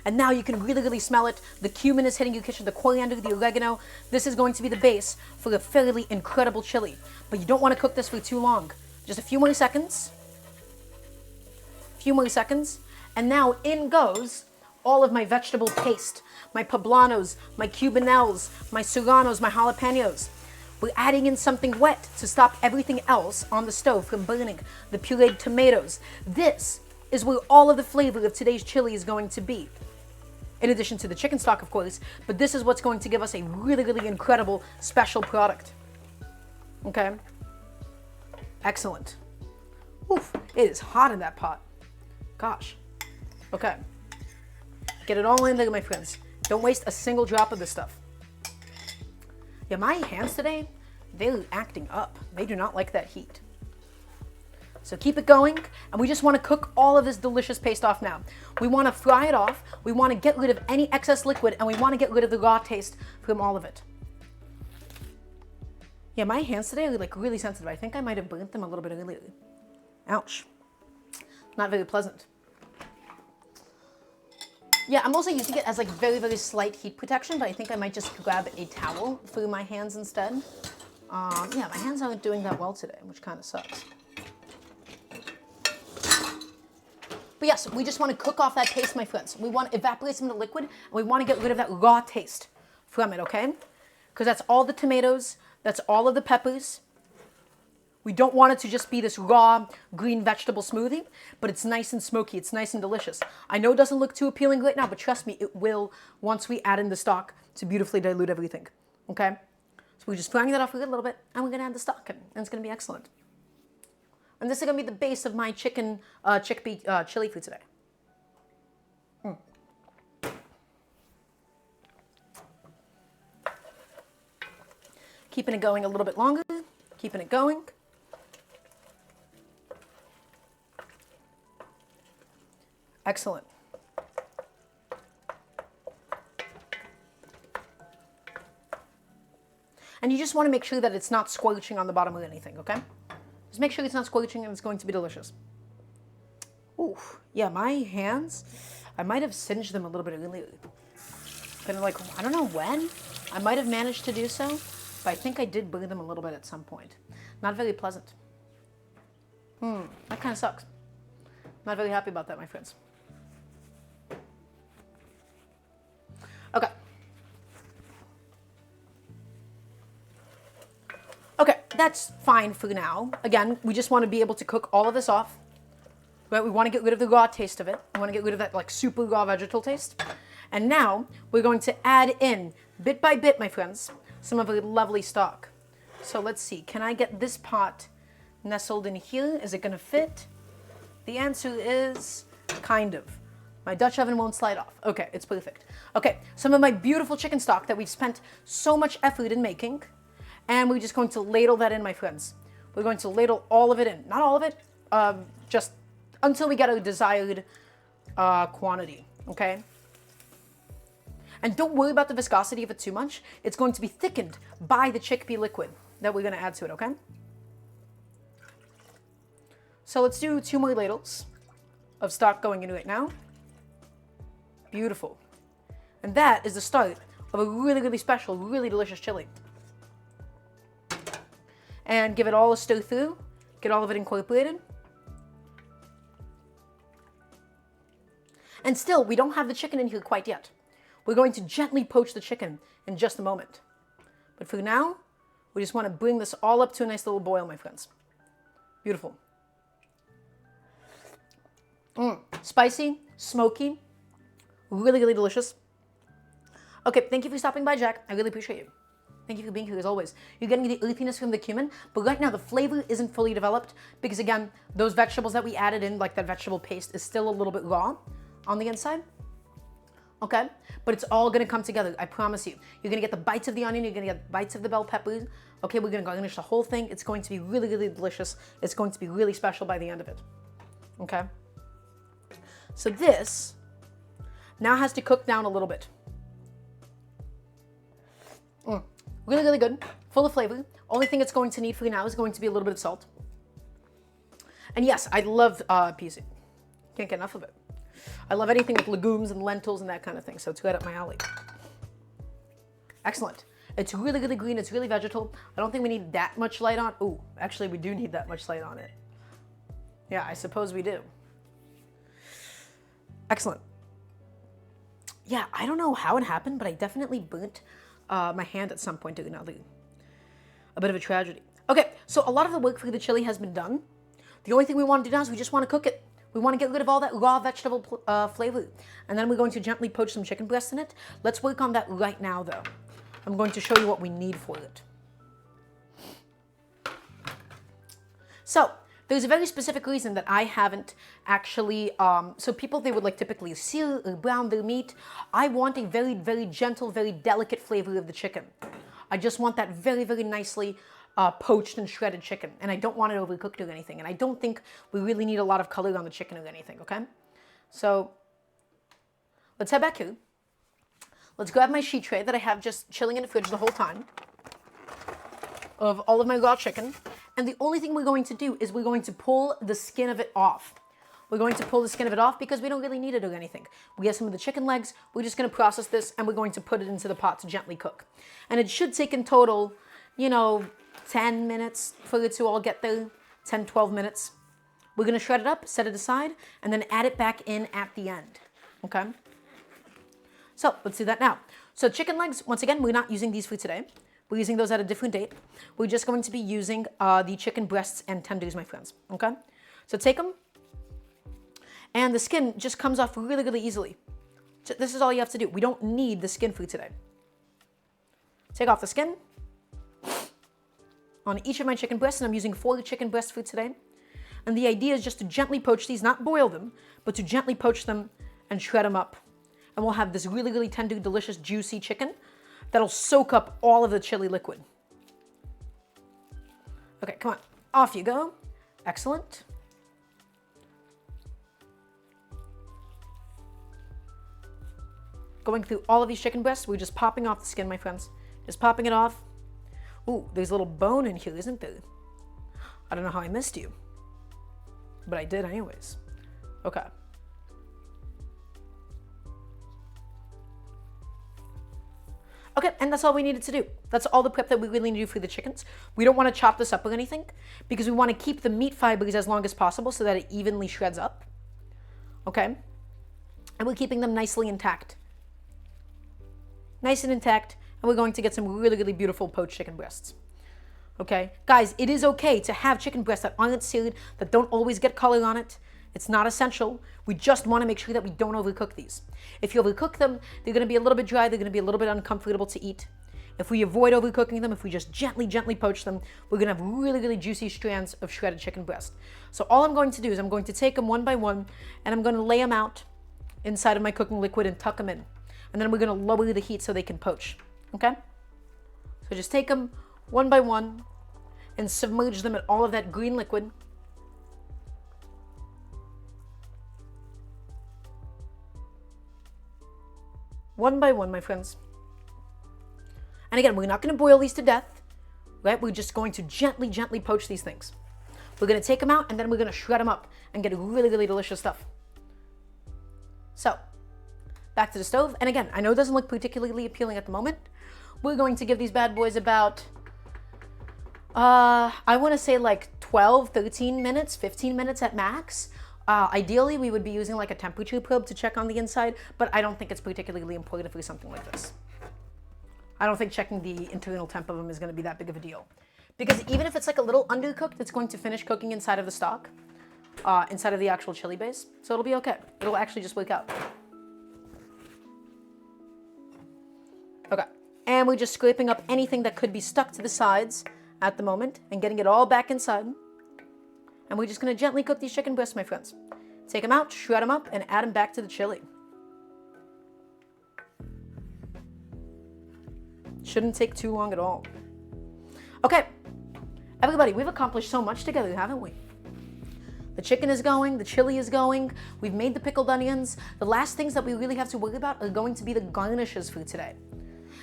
And now you can really, really smell it. The cumin is hitting your kitchen, the coriander, the oregano. This is going to be the base for a fairly incredible chili, but you don't want to cook this for too long. Just a few more seconds. Few more seconds. And now in goes all of my vegetable paste. My poblanos, my cubanelles, my serranos, my jalapenos. We're adding in something wet to stop everything else on the stove from burning. The pureed tomatoes. This is where all of the flavor of today's chili is going to be. In addition to the chicken stock, of course, but this is what's going to give us a really, really incredible special product. Okay? Excellent. Oof, it is hot in that pot. Gosh. Okay. Get it all in there, my friends. Don't waste a single drop of this stuff. Yeah, my hands today, they're acting up. They do not like that heat. So keep it going, and we just want to cook all of this delicious paste off now. We want to fry it off, we want to get rid of any excess liquid, and we want to get rid of the raw taste from all of it. Yeah, my hands today are like really sensitive. I think I might have burnt them a little bit earlier. Ouch. Not very pleasant. Yeah, I'm also using it as like very, very slight heat protection, but I think I might just grab a towel for my hands instead. Yeah, my hands aren't doing that well today, which kind of sucks. But yes, we just want to cook off that paste, my friends. We want to evaporate some of the liquid, and we want to get rid of that raw taste from it, okay? Because that's all the tomatoes, that's all of the peppers. We don't want it to just be this raw green vegetable smoothie, but it's nice and smoky, it's nice and delicious. I know it doesn't look too appealing right now, but trust me, it will once we add in the stock to beautifully dilute everything, okay? So we're just frying that off a little bit, and we're going to add the stock in, and it's going to be excellent. And this is going to be the base of my chickpea chili for today. Keeping it going a little bit longer, keeping it going. Excellent. And you just want to make sure that it's not squelching on the bottom of anything, okay? Just make sure it's not squelching and it's going to be delicious. Ooh, yeah, my hands, I might have singed them a little bit earlier. Kind of like, I don't know when. I might have managed to do so, but I think I did burn them a little bit at some point. Not very pleasant. That kind of sucks. Not very happy about that, my friends. Okay. Okay, that's fine for now. Again, we just want to be able to cook all of this off. Right? We want to get rid of the raw taste of it. We want to get rid of that like super raw vegetal taste. And now we're going to add in, bit by bit, my friends, some of the lovely stock. So let's see, can I get this pot nestled in here? Is it going to fit? The answer is kind of. My Dutch oven won't slide off. Okay, it's perfect. Okay, some of my beautiful chicken stock that we've spent so much effort in making. And we're just going to ladle that in, my friends. We're going to ladle all of it in. Not all of it, just until we get a desired quantity, okay? And don't worry about the viscosity of it too much. It's going to be thickened by the chickpea liquid that we're going to add to it, okay? So let's do 2 more ladles of stock going into it now. Beautiful. And that is the start of a really, really special, really delicious chili. And give it all a stir through. Get all of it incorporated. And still, we don't have the chicken in here quite yet. We're going to gently poach the chicken in just a moment. But for now, we just want to bring this all up to a nice little boil, my friends. Beautiful. Spicy, smoky, really, really delicious. Okay, thank you for stopping by, Jack. I really appreciate you. Thank you for being here as always. You're getting the earthiness from the cumin, but right now the flavor isn't fully developed because again, those vegetables that we added in, like that vegetable paste, is still a little bit raw on the inside. Okay, but it's all gonna come together, I promise you. You're gonna get the bites of the onion, you're gonna get bites of the bell peppers. Okay, we're gonna garnish the whole thing. It's going to be really, really delicious. It's going to be really special by the end of it. Okay, so this now has to cook down a little bit. Really, really good, full of flavor. Only thing it's going to need for now is going to be a little bit of salt. And yes, I love pea soup. Can't get enough of it. I love anything with legumes and lentils and that kind of thing, so it's right up my alley. Excellent. It's really, really green. It's really vegetal. I don't think we need that much light on. Ooh, actually, we do need that much light on it. Yeah, I suppose we do. Excellent. Yeah, I don't know how it happened, but I definitely burnt my hand at some point. A bit of a tragedy. Okay, so a lot of the work for the chili has been done. The only thing we want to do now is we just want to cook it. We want to get rid of all that raw vegetable flavor. And then we're going to gently poach some chicken breasts in it. Let's work on that right now, though. I'm going to show you what we need for it. So, there's a very specific reason that I haven't actually, so people, they would like typically sear or brown their meat. I want a very, very gentle, very delicate flavor of the chicken. I just want that very, very nicely poached and shredded chicken. And I don't want it overcooked or anything. And I don't think we really need a lot of color on the chicken or anything, okay? So, let's head back here. Let's grab my sheet tray that I have just chilling in the fridge the whole time of all of my raw chicken. And the only thing we're going to do is we're going to pull the skin of it off. We're going to pull the skin of it off because we don't really need it or anything. We get some of the chicken legs. We're just going to process this and we're going to put it into the pot to gently cook. And it should take in total, 10 minutes for it to all get there, 10, 12 minutes. We're going to shred it up, set it aside, and then add it back in at the end, okay? So let's do that now. So chicken legs, once again, we're not using these for today. We're using those at a different date. We're just going to be using the chicken breasts and tenders, my friends, okay? So take them, and the skin just comes off really, really easily. This is all you have to do. We don't need the skin for today. Take off the skin on each of my chicken breasts, and I'm using 4 chicken breasts for today. And the idea is just to gently poach these, not boil them, but to gently poach them and shred them up. And we'll have this really, really tender, delicious, juicy chicken that'll soak up all of the chili liquid. Okay, come on. Off you go. Excellent. Going through all of these chicken breasts, we're just popping off the skin, my friends. Just popping it off. Ooh, there's a little bone in here, isn't there? I don't know how I missed you, but I did anyways. Okay. Okay, and that's all we needed to do. That's all the prep that we really need to do for the chickens. We don't want to chop this up or anything because we want to keep the meat fibers as long as possible so that it evenly shreds up. Okay? And we're keeping them nicely intact. Nice and intact, and we're going to get some really, really beautiful poached chicken breasts. Okay? Guys, it is okay to have chicken breasts that aren't seared, that don't always get color on it. It's not essential. We just want to make sure that we don't overcook these. If you overcook them, they're going to be a little bit dry. They're going to be a little bit uncomfortable to eat. If we avoid overcooking them, if we just gently, gently poach them, we're going to have really, really juicy strands of shredded chicken breast. So all I'm going to do is I'm going to take them one by one, and I'm going to lay them out inside of my cooking liquid and tuck them in. And then we're going to lower the heat so they can poach. Okay? So just take them one by one and submerge them in all of that green liquid. One by one, my friends. And again, we're not going to boil these to death, right? We're just going to gently, gently poach these things. We're going to take them out, and then we're going to shred them up and get really, really delicious stuff. So, back to the stove. And again, I know it doesn't look particularly appealing at the moment. We're going to give these bad boys about, I want to say like 12, 13 minutes, 15 minutes at max. Ideally, we would be using like a temperature probe to check on the inside, but I don't think it's particularly important for something like this. I don't think checking the internal temp of them is going to be that big of a deal. Because even if it's like a little undercooked, it's going to finish cooking inside of the stock, inside of the actual chili base. So it'll be okay. It'll actually just work out. Okay. And we're just scraping up anything that could be stuck to the sides at the moment and getting it all back inside. And we're just going to gently cook these chicken breasts, my friends. Take them out, shred them up, and add them back to the chili. Shouldn't take too long at all. Okay, everybody, we've accomplished so much together, haven't we? The chicken is going, the chili is going, we've made the pickled onions. The last things that we really have to worry about are going to be the garnishes for today.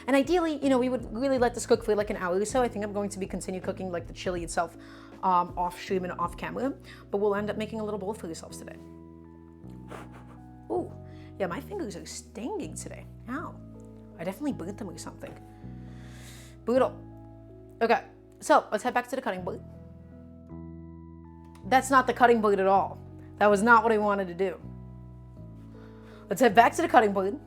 And ideally, we would really let this cook for like an hour or so. I think I'm going to be continue cooking like the chili itself off stream and off camera, but we'll end up making a little bowl for yourselves today. Ooh, yeah, my fingers are stinging today. Ow, I definitely burnt them or something. Brutal. Okay, so let's head back to the cutting board. That's not the cutting board at all. That was not what I wanted to do. Let's head back to the cutting board.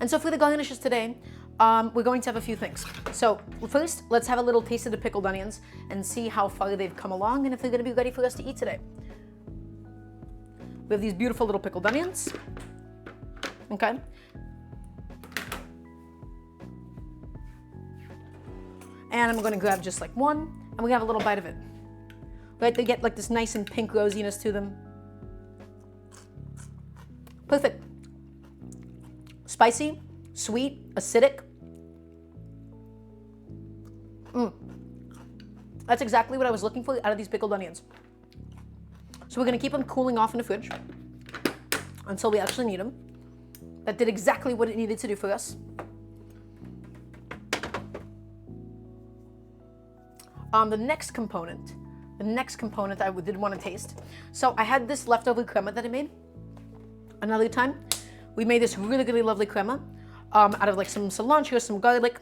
And so for the garnishes today, we're going to have a few things. So first, let's have a little taste of the pickled onions and see how far they've come along and if they're going to be ready for us to eat today. We have these beautiful little pickled onions. Okay. And I'm going to grab just like one, and we have a little bite of it. Right? They get like this nice and pink rosiness to them. Perfect. Spicy, sweet, acidic. That's exactly what I was looking for out of these pickled onions. So we're going to keep them cooling off in the fridge until we actually need them. That did exactly what it needed to do for us. The next component I did want to taste. So I had this leftover crema that I made. Another time, we made this really, really lovely crema out of like some cilantro, some garlic,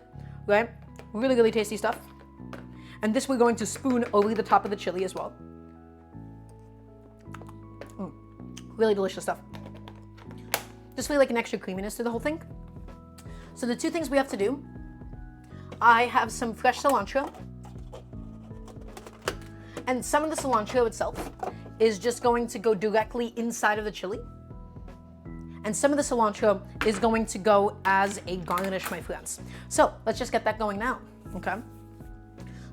right? Really, really tasty stuff. And this we're going to spoon over the top of the chili as well. Really delicious stuff. Just really like an extra creaminess to the whole thing. So the two things we have to do, I have some fresh cilantro. And some of the cilantro itself is just going to go directly inside of the chili. And some of the cilantro is going to go as a garnish, my friends. So let's just get that going now, okay?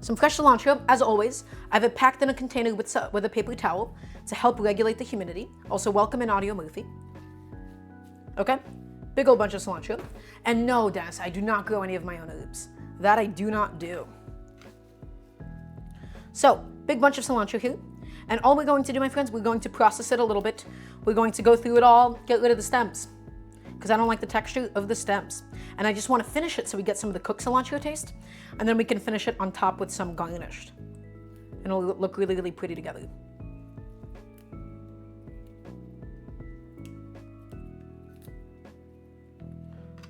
Some fresh cilantro, as always. I have it packed in a container with a paper towel to help regulate the humidity. Also, welcome in Audio Murphy. Okay? Big old bunch of cilantro. And no, Dennis, I do not grow any of my own herbs. That I do not do. So, big bunch of cilantro here. And all we're going to do, my friends, we're going to process it a little bit. We're going to go through it all, get rid of the stems, because I don't like the texture of the stems. And I just want to finish it so we get some of the cooked cilantro taste, and then we can finish it on top with some garnished. And it'll look really, really pretty together.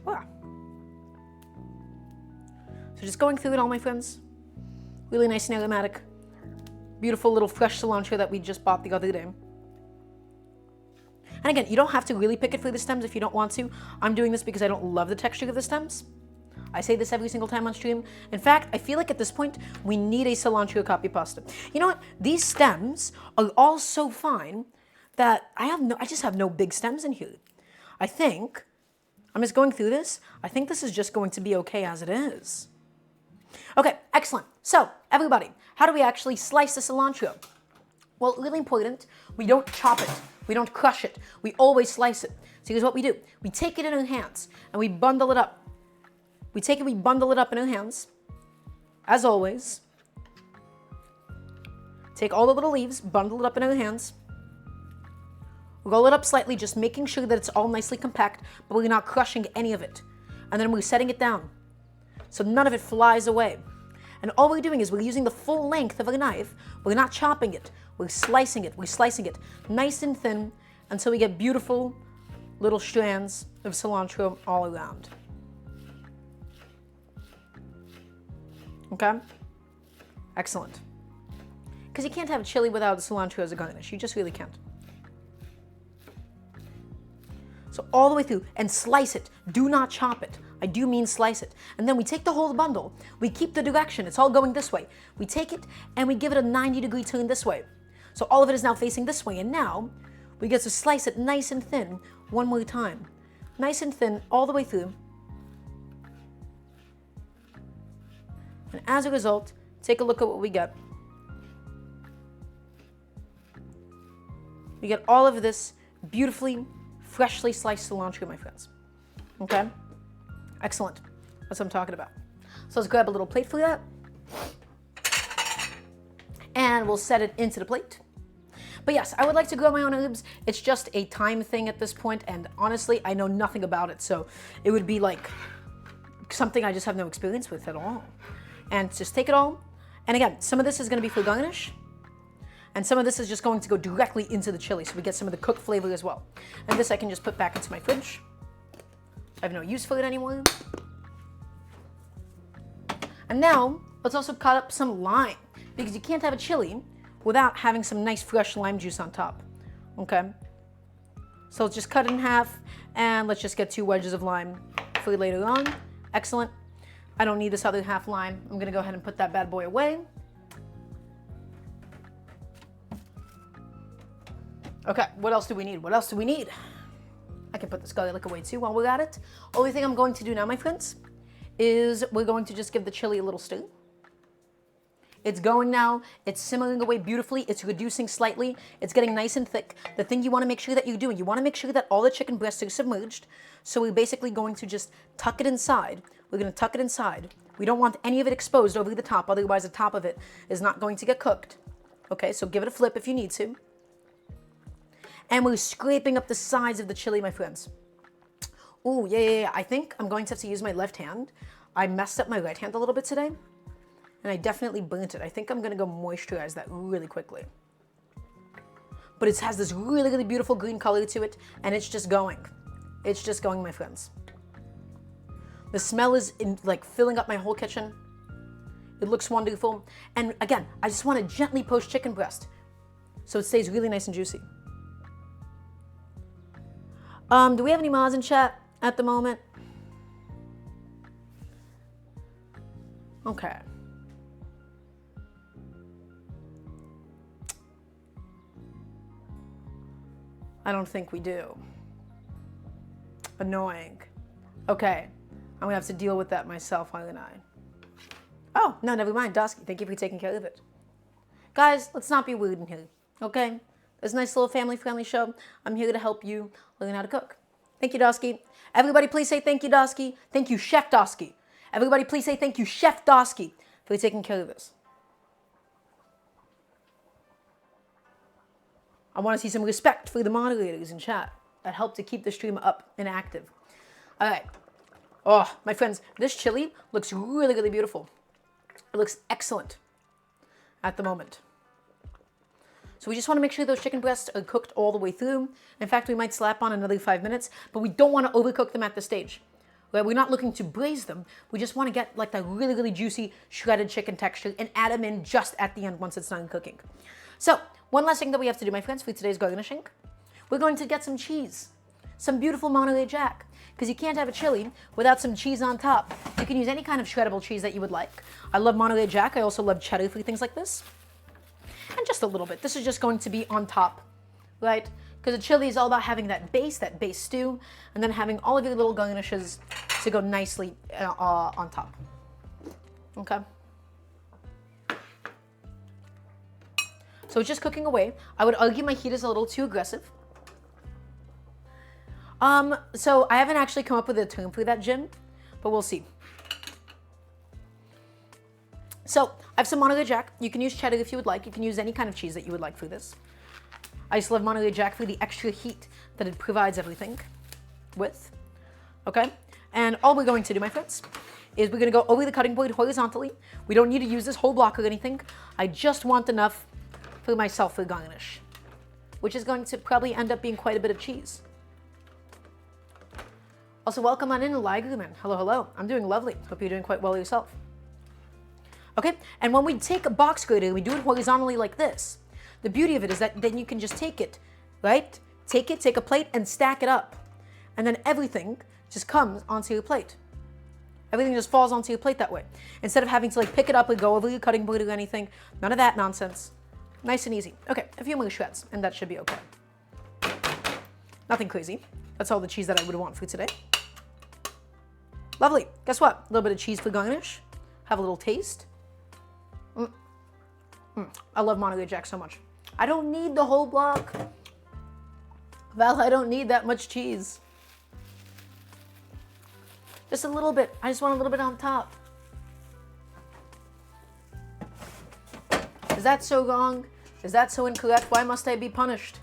Wow. So just going through it all, my friends. Really nice and aromatic. Beautiful little fresh cilantro that we just bought the other day. And again, you don't have to really pick it for the stems if you don't want to. I'm doing this because I don't love the texture of the stems. I say this every single time on stream. In fact, I feel like at this point, we need a cilantro copy pasta. You know what? These stems are all so fine that I just have no big stems in here. I think, I'm just going through this. I think this is just going to be okay as it is. Okay, excellent. So, everybody, how do we actually slice the cilantro? Well, really important, we don't chop it. We don't crush it. We always slice it. So here's what we do. We take it in our hands and we bundle it up. We bundle it up in our hands. As always. Take all the little leaves, bundle it up in our hands. Roll it up slightly, just making sure that it's all nicely compact, but we're not crushing any of it. And then we're setting it down, so none of it flies away. And all we're doing is we're using the full length of a knife. We're not chopping it. We're slicing it. We're slicing it nice and thin until we get beautiful little strands of cilantro all around. Okay? Excellent. Because you can't have chili without cilantro as a garnish. You just really can't. So all the way through, and slice it. Do not chop it. I do mean slice it. And then we take the whole bundle. We keep the direction. It's all going this way. We take it and we give it a 90-degree turn this way. So all of it is now facing this way. And now we get to slice it nice and thin one more time. Nice and thin all the way through. And as a result, take a look at what we get. We get all of this beautifully, freshly sliced cilantro, my friends. Okay? Excellent. That's what I'm talking about. So let's grab a little plate for that. And we'll set it into the plate. But yes, I would like to grow my own herbs. It's just a time thing at this point, and honestly, I know nothing about it, so it would be like something I just have no experience with at all. And just take it all. And again, some of this is going to be for garnish, and some of this is just going to go directly into the chili, so we get some of the cooked flavor as well. And this I can just put back into my fridge. I have no use for it anymore. And now, let's also cut up some lime, because you can't have a chili without having some nice fresh lime juice on top, okay? So let's just cut it in half, and let's just get 2 wedges of lime for later on. Excellent. I don't need this other half lime. I'm gonna go ahead and put that bad boy away. Okay, what else do we need? What else do we need? I can put this garlic away too while we're at it. Only thing I'm going to do now, my friends, is we're going to just give the chili a little stir. It's going now. It's simmering away beautifully. It's reducing slightly. It's getting nice and thick. The thing you want to make sure that you're doing, you want to make sure that all the chicken breasts are submerged. So we're basically going to just tuck it inside. We're going to tuck it inside. We don't want any of it exposed over the top, otherwise the top of it is not going to get cooked. Okay, so give it a flip if you need to. And we're scraping up the sides of the chili, my friends. Oh, yeah. I think I'm going to have to use my left hand. I messed up my right hand a little bit today. And I definitely burnt it. I think I'm gonna go moisturize that really quickly. But it has this really, really beautiful green color to it, and it's just going. It's just going, my friends. The smell is filling up my whole kitchen. It looks wonderful. And again, I just want to gently poach chicken breast so it stays really nice and juicy. Do we have any Mars in chat at the moment? Okay. I don't think we do. Annoying. Okay, I'm gonna have to deal with that myself, aren't I? Oh, no, never mind, Dusky. Thank you for taking care of it. Guys, let's not be weird in here, okay? It's a nice little family-friendly show. I'm here to help you learn how to cook. Thank you, Dusky. Everybody, please say thank you, Dusky. Thank you, Chef Dusky. Everybody, please say thank you, Chef Dusky, for taking care of this. I want to see some respect for the moderators in chat that help to keep the stream up and active. All right. Oh, my friends, this chili looks really, really beautiful. It looks excellent at the moment. So we just want to make sure those chicken breasts are cooked all the way through. In fact, we might slap on another 5 minutes, but we don't want to overcook them at this stage. We're not looking to braise them. We just want to get like that really, really juicy shredded chicken texture and add them in just at the end once it's done cooking. So one last thing that we have to do, my friends, for today's garnishing, we're going to get some cheese, some beautiful Monterey Jack, because you can't have a chili without some cheese on top. You can use any kind of shreddable cheese that you would like. I love Monterey Jack. I also love cheddar for things like this. And just a little bit. This is just going to be on top, right? Because a chili is all about having that base stew, and then having all of your little garnishes to go nicely on top. Okay? So it's just cooking away. I would argue my heat is a little too aggressive. So I haven't actually come up with a term for that, Jim, but we'll see. So I have some Monterey Jack. You can use cheddar if you would like. You can use any kind of cheese that you would like for this. I just love Monterey Jack for the extra heat that it provides everything with. Okay? And all we're going to do, my friends, is we're going to go over the cutting board horizontally. We don't need to use this whole block or anything. I just want enough for myself for garnish, which is going to probably end up being quite a bit of cheese. Also, welcome on in, Ligerman. Hello, hello. I'm doing lovely. Hope you're doing quite well yourself. Okay, and when we take a box grater, we do it horizontally like this. The beauty of it is that then you can just take it, right? Take a plate and stack it up. And then everything just comes onto your plate. Everything just falls onto your plate that way. Instead of having to like pick it up and go over your cutting board or anything. None of that nonsense. Nice and easy. Okay, a few more shreds, and that should be okay. Nothing crazy. That's all the cheese that I would want for today. Lovely. Guess what? A little bit of cheese for garnish. Have a little taste. I love Monterey Jack so much. I don't need the whole block. Val, I don't need that much cheese. Just a little bit. I just want a little bit on top. Is that so wrong? Is that so incorrect? Why must I be punished?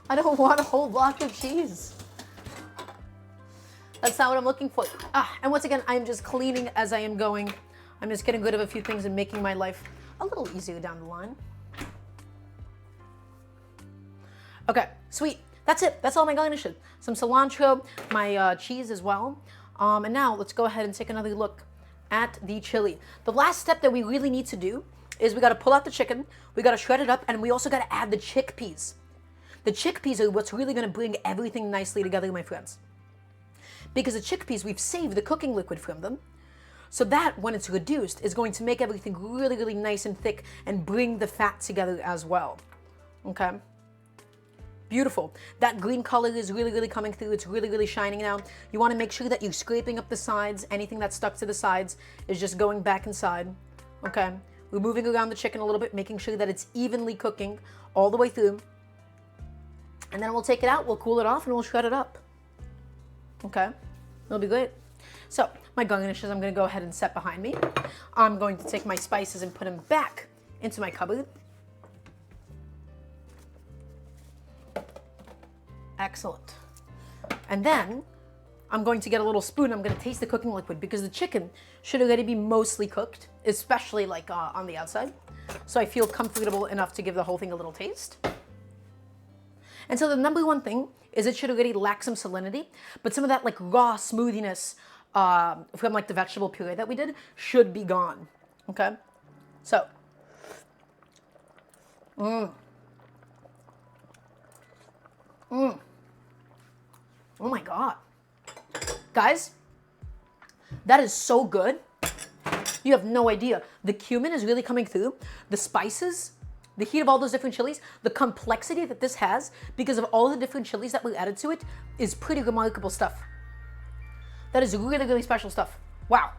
I don't want a whole block of cheese. That's not what I'm looking for. And once again, I'm just cleaning as I am going. I'm just getting rid of a few things and making my life a little easier down the line. Okay, sweet. That's it. That's all my garnishes. Some cilantro, my cheese as well. And now let's go ahead and take another look at the chili. The last step that we really need to do is we got to pull out the chicken, we got to shred it up, and we also got to add the chickpeas. The chickpeas are what's really going to bring everything nicely together, my friends. Because the chickpeas, we've saved the cooking liquid from them. So that, when it's reduced, is going to make everything really, really nice and thick and bring the fat together as well. Okay? Beautiful. That green color is really, really coming through. It's really, really shining now. You want to make sure that you're scraping up the sides. Anything that's stuck to the sides is just going back inside. Okay? We're moving around the chicken a little bit, making sure that it's evenly cooking all the way through. And then we'll take it out, we'll cool it off, and we'll shred it up. Okay? It'll be great. So, my garnishes I'm going to go ahead and set behind me. I'm going to take my spices and put them back into my cupboard. Excellent. And then, I'm going to get a little spoon. I'm going to taste the cooking liquid because the chicken should already be mostly cooked, especially like on the outside. So I feel comfortable enough to give the whole thing a little taste. And so the number one thing is it should already lack some salinity, but some of that like raw smoothiness from like the vegetable puree that we did should be gone. Okay? So. Oh my God. Guys, that is so good. You have no idea. The cumin is really coming through. The spices, the heat of all those different chilies, the complexity that this has because of all the different chilies that were added to it is pretty remarkable stuff. That is really, really special stuff. Wow.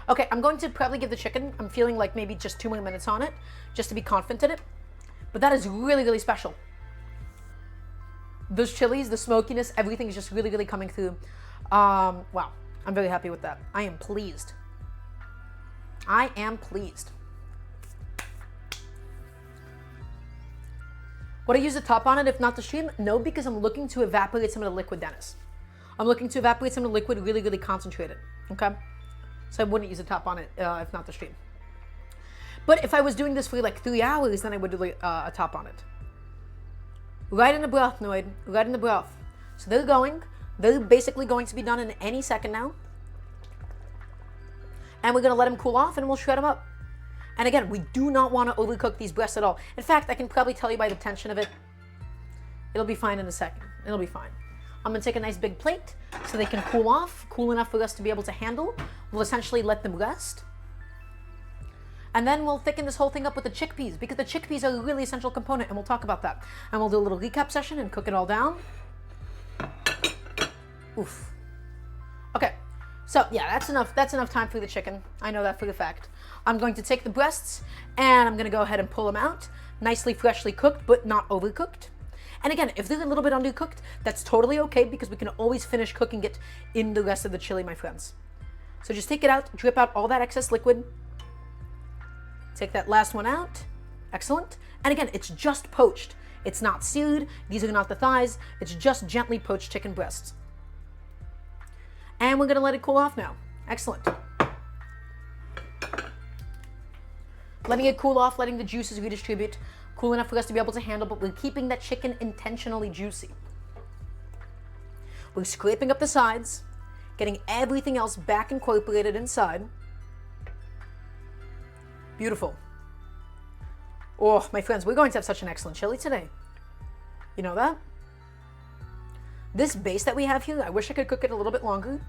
Okay, I'm going to probably give the chicken, I'm feeling like maybe just 2 more minutes on it, just to be confident in it. But that is really, really special. Those chilies, the smokiness, everything is just really, really coming through. Wow, I'm very happy with that. I am pleased. I am pleased. Would I use the top on it if not the stream? No, because I'm looking to evaporate some of the liquid, Dennis. I'm looking to evaporate some of the liquid really, really concentrated, okay? So I wouldn't use the top on it if not the stream. But if I was doing this for like 3 hours, then I would do a top on it. Right in the broth, Noid. Right in the broth. So they're going. They're basically going to be done in any second now. And we're going to let them cool off and we'll shred them up. And again, we do not want to overcook these breasts at all. In fact, I can probably tell you by the tension of it, it'll be fine in a second. It'll be fine. I'm going to take a nice big plate so they can cool off, cool enough for us to be able to handle. We'll essentially let them rest. And then we'll thicken this whole thing up with the chickpeas because the chickpeas are a really essential component and we'll talk about that. And we'll do a little recap session and cook it all down. Oof. Okay. So yeah, that's enough time for the chicken. I know that for a fact. I'm going to take the breasts and I'm going to go ahead and pull them out. Nicely freshly cooked, but not overcooked. And again, if they're a little bit undercooked, that's totally okay because we can always finish cooking it in the rest of the chili, my friends. So just take it out, drip out all that excess liquid. Take that last one out. Excellent. And again, it's just poached. It's not seared. These are not the thighs. It's just gently poached chicken breasts. And we're going to let it cool off now. Excellent. Letting it cool off, letting the juices redistribute. Cool enough for us to be able to handle, but we're keeping that chicken intentionally juicy. We're scraping up the sides, getting everything else back incorporated inside. Beautiful. Oh, my friends, we're going to have such an excellent chili today. You know that? This base that we have here, I wish I could cook it a little bit longer.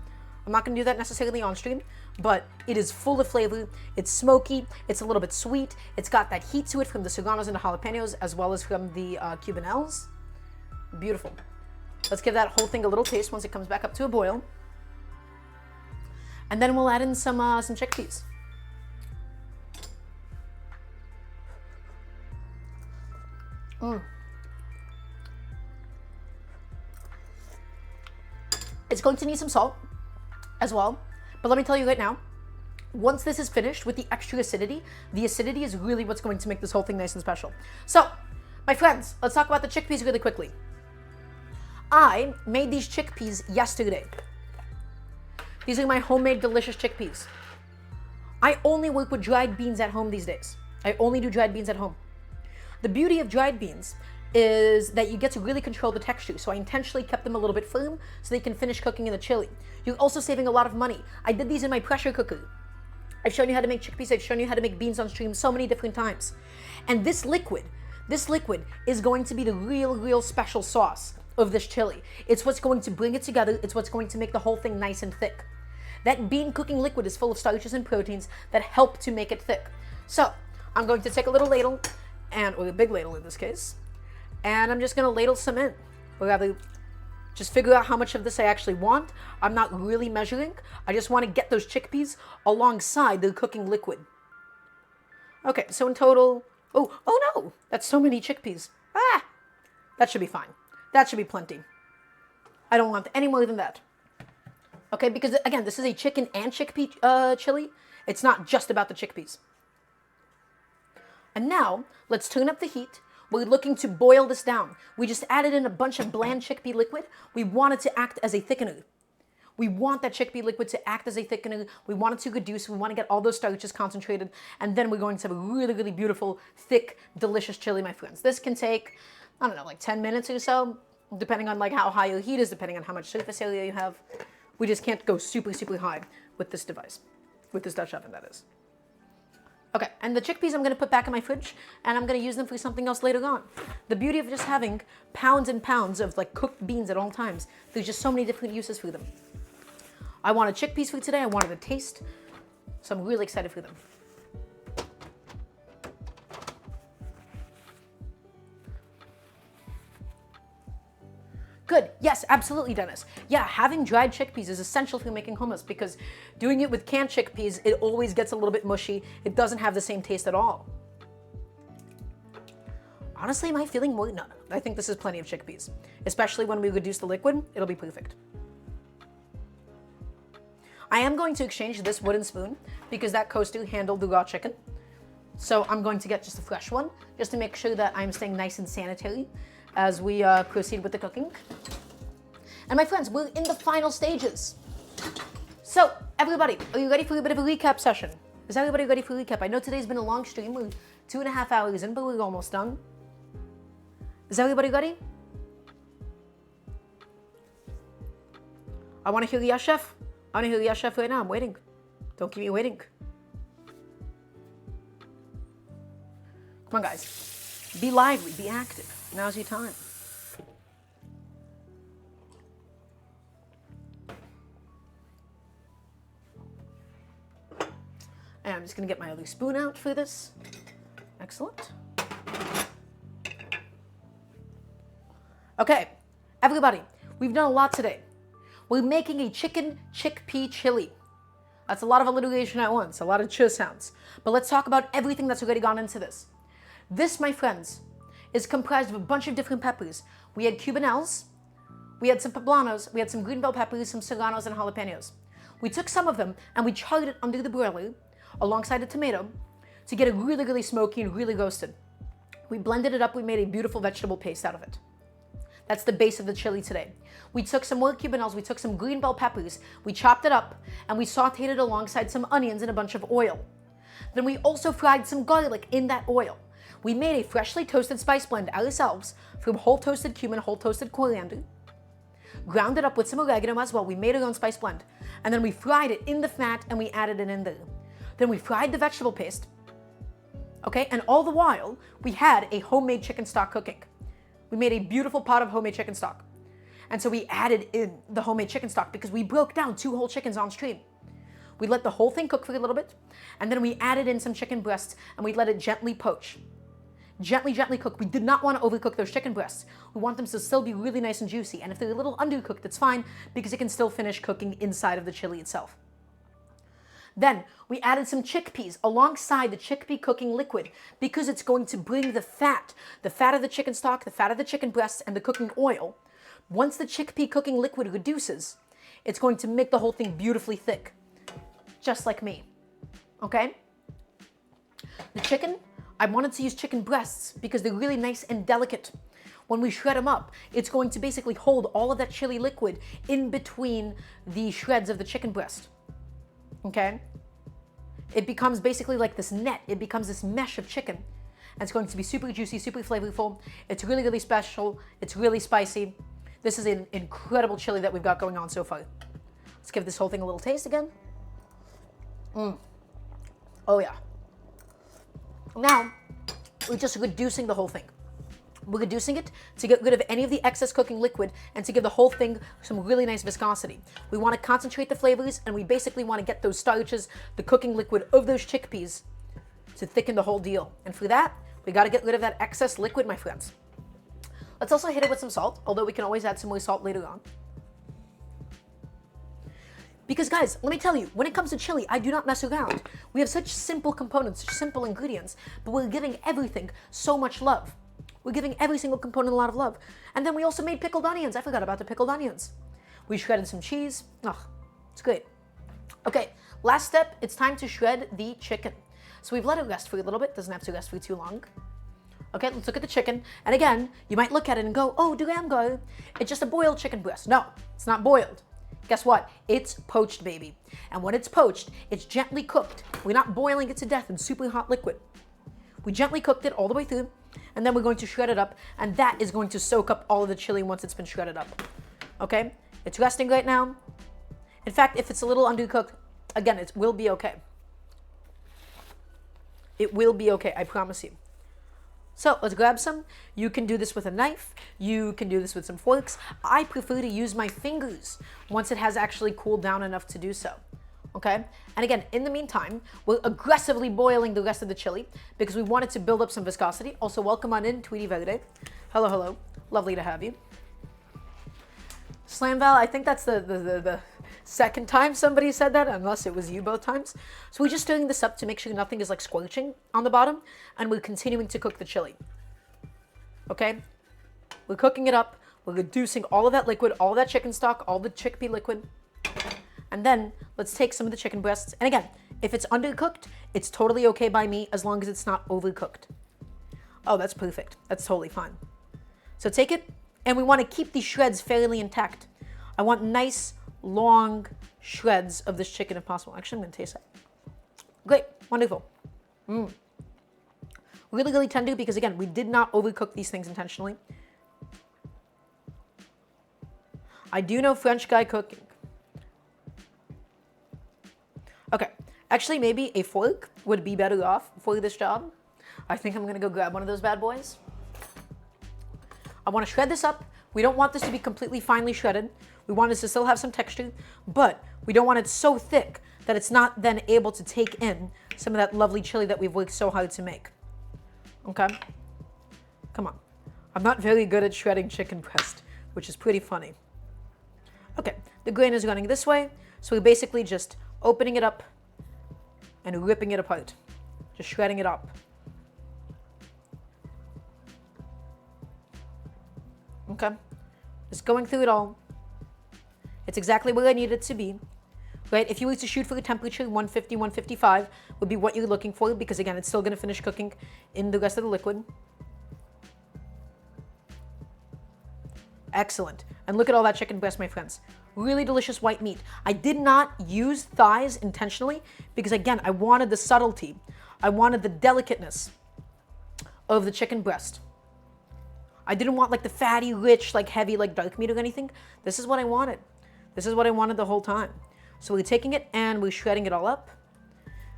I'm not going to do that necessarily on stream, but it is full of flavor. It's smoky. It's a little bit sweet. It's got that heat to it from the serranos and the jalapenos, as well as from the cubanelles. Beautiful. Let's give that whole thing a little taste once it comes back up to a boil. And then we'll add in some chickpeas. It's going to need some salt as well, but let me tell you right now, once this is finished with the extra acidity, the acidity is really what's going to make this whole thing nice and special. So, my friends, let's talk about the chickpeas really quickly. I made these chickpeas yesterday. These are my homemade delicious chickpeas. I only work with dried beans at home these days. I only do dried beans at home. The beauty of dried beans is that you get to really control the texture. So I intentionally kept them a little bit firm so they can finish cooking in the chili. You're also saving a lot of money. I did these in my pressure cooker. I've shown you how to make chickpeas. I've shown you how to make beans on stream so many different times. And this liquid is going to be the real special sauce of this chili. It's what's going to bring it together. It's what's going to make the whole thing nice and thick. That bean cooking liquid is full of starches and proteins that help to make it thick. So I'm going to take a little ladle, or a big ladle in this case, and I'm just going to ladle some in. We'll have just figure out how much of this I actually want. I'm not really measuring. I just want to get those chickpeas alongside the cooking liquid. Okay, so in total, oh no, that's so many chickpeas. That should be fine. That should be plenty. I don't want any more than that. Okay, because again, this is a chicken and chickpea chili. It's not just about the chickpeas. And now, let's turn up the heat. We're looking to boil this down. We just added in a bunch of bland chickpea liquid. We want it to act as a thickener. We want that chickpea liquid to act as a thickener. We want it to reduce. We want to get all those starches concentrated. And then we're going to have a really, really beautiful, thick, delicious chili, my friends. This can take, I don't know, like 10 minutes or so, depending on like how high your heat is, depending on how much surface area you have. We just can't go super, super high with this device, with this Dutch oven, that is. Okay, and the chickpeas I'm going to put back in my fridge, and I'm going to use them for something else later on. The beauty of just having pounds and pounds of like cooked beans at all times, there's just so many different uses for them. I wanted chickpeas for today. I wanted a taste, so I'm really excited for them. Good. Yes, absolutely, Dennis. Yeah, having dried chickpeas is essential for making hummus because doing it with canned chickpeas, it always gets a little bit mushy. It doesn't have the same taste at all. Honestly, am I feeling more? No. I think this is plenty of chickpeas. Especially when we reduce the liquid, it'll be perfect. I am going to exchange this wooden spoon because that coaster handled the raw chicken. So I'm going to get just a fresh one just to make sure that I'm staying nice and sanitary as we proceed with the cooking. And my friends, we're in the final stages. So everybody, are you ready for a bit of a recap session? Is everybody ready for a recap? I know today's been a long stream. We're 2.5 hours in, but we're almost done. Is everybody ready? I want to hear yes, chef. I want to hear yes, chef right now. I'm waiting. Don't keep me waiting. Come on, guys. Be lively, be active. Now's your time. And I'm just going to get my other spoon out for this. Excellent. Okay, everybody, we've done a lot today. We're making a chicken chickpea chili. That's a lot of alliteration at once, a lot of ch sounds. But let's talk about everything that's already gone into this. This, my friends, is comprised of a bunch of different peppers. We had Cubanelles, we had some Poblanos, we had some green bell peppers, some serranos, and jalapenos. We took some of them and we charred it under the broiler alongside the tomato to get it really, really smoky and really roasted. We blended it up, we made a beautiful vegetable paste out of it. That's the base of the chili today. We took some more Cubanelles, we took some green bell peppers, we chopped it up, and we sauteed it alongside some onions and a bunch of oil. Then we also fried some garlic in that oil. We made a freshly toasted spice blend ourselves from whole toasted cumin, whole toasted coriander, ground it up with some oregano as well. We made our own spice blend, and then we fried it in the fat and we added it in there. Then we fried the vegetable paste, okay? And all the while, we had a homemade chicken stock cooking. We made a beautiful pot of homemade chicken stock. And so we added in the homemade chicken stock because we broke down 2 whole chickens on stream. We let the whole thing cook for a little bit, and then we added in some chicken breasts and we let it gently poach. Gently, gently cook. We did not want to overcook those chicken breasts. We want them to still be really nice and juicy. And if they're a little undercooked, that's fine because it can still finish cooking inside of the chili itself. Then we added some chickpeas alongside the chickpea cooking liquid because it's going to bring the fat of the chicken stock, the fat of the chicken breasts, and the cooking oil. Once the chickpea cooking liquid reduces, it's going to make the whole thing beautifully thick, just like me. Okay? The chicken, I wanted to use chicken breasts because they're really nice and delicate. When we shred them up, it's going to basically hold all of that chili liquid in between the shreds of the chicken breast. Okay? It becomes basically like this net. It becomes this mesh of chicken. And it's going to be super juicy, super flavorful. It's really, really special. It's really spicy. This is an incredible chili that we've got going on so far. Let's give this whole thing a little taste again. Oh yeah. Now, we're just reducing the whole thing. We're reducing it to get rid of any of the excess cooking liquid and to give the whole thing some really nice viscosity. We want to concentrate the flavors, and we basically want to get those starches, the cooking liquid of those chickpeas, to thicken the whole deal. And for that, we got to get rid of that excess liquid, my friends. Let's also hit it with some salt, although we can always add some more salt later on. Because guys, let me tell you, when it comes to chili, I do not mess around. We have such simple components, such simple ingredients, but we're giving everything so much love. We're giving every single component a lot of love. And then we also made pickled onions. I forgot about the pickled onions. We shredded some cheese. Oh, it's great. Okay, last step, it's time to shred the chicken. So we've let it rest for a little bit. Doesn't have to rest for too long. Okay, let's look at the chicken. And again, you might look at it and go, oh, Daramgar, it's just a boiled chicken breast. No, it's not boiled. Guess what? It's poached, baby. And when it's poached, it's gently cooked. We're not boiling it to death in super hot liquid. We gently cooked it all the way through, and then we're going to shred it up, and that is going to soak up all of the chili once it's been shredded up. Okay? It's resting right now. In fact, if it's a little undercooked, again, it will be okay. It will be okay, I promise you. So let's grab some. You can do this with a knife. You can do this with some forks. I prefer to use my fingers once it has actually cooled down enough to do so. Okay? And again, in the meantime, we're aggressively boiling the rest of the chili because we wanted to build up some viscosity. Also, welcome on in, Tweety Verde. Hello, hello. Lovely to have you. Slamval, I think that's the second time somebody said that, unless it was you both times. So we're just stirring this up to make sure nothing is like squelching on the bottom, and we're continuing to cook the chili. Okay? We're cooking it up. We're reducing all of that liquid, all of that chicken stock, all the chickpea liquid. And then let's take some of the chicken breasts. And again, if it's undercooked, it's totally okay by me as long as it's not overcooked. Oh, that's perfect. That's totally fine. So take it, and we want to keep these shreds fairly intact. I want nice, long shreds of this chicken if possible. Actually, I'm going to taste that. Great. Wonderful. Really, really tender because, again, we did not overcook these things intentionally. I do know French guy cooking. Okay. Actually, maybe a fork would be better off for this job. I think I'm going to go grab one of those bad boys. I want to shred this up. We don't want this to be completely finely shredded. We want this to still have some texture, but we don't want it so thick that it's not then able to take in some of that lovely chili that we've worked so hard to make. Okay? Come on. I'm not very good at shredding chicken breast, which is pretty funny. Okay, the grain is running this way, so we're basically just opening it up and ripping it apart. Just shredding it up. Okay, just going through it all. It's exactly where I need it to be, right? If you were to shoot for a temperature, 150, 155 would be what you're looking for because, again, it's still going to finish cooking in the rest of the liquid. Excellent. And look at all that chicken breast, my friends. Really delicious white meat. I did not use thighs intentionally because, again, I wanted the subtlety. I wanted the delicateness of the chicken breast. I didn't want like the fatty, rich, like heavy, like dark meat or anything. This is what I wanted. This is what I wanted the whole time. So we're taking it and we're shredding it all up.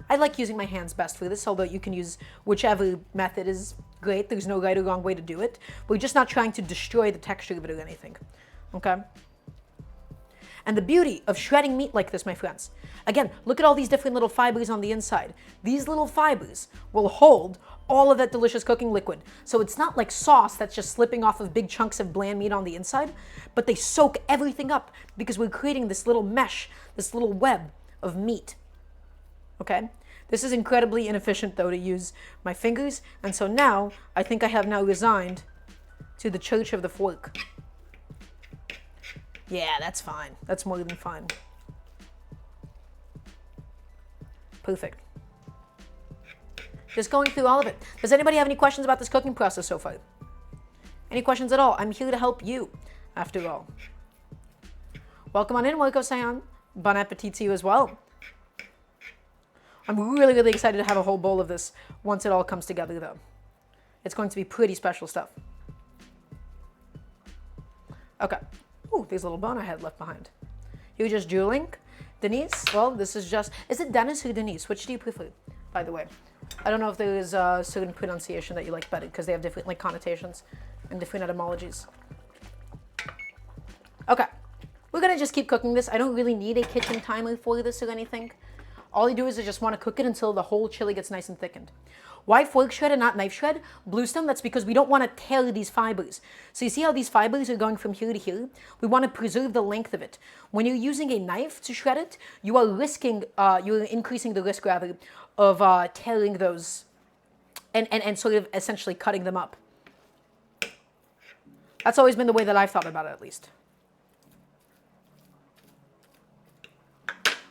I like using my hands best for this, although you can use whichever method is great. There's no right or wrong way to do it. We're just not trying to destroy the texture of it or anything. Okay? And the beauty of shredding meat like this, my friends, again, look at all these different little fibers on the inside. These little fibers will hold all of that delicious cooking liquid. So it's not like sauce that's just slipping off of big chunks of bland meat on the inside, but they soak everything up because we're creating this little mesh, this little web of meat. Okay? This is incredibly inefficient, though, to use my fingers. And so now, I think I have now resigned to the church of the fork. Yeah, that's fine. That's more than fine. Perfect. Just going through all of it. Does anybody have any questions about this cooking process so far? Any questions at all? I'm here to help you, after all. Welcome on in, Wako-san. Bon appetit to you as well. I'm really, really excited to have a whole bowl of this once it all comes together, though. It's going to be pretty special stuff. Okay. Ooh, there's a little bone I had left behind. You're just drooling? Denise? Well, this is just... Is it Dennis or Denise? Which do you prefer, by the way? I don't know if there is a certain pronunciation that you like better because they have different like connotations. and different etymologies. Okay, we're gonna just keep cooking this. I don't really need a kitchen timer for this or anything. All I do is I just want to cook it until the whole chili gets nice and thickened. Why fork shred and not knife shred? Bluestone, that's because we don't want to tear these fibers. So you see how these fibers are going from here to here? We want to preserve the length of it. When you're using a knife to shred it, you are risking, you're increasing the risk rather of tearing those and sort of essentially cutting them up. That's always been the way that I've thought about it, at least.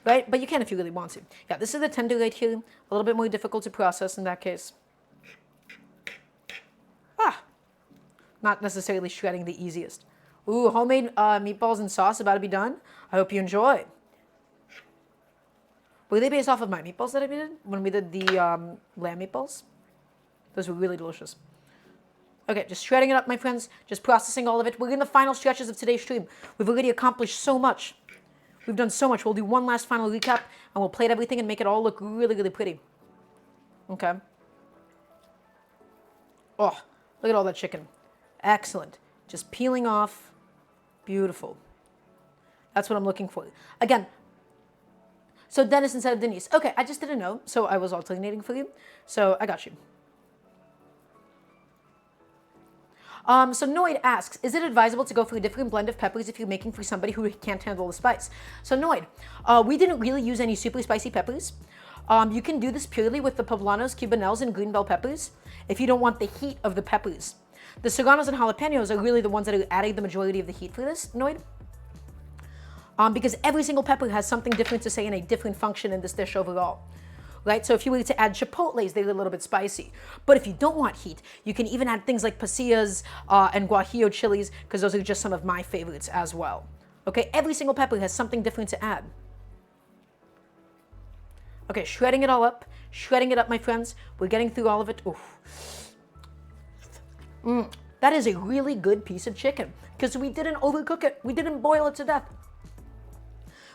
Right? But you can if you really want to. Yeah, this is the tender right here. A little bit more difficult to process in that case. Not necessarily shredding the easiest. Ooh, homemade meatballs and sauce about to be done. I hope you enjoy. Were they based off of my meatballs that I did when we did the lamb meatballs? Those were really delicious. Okay, just shredding it up, my friends. Just processing all of it. We're in the final stretches of today's stream. We've already accomplished so much. We've done so much. We'll do one last final recap, and we'll plate everything and make it all look really, really pretty. Okay. Oh, look at all that chicken. Excellent. Just peeling off. Beautiful. That's what I'm looking for. Again, so Dennis instead of Denise. Okay, I just didn't know, so I was alternating for you. So I got you. So Noid asks, is it advisable to go for a different blend of peppers if you're making for somebody who can't handle the spice? So Noid, we didn't really use any super spicy peppers. You can do this purely with the Poblanos, Cubanelles, and green bell peppers if you don't want the heat of the peppers. The serranos and jalapenos are really the ones that are adding the majority of the heat for this, Noid. Because every single pepper has something different to say and a different function in this dish overall. Right, so if you were to add chipotles, they're a little bit spicy. But if you don't want heat, you can even add things like pasillas and guajillo chilies, because those are just some of my favorites as well. Okay, every single pepper has something different to add. Okay, shredding it all up. Shredding it up, my friends. We're getting through all of it. Oof. That is a really good piece of chicken, because we didn't overcook it. We didn't boil it to death.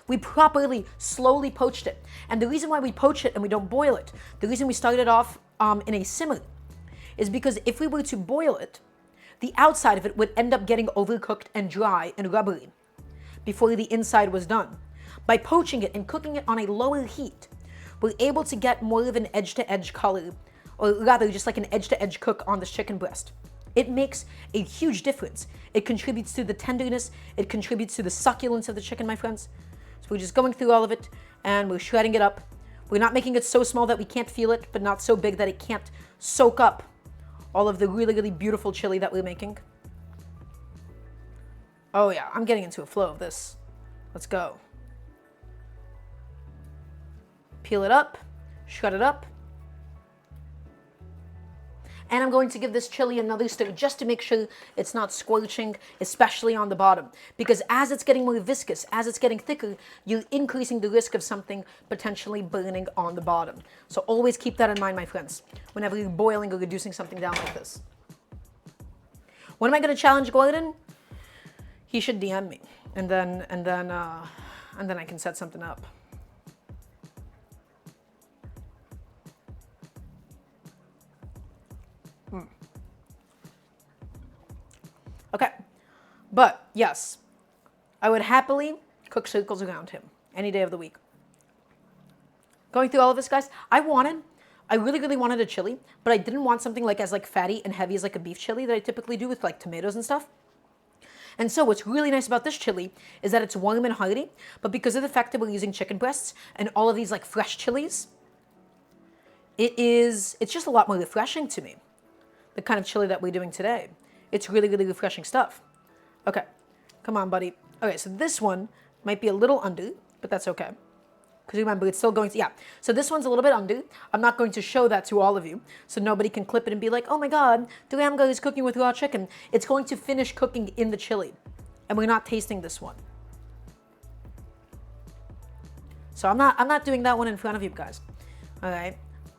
We properly, slowly poached it. And the reason why we poach it and we don't boil it, the reason we started off in a simmer, is because if we were to boil it, the outside of it would end up getting overcooked and dry and rubbery before the inside was done. By poaching it and cooking it on a lower heat, we're able to get more of an edge-to-edge color, or rather just like an edge-to-edge cook on this chicken breast. It makes a huge difference. It contributes to the tenderness, it contributes to the succulence of the chicken, my friends. So we're just going through all of it, and we're shredding it up. We're not making it so small that we can't feel it, but not so big that it can't soak up all of the really, really beautiful chili that we're making. Oh yeah, I'm getting into a flow of this. Let's go. Peel it up, shred it up. And I'm going to give this chili another stir just to make sure it's not scorching, especially on the bottom. Because as it's getting more viscous, as it's getting thicker, you're increasing the risk of something potentially burning on the bottom. So always keep that in mind, my friends, whenever you're boiling or reducing something down like this. When am I going to challenge Gordon? He should DM me, and then I can set something up. Okay, but yes, I would happily cook circles around him any day of the week. Going through all of this, guys, I really, really wanted a chili, but I didn't want something like as like fatty and heavy as like a beef chili that I typically do with like tomatoes and stuff. And so what's really nice about this chili is that it's warm and hearty, but because of the fact that we're using chicken breasts and all of these like fresh chilies, it's just a lot more refreshing to me, the kind of chili that we're doing today. It's really, really refreshing stuff. Okay, come on, buddy. Okay, so this one might be a little under, but that's okay. Because remember, it's still going to, yeah. So this one's a little bit under. I'm not going to show that to all of you, so nobody can clip it and be like, oh my God, Daramgar is cooking with raw chicken. It's going to finish cooking in the chili, and we're not tasting this one. So I'm not doing that one in front of you guys. All right,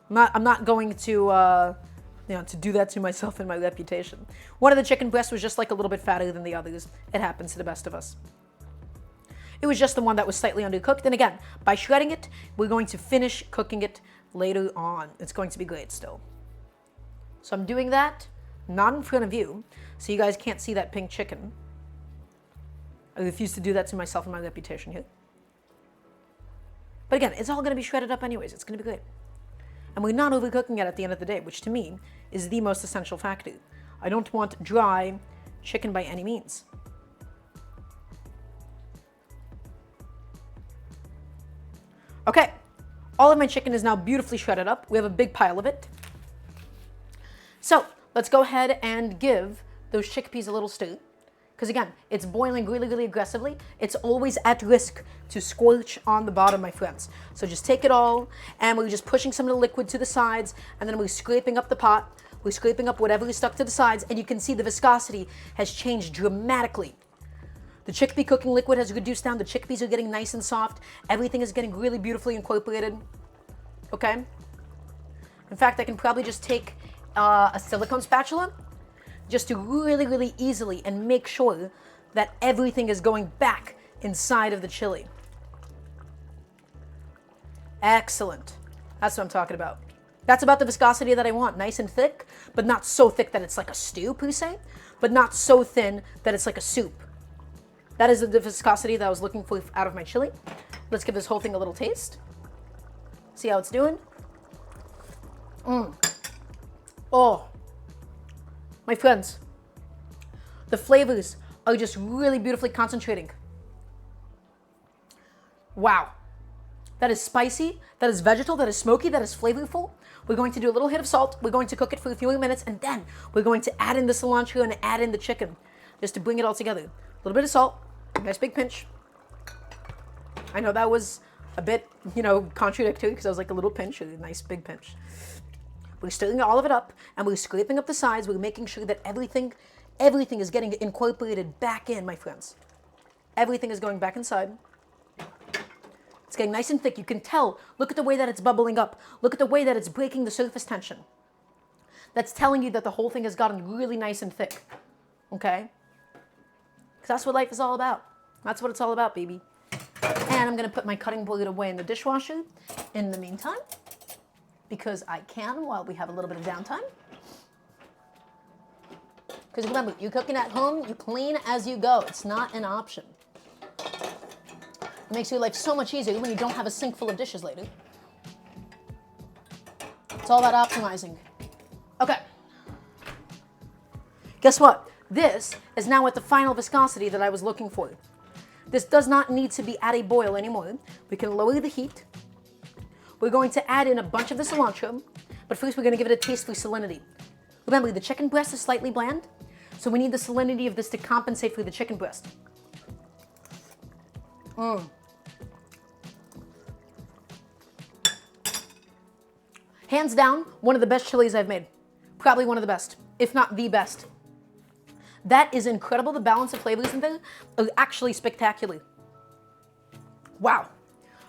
I'm not going to to do that to myself and my reputation. One of the chicken breasts was just like a little bit fatter than the others. It happens to the best of us. It was just the one that was slightly undercooked. And again, by shredding it, we're going to finish cooking it later on. It's going to be great still. So I'm doing that. not in front of you, so you guys can't see that pink chicken. I refuse to do that to myself and my reputation here. But again, it's all going to be shredded up anyways. It's going to be great. And we're not overcooking it at the end of the day, which to me is the most essential factor. I don't want dry chicken by any means. Okay, all of my chicken is now beautifully shredded up. We have a big pile of it. So let's go ahead and give those chickpeas a little stir. Because again, it's boiling really, really aggressively. It's always at risk to scorch on the bottom, my friends. So just take it all, and we're just pushing some of the liquid to the sides, and then we're scraping up the pot. We're scraping up whatever is stuck to the sides, and you can see the viscosity has changed dramatically. The chickpea cooking liquid has reduced down. The chickpeas are getting nice and soft. Everything is getting really beautifully incorporated. Okay? In fact, I can probably just take a silicone spatula just to really, really easily and make sure that everything is going back inside of the chili. Excellent. That's what I'm talking about. That's about the viscosity that I want. Nice and thick, but not so thick that it's like a stew per se, but not so thin that it's like a soup. That is the viscosity that I was looking for out of my chili. Let's give this whole thing a little taste. See how it's doing? Oh, my friends, the flavors are just really beautifully concentrating. Wow. That is spicy, that is vegetal, that is smoky, that is flavorful. We're going to do a little hit of salt. We're going to cook it for a few more minutes, and then we're going to add in the cilantro and add in the chicken just to bring it all together. A little bit of salt, nice big pinch. I know that was a bit, contradictory because I was like a little pinch, a nice big pinch. We're stirring all of it up, and we're scraping up the sides. We're making sure that everything is getting incorporated back in, my friends. Everything is going back inside. It's getting nice and thick. You can tell. Look at the way that it's bubbling up. Look at the way that it's breaking the surface tension. That's telling you that the whole thing has gotten really nice and thick. Okay? Because that's what life is all about. That's what it's all about, baby. And I'm going to put my cutting board away in the dishwasher in the meantime, because I can while we have a little bit of downtime. Because remember, you're cooking at home, you clean as you go. It's not an option. It makes your life so much easier when you don't have a sink full of dishes later. It's all about optimizing. Okay. Guess what? This is now at the final viscosity that I was looking for. This does not need to be at a boil anymore. We can lower the heat. We're going to add in a bunch of the cilantro, but first we're going to give it a taste for salinity. Remember, the chicken breast is slightly bland, so we need the salinity of this to compensate for the chicken breast. Hands down, one of the best chilies I've made. Probably one of the best, if not the best. That is incredible. The balance of flavors in there are actually spectacular. Wow.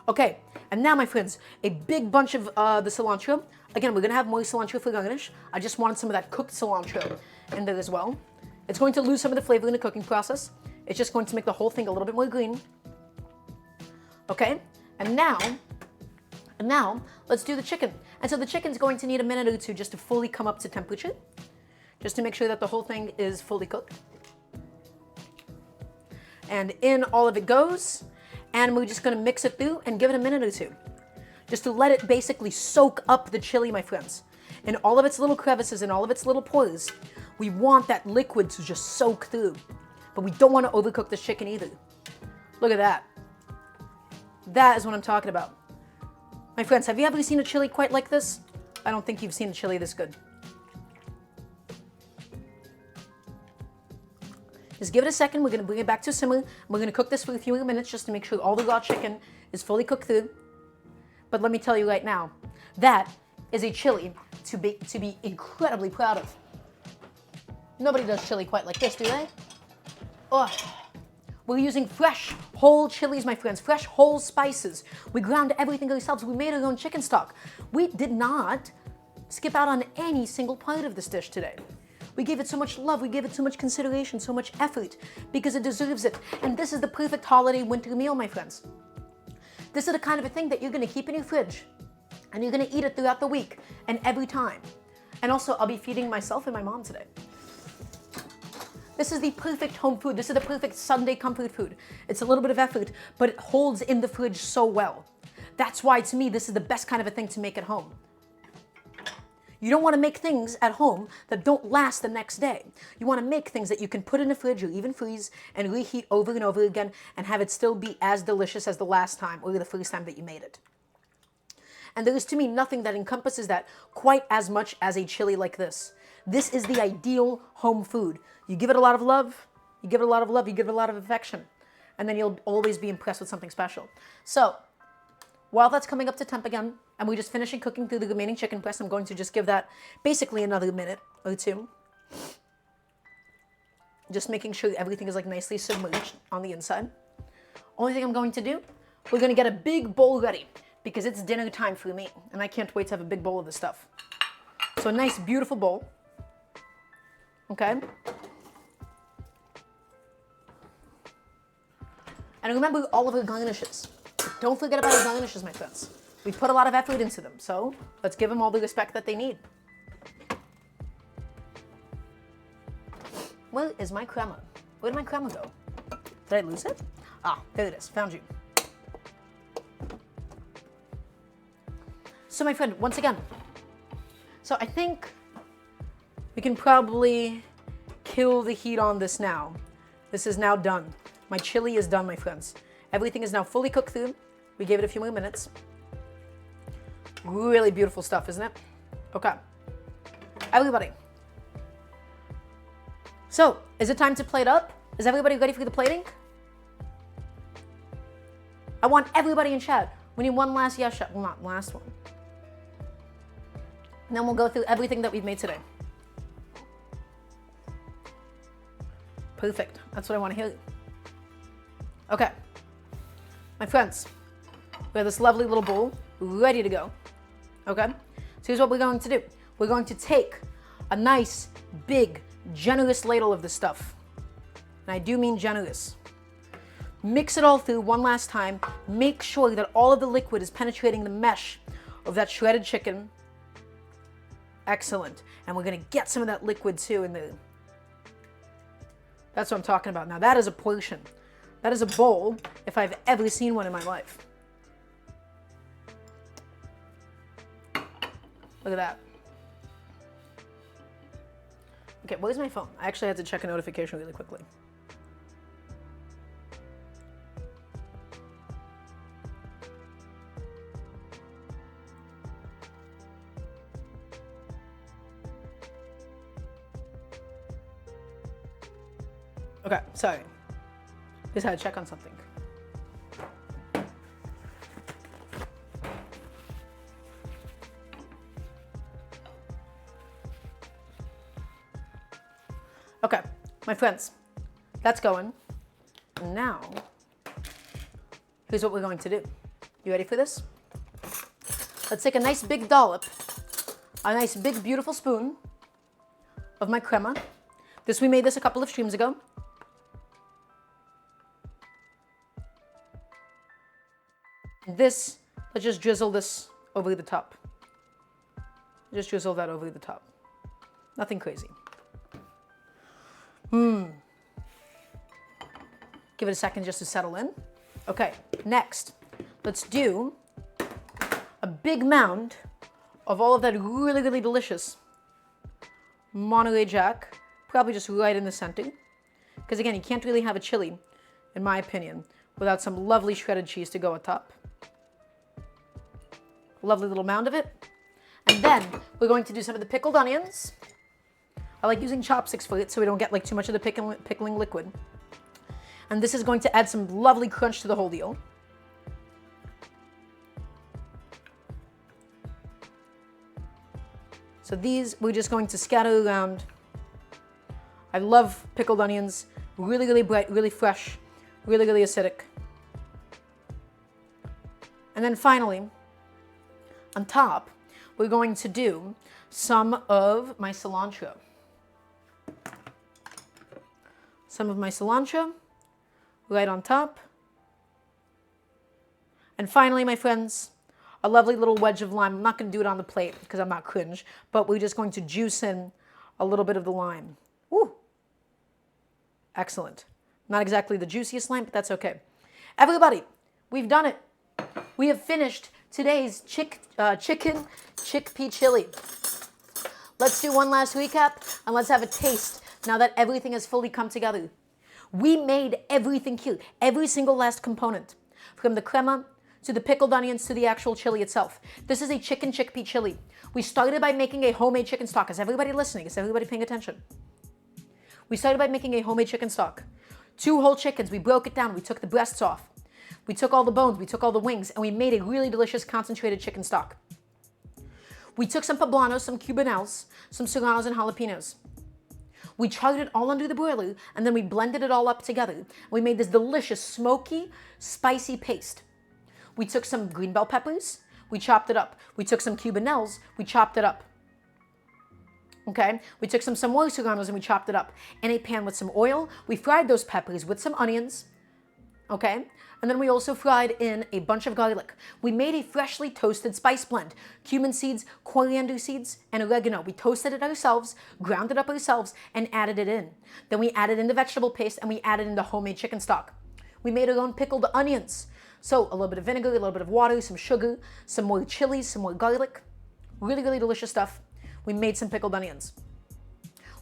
Okay, and now, my friends, a big bunch of the cilantro. Again, we're going to have more cilantro for garnish. I just wanted some of that cooked cilantro in there as well. It's going to lose some of the flavor in the cooking process. It's just going to make the whole thing a little bit more green. Okay, and now, let's do the chicken. And so the chicken's going to need a minute or two just to fully come up to temperature, just to make sure that the whole thing is fully cooked. And in all of it goes. And we're just going to mix it through and give it a minute or two, just to let it basically soak up the chili, my friends. In all of its little crevices and all of its little pores, we want that liquid to just soak through. But we don't want to overcook this chicken either. Look at that. That is what I'm talking about. My friends, have you ever seen a chili quite like this? I don't think you've seen a chili this good. Just give it a second. We're going to bring it back to simmer. We're going to cook this for a few more minutes just to make sure all the raw chicken is fully cooked through. But let me tell you right now, that is a chili to be incredibly proud of. Nobody does chili quite like this, do they? Oh, we're using fresh, whole chilies, my friends, fresh, whole spices. We ground everything ourselves. We made our own chicken stock. We did not skip out on any single part of this dish today. We gave it so much love, we gave it so much consideration, so much effort, because it deserves it. And this is the perfect holiday winter meal, my friends. This is the kind of a thing that you're going to keep in your fridge, and you're going to eat it throughout the week and every time. And also, I'll be feeding myself and my mom today. This is the perfect home food. This is the perfect Sunday comfort food. It's a little bit of effort, but it holds in the fridge so well. That's why, to me, this is the best kind of a thing to make at home. You don't want to make things at home that don't last the next day. You want to make things that you can put in the fridge or even freeze and reheat over and over again and have it still be as delicious as the last time or the first time that you made it. And there is, to me, nothing that encompasses that quite as much as a chili like this. This is the ideal home food. You give it a lot of love, you give it a lot of love, you give it a lot of affection, and then you'll always be impressed with something special. So, while that's coming up to temp again, and we're just finishing cooking through the remaining chicken breast, I'm going to just give that basically another minute or two. Just making sure everything is like nicely submerged on the inside. Only thing I'm going to do, we're going to get a big bowl ready because it's dinner time for me, and I can't wait to have a big bowl of this stuff. So a nice, beautiful bowl. Okay? And remember all of our garnishes. Don't forget about our garnishes, my friends. We put a lot of effort into them, so let's give them all the respect that they need. Where is my crema? Where did my crema go? Did I lose it? Ah, there it is. Found you. So my friend, once again, so I think we can probably kill the heat on this now. This is now done. My chili is done, my friends. Everything is now fully cooked through. We gave it a few more minutes. Really beautiful stuff, isn't it? Okay. Everybody. So, is it time to plate up? Is everybody ready for the plating? I want everybody in chat. We need one last yes shot. Well, not last one. And then we'll go through everything that we've made today. Perfect. That's what I want to hear. Okay. My friends, we have this lovely little bowl ready to go. Okay? So here's what we're going to do. We're going to take a nice, big, generous ladle of this stuff. And I do mean generous. Mix it all through one last time. Make sure that all of the liquid is penetrating the mesh of that shredded chicken. Excellent. And we're going to get some of that liquid too in there. That's what I'm talking about. Now that is a portion. That is a bowl if I've ever seen one in my life. Look at that. Okay, where's my phone? I actually had to check a notification really quickly. Okay, sorry. Just had to check on something. Okay, my friends, that's going. Now, here's what we're going to do. You ready for this? Let's take a nice big dollop, a nice big beautiful spoon of my crema. We made this a couple of streams ago. This, let's just drizzle this over the top. Just drizzle that over the top. Nothing crazy. Give it a second just to settle in. Okay, next, let's do a big mound of all of that really, really delicious Monterey Jack, probably just right in the center. Because again, you can't really have a chili, in my opinion, without some lovely shredded cheese to go atop. A lovely little mound of it. And then we're going to do some of the pickled onions. I like using chopsticks for it so we don't get like too much of the pickling liquid. And this is going to add some lovely crunch to the whole deal. So these we're just going to scatter around. I love pickled onions. Really, really bright, really fresh, really, really acidic. And then finally, on top, we're going to do some of my cilantro. Some of my cilantro right on top. And finally, my friends, a lovely little wedge of lime. I'm not going to do it on the plate because I'm not cringe, but we're just going to juice in a little bit of the lime. Woo! Excellent. Not exactly the juiciest lamb, but that's okay. Everybody, we've done it. We have finished today's chicken chickpea chili. Let's do one last recap and let's have a taste now that everything has fully come together. We made everything cute, every single last component, from the crema to the pickled onions to the actual chili itself. This is a chicken chickpea chili. We started by making a homemade chicken stock. Is everybody listening? Is everybody paying attention? We started by making a homemade chicken stock. 2 whole chickens, we broke it down, we took the breasts off. We took all the bones, we took all the wings, and we made a really delicious concentrated chicken stock. We took some poblanos, some cubanelles, some serranos, and jalapenos. We charred it all under the broiler, and then we blended it all up together. We made this delicious, smoky, spicy paste. We took some green bell peppers, we chopped it up. We took some cubanelles, we chopped it up. Okay, we took some Samoy serranos and we chopped it up. In a pan with some oil, we fried those peppers with some onions. Okay, and then we also fried in a bunch of garlic. We made a freshly toasted spice blend. Cumin seeds, coriander seeds, and oregano. We toasted it ourselves, ground it up ourselves, and added it in. Then we added in the vegetable paste and we added in the homemade chicken stock. We made our own pickled onions. So a little bit of vinegar, a little bit of water, some sugar, some more chilies, some more garlic. Really, really delicious stuff. We made some pickled onions.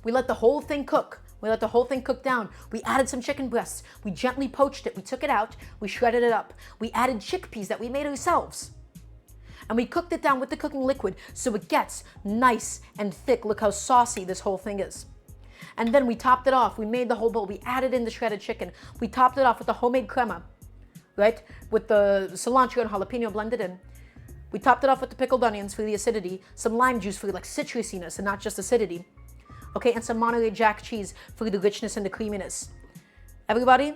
We let the whole thing cook. We let the whole thing cook down. We added some chicken breasts. We gently poached it. We took it out. We shredded it up. We added chickpeas that we made ourselves. And we cooked it down with the cooking liquid so it gets nice and thick. Look how saucy this whole thing is. And then we topped it off. We made the whole bowl. We added in the shredded chicken. We topped it off with the homemade crema, right? With the cilantro and jalapeno blended in. We topped it off with the pickled onions for the acidity, some lime juice for like citrusiness and not just acidity. Okay, and some Monterey Jack cheese for the richness and the creaminess. Everybody,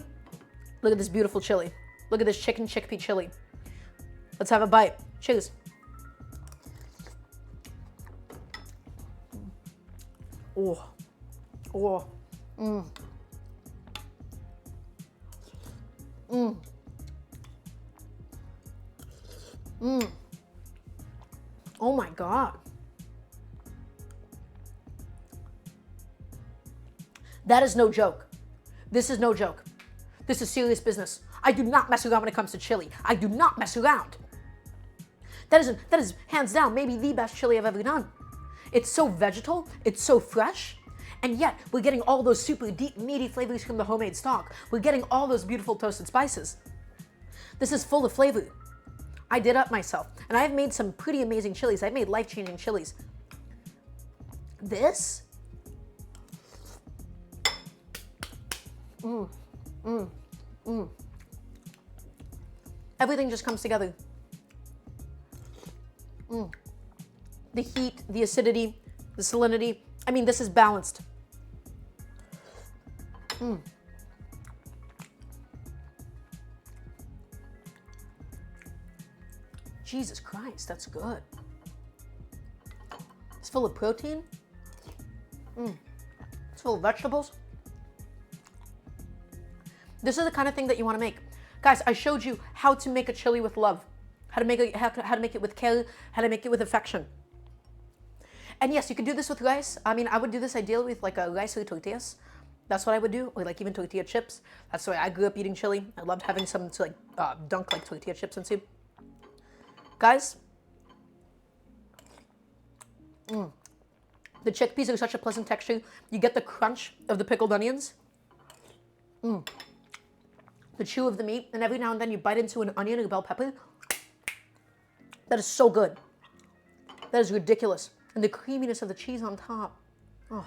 look at this beautiful chili. Look at this chicken chickpea chili. Let's have a bite. Cheers. Oh, oh, mmm. Mmm. Mmm. Oh my God. That is no joke. This is no joke. This is serious business. I do not mess around when it comes to chili. I do not mess around. That is hands down maybe the best chili I've ever done. It's so vegetal, it's so fresh, and yet we're getting all those super deep, meaty flavors from the homemade stock. We're getting all those beautiful toasted spices. This is full of flavor. I did up myself, and I've made some pretty amazing chilies. I've made life-changing chilies. This, everything just comes together. The heat, the acidity, the salinity. I mean, this is balanced. Jesus Christ, that's good. It's full of protein. It's full of vegetables. This is the kind of thing that you want to make. Guys, I showed you how to make a chili with love. How to make it with care, how to make it with affection. And yes, you can do this with rice. I mean, I would do this ideally with like a rice or tortillas. That's what I would do, or like even tortilla chips. That's the way I grew up eating chili. I loved having some to like dunk like tortilla chips into. Guys, the chickpeas are such a pleasant texture. You get the crunch of the pickled onions, the chew of the meat, and every now and then you bite into an onion or a bell pepper. That is so good. That is ridiculous. And the creaminess of the cheese on top. Oh.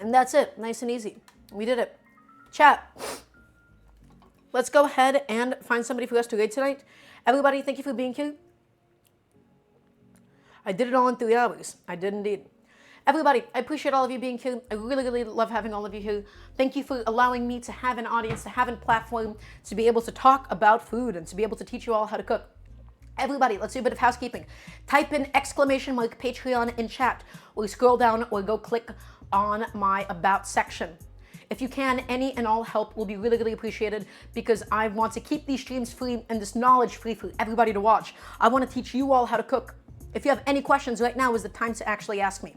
And that's it, nice and easy. We did it. Chat, let's go ahead and find somebody for us to rate tonight. Everybody, thank you for being here. I did it all in 3 hours. I did indeed. Everybody, I appreciate all of you being here. I really, really love having all of you here. Thank you for allowing me to have an audience, to have a platform, to be able to talk about food and to be able to teach you all how to cook. Everybody, let's do a bit of housekeeping. Type in !Patreon in chat, or scroll down or go click on my About section. If you can, any and all help will be really, really appreciated, because I want to keep these streams free and this knowledge free for everybody to watch. I want to teach you all how to cook. If you have any questions, right now is the time to actually ask me.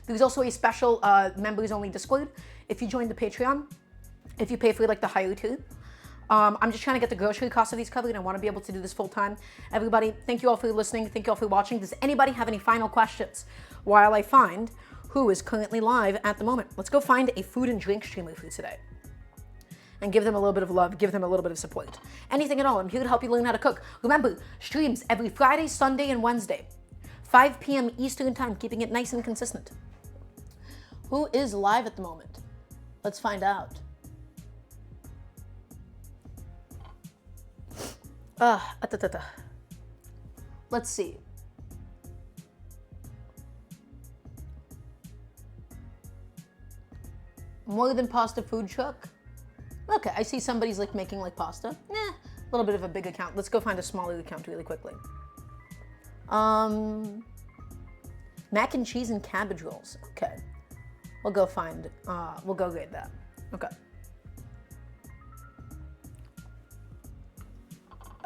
There's also a special members only Discord. If you join the Patreon, if you pay for like the higher tier, I'm just trying to get the grocery cost of these covered, and I want to be able to do this full time. Everybody, thank you all for listening. Thank you all for watching. Does anybody have any final questions while I find who is currently live at the moment? Let's go find a food and drink streamer for today and give them a little bit of love, give them a little bit of support. Anything at all. I'm here to help you learn how to cook. Remember, streams every Friday, Sunday, and Wednesday, 5 p.m. Eastern time, keeping it nice and consistent. Who is live at the moment? Let's find out. Let's see. More than pasta food truck. Okay, I see somebody's like making like pasta. A little bit of a big account. Let's go find a smaller account really quickly. Mac and cheese and cabbage rolls. Okay, we'll go find. We'll go grade that. Okay.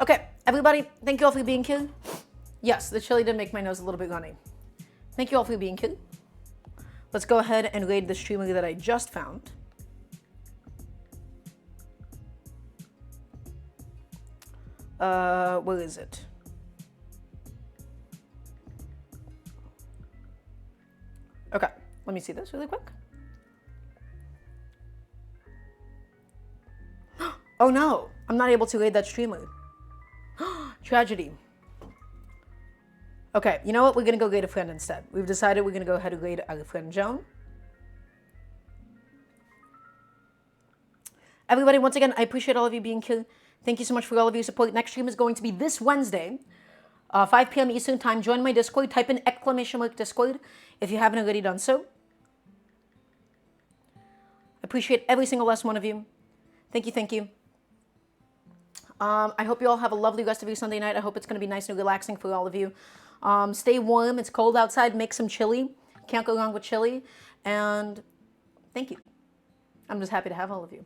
Okay, everybody, thank you all for being here. Yes, the chili did make my nose a little bit runny. Thank you all for being here. Let's go ahead and raid the streamer that I just found. Where is it? Okay, let me see this really quick. Oh no, I'm not able to raid that streamer. Tragedy. Okay, you know what? We're gonna go raid a friend instead. We've decided we're gonna go ahead and raid our friend Joan. Everybody, once again, I appreciate all of you being here. Thank you so much for all of your support. Next stream is going to be this Wednesday, 5 p.m. Eastern time. Join my Discord. Type in !Discord if you haven't already done so. I appreciate every single last one of you. Thank you, thank you. I hope you all have a lovely rest of your Sunday night. I hope it's going to be nice and relaxing for all of you. Stay warm. It's cold outside. Make some chili. Can't go wrong with chili. And thank you. I'm just happy to have all of you.